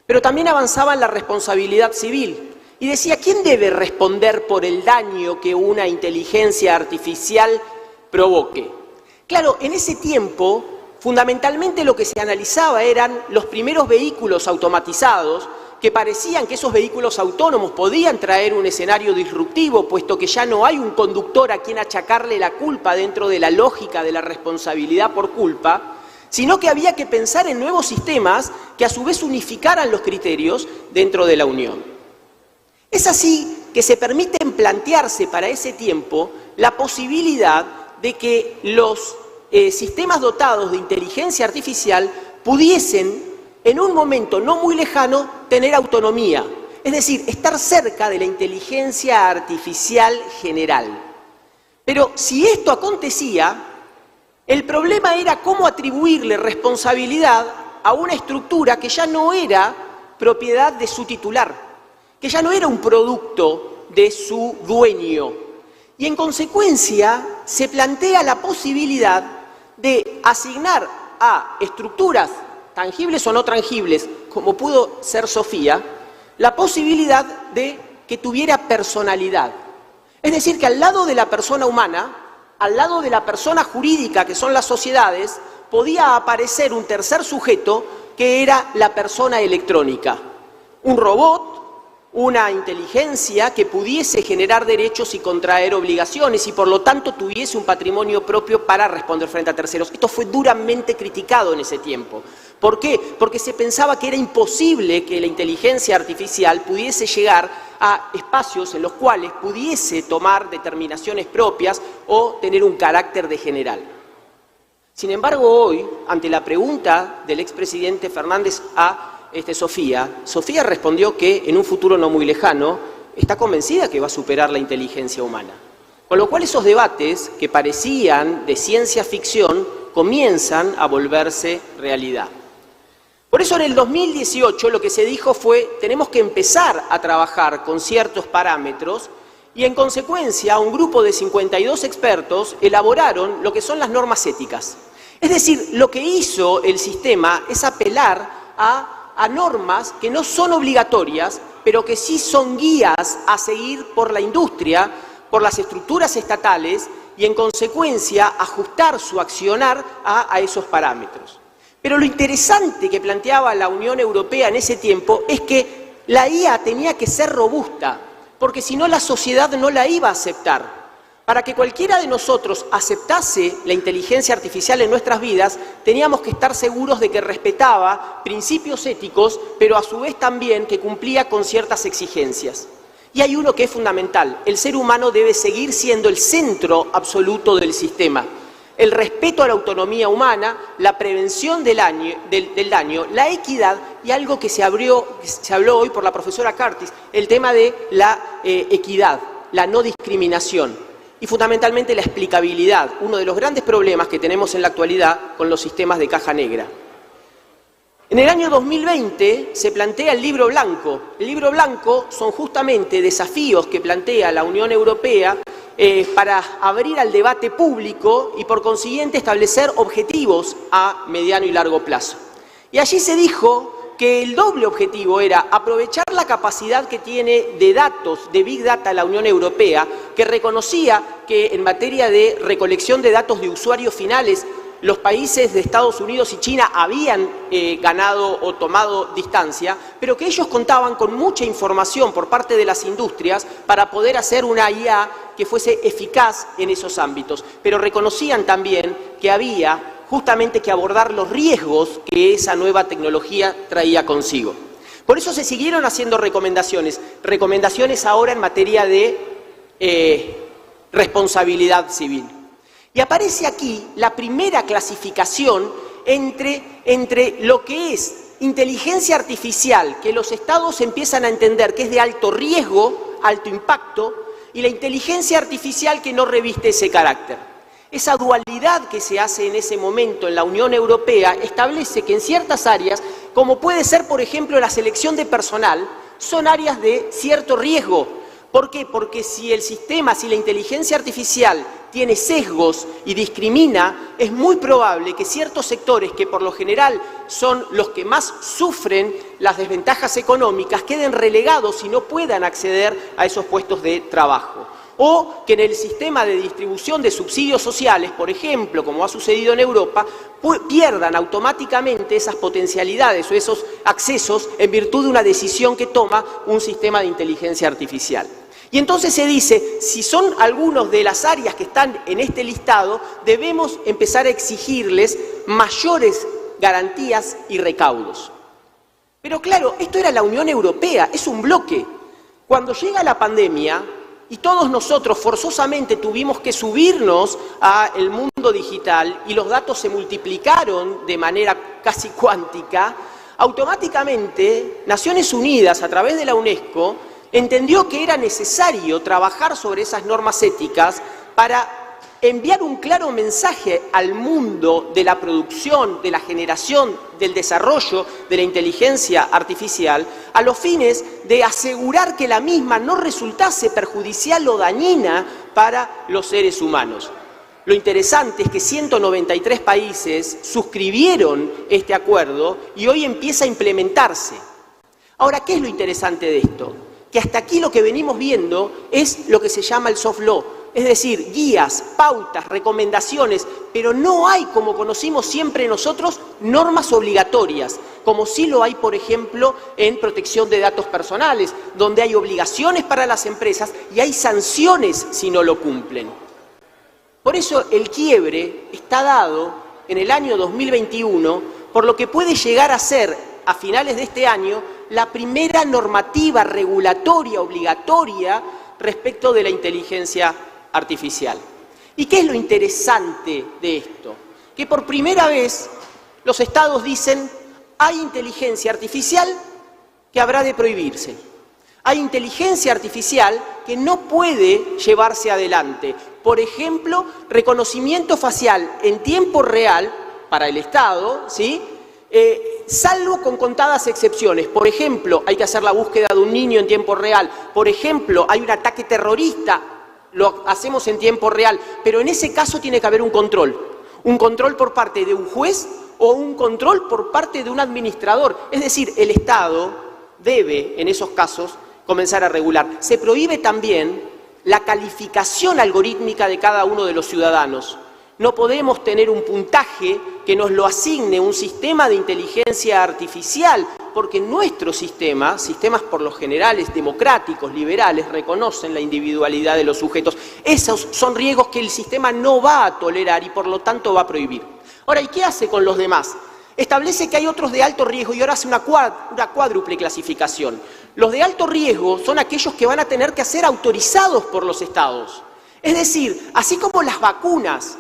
Pero también avanzaba en la responsabilidad civil y decía, ¿quién debe responder por el daño que una inteligencia artificial provoque? Claro, en ese tiempo, fundamentalmente lo que se analizaba eran los primeros vehículos automatizados, que parecían que esos vehículos autónomos podían traer un escenario disruptivo, puesto que ya no hay un conductor a quien achacarle la culpa dentro de la lógica de la responsabilidad por culpa, sino que había que pensar en nuevos sistemas que a su vez unificaran los criterios dentro de la Unión. Es así que se permiten plantearse para ese tiempo la posibilidad de que los sistemas dotados de inteligencia artificial pudiesen en un momento no muy lejano, tener autonomía, es decir, estar cerca de la inteligencia artificial general. Pero si esto acontecía, el problema era cómo atribuirle responsabilidad a una estructura que ya no era propiedad de su titular, que ya no era un producto de su dueño. Y en consecuencia se plantea la posibilidad de asignar a estructuras tangibles o no tangibles, como pudo ser Sofía, la posibilidad de que tuviera personalidad. Es decir, que al lado de la persona humana, al lado de la persona jurídica que son las sociedades, podía aparecer un tercer sujeto que era la persona electrónica. Un robot, una inteligencia que pudiese generar derechos y contraer obligaciones y por lo tanto tuviese un patrimonio propio para responder frente a terceros. Esto fue duramente criticado en ese tiempo. ¿Por qué? Porque se pensaba que era imposible que la inteligencia artificial pudiese llegar a espacios en los cuales pudiese tomar determinaciones propias o tener un carácter de general. Sin embargo, hoy, ante la pregunta del expresidente Fernández a Sofía respondió que en un futuro no muy lejano está convencida que va a superar la inteligencia humana. Con lo cual esos debates que parecían de ciencia ficción comienzan a volverse realidad. Por eso en el 2018 lo que se dijo fue, tenemos que empezar a trabajar con ciertos parámetros y en consecuencia un grupo de 52 expertos elaboraron lo que son las normas éticas. Es decir, lo que hizo el sistema es apelar a normas que no son obligatorias, pero que sí son guías a seguir por la industria, por las estructuras estatales y en consecuencia ajustar su accionar a esos parámetros. Pero lo interesante que planteaba la Unión Europea en ese tiempo es que la IA tenía que ser robusta, porque si no la sociedad no la iba a aceptar. Para que cualquiera de nosotros aceptase la inteligencia artificial en nuestras vidas, teníamos que estar seguros de que respetaba principios éticos, pero a su vez también que cumplía con ciertas exigencias. Y hay uno que es fundamental, el ser humano debe seguir siendo el centro absoluto del sistema. El respeto a la autonomía humana, la prevención del daño, la equidad y algo que se habló hoy por la profesora Curtis, el tema de la equidad, la no discriminación. Y fundamentalmente la explicabilidad, uno de los grandes problemas que tenemos en la actualidad con los sistemas de caja negra. En el año 2020 se plantea el libro blanco. El libro blanco son justamente desafíos que plantea la Unión Europea para abrir al debate público y por consiguiente establecer objetivos a mediano y largo plazo. Y allí se dijo que el doble objetivo era aprovechar la capacidad que tiene de datos, de Big Data la Unión Europea, que reconocía que en materia de recolección de datos de usuarios finales los países de Estados Unidos y China habían ganado o tomado distancia, pero que ellos contaban con mucha información por parte de las industrias para poder hacer una IA que fuese eficaz en esos ámbitos. Pero reconocían también que había justamente que abordar los riesgos que esa nueva tecnología traía consigo. Por eso se siguieron haciendo recomendaciones ahora en materia de responsabilidad civil. Y aparece aquí la primera clasificación entre lo que es inteligencia artificial, que los estados empiezan a entender que es de alto riesgo, alto impacto, y la inteligencia artificial que no reviste ese carácter. Esa dualidad que se hace en ese momento en la Unión Europea establece que en ciertas áreas, como puede ser, por ejemplo, la selección de personal, son áreas de cierto riesgo. ¿Por qué? Porque si el sistema, si la inteligencia artificial tiene sesgos y discrimina, es muy probable que ciertos sectores, que por lo general son los que más sufren las desventajas económicas, queden relegados y no puedan acceder a esos puestos de trabajo. O que en el sistema de distribución de subsidios sociales, por ejemplo, como ha sucedido en Europa, pierdan automáticamente esas potencialidades o esos accesos en virtud de una decisión que toma un sistema de inteligencia artificial. Y entonces se dice, si son algunas de las áreas que están en este listado, debemos empezar a exigirles mayores garantías y recaudos. Pero claro, esto era la Unión Europea, es un bloque. Cuando llega la pandemia, y todos nosotros forzosamente tuvimos que subirnos al mundo digital y los datos se multiplicaron de manera casi cuántica, automáticamente Naciones Unidas, a través de la UNESCO, entendió que era necesario trabajar sobre esas normas éticas para enviar un claro mensaje al mundo de la producción, de la generación, del desarrollo de la inteligencia artificial, a los fines de asegurar que la misma no resultase perjudicial o dañina para los seres humanos. Lo interesante es que 193 países suscribieron este acuerdo y hoy empieza a implementarse. Ahora, ¿qué es lo interesante de esto? Que hasta aquí lo que venimos viendo es lo que se llama el soft law, es decir, guías, pautas, recomendaciones, pero no hay, como conocimos siempre nosotros, normas obligatorias, como sí lo hay, por ejemplo, en protección de datos personales, donde hay obligaciones para las empresas y hay sanciones si no lo cumplen. Por eso el quiebre está dado en el año 2021, por lo que puede llegar a ser, a finales de este año, la primera normativa regulatoria obligatoria respecto de la inteligencia artificial. ¿Y qué es lo interesante de esto? Que por primera vez los estados dicen, hay inteligencia artificial que habrá de prohibirse. Hay inteligencia artificial que no puede llevarse adelante. Por ejemplo, reconocimiento facial en tiempo real para el Estado, ¿sí? Salvo con contadas excepciones. Por ejemplo, hay que hacer la búsqueda de un niño en tiempo real. Por ejemplo, hay un ataque terrorista, lo hacemos en tiempo real. Pero en ese caso tiene que haber un control por parte de un juez o un control por parte de un administrador. Es decir, el Estado debe, en esos casos, comenzar a regular. Se prohíbe también la calificación algorítmica de cada uno de los ciudadanos. No podemos tener un puntaje que nos lo asigne un sistema de inteligencia artificial, porque nuestros sistemas por lo general democráticos, liberales, reconocen la individualidad de los sujetos. Esos son riesgos que el sistema no va a tolerar y por lo tanto va a prohibir. Ahora, ¿y qué hace con los demás? Establece que hay otros de alto riesgo y ahora hace una cuádruple clasificación. Los de alto riesgo son aquellos que van a tener que ser autorizados por los estados. Es decir, así como las vacunas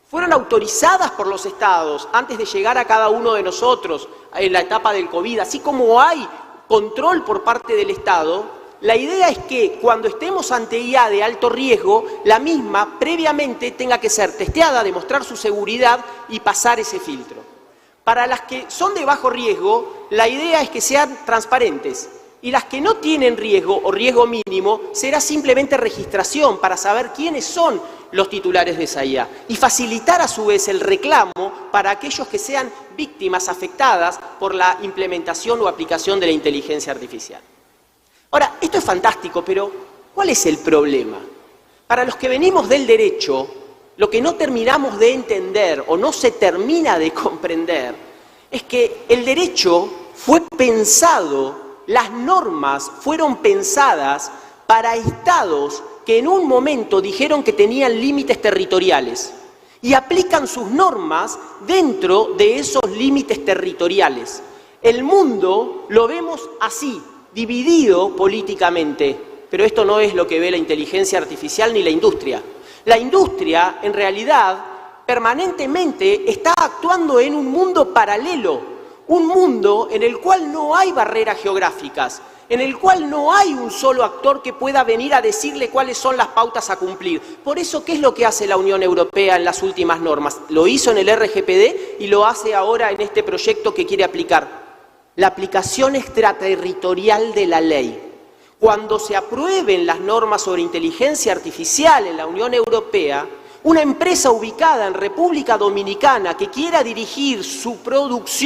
fueron autorizadas por los estados antes de llegar a cada uno de nosotros en la etapa del COVID, así como hay control por parte del Estado, la idea es que cuando estemos ante IA de alto riesgo, la misma previamente tenga que ser testeada, demostrar su seguridad y pasar ese filtro. Para las que son de bajo riesgo, la idea es que sean transparentes. Y las que no tienen riesgo o riesgo mínimo, será simplemente registración para saber quiénes son los titulares de esa IA. Y facilitar a su vez el reclamo para aquellos que sean víctimas afectadas por la implementación o aplicación de la inteligencia artificial. Ahora, esto es fantástico, pero ¿cuál es el problema? Para los que venimos del derecho, lo que no terminamos de entender o no se termina de comprender es que el derecho fue pensado, las normas fueron pensadas para estados que en un momento dijeron que tenían límites territoriales y aplican sus normas dentro de esos límites territoriales. El mundo lo vemos así, dividido políticamente, pero esto no es lo que ve la inteligencia artificial ni la industria. La industria, en realidad, permanentemente está actuando en un mundo paralelo, un mundo en el cual no hay barreras geográficas, en el cual no hay un solo actor que pueda venir a decirle cuáles son las pautas a cumplir. Por eso, ¿qué es lo que hace la Unión Europea en las últimas normas? Lo hizo en el RGPD y lo hace ahora en este proyecto que quiere aplicar. La aplicación extraterritorial de la ley. Cuando se aprueben las normas sobre inteligencia artificial en la Unión Europea, una empresa ubicada en República Dominicana que quiera dirigir su producción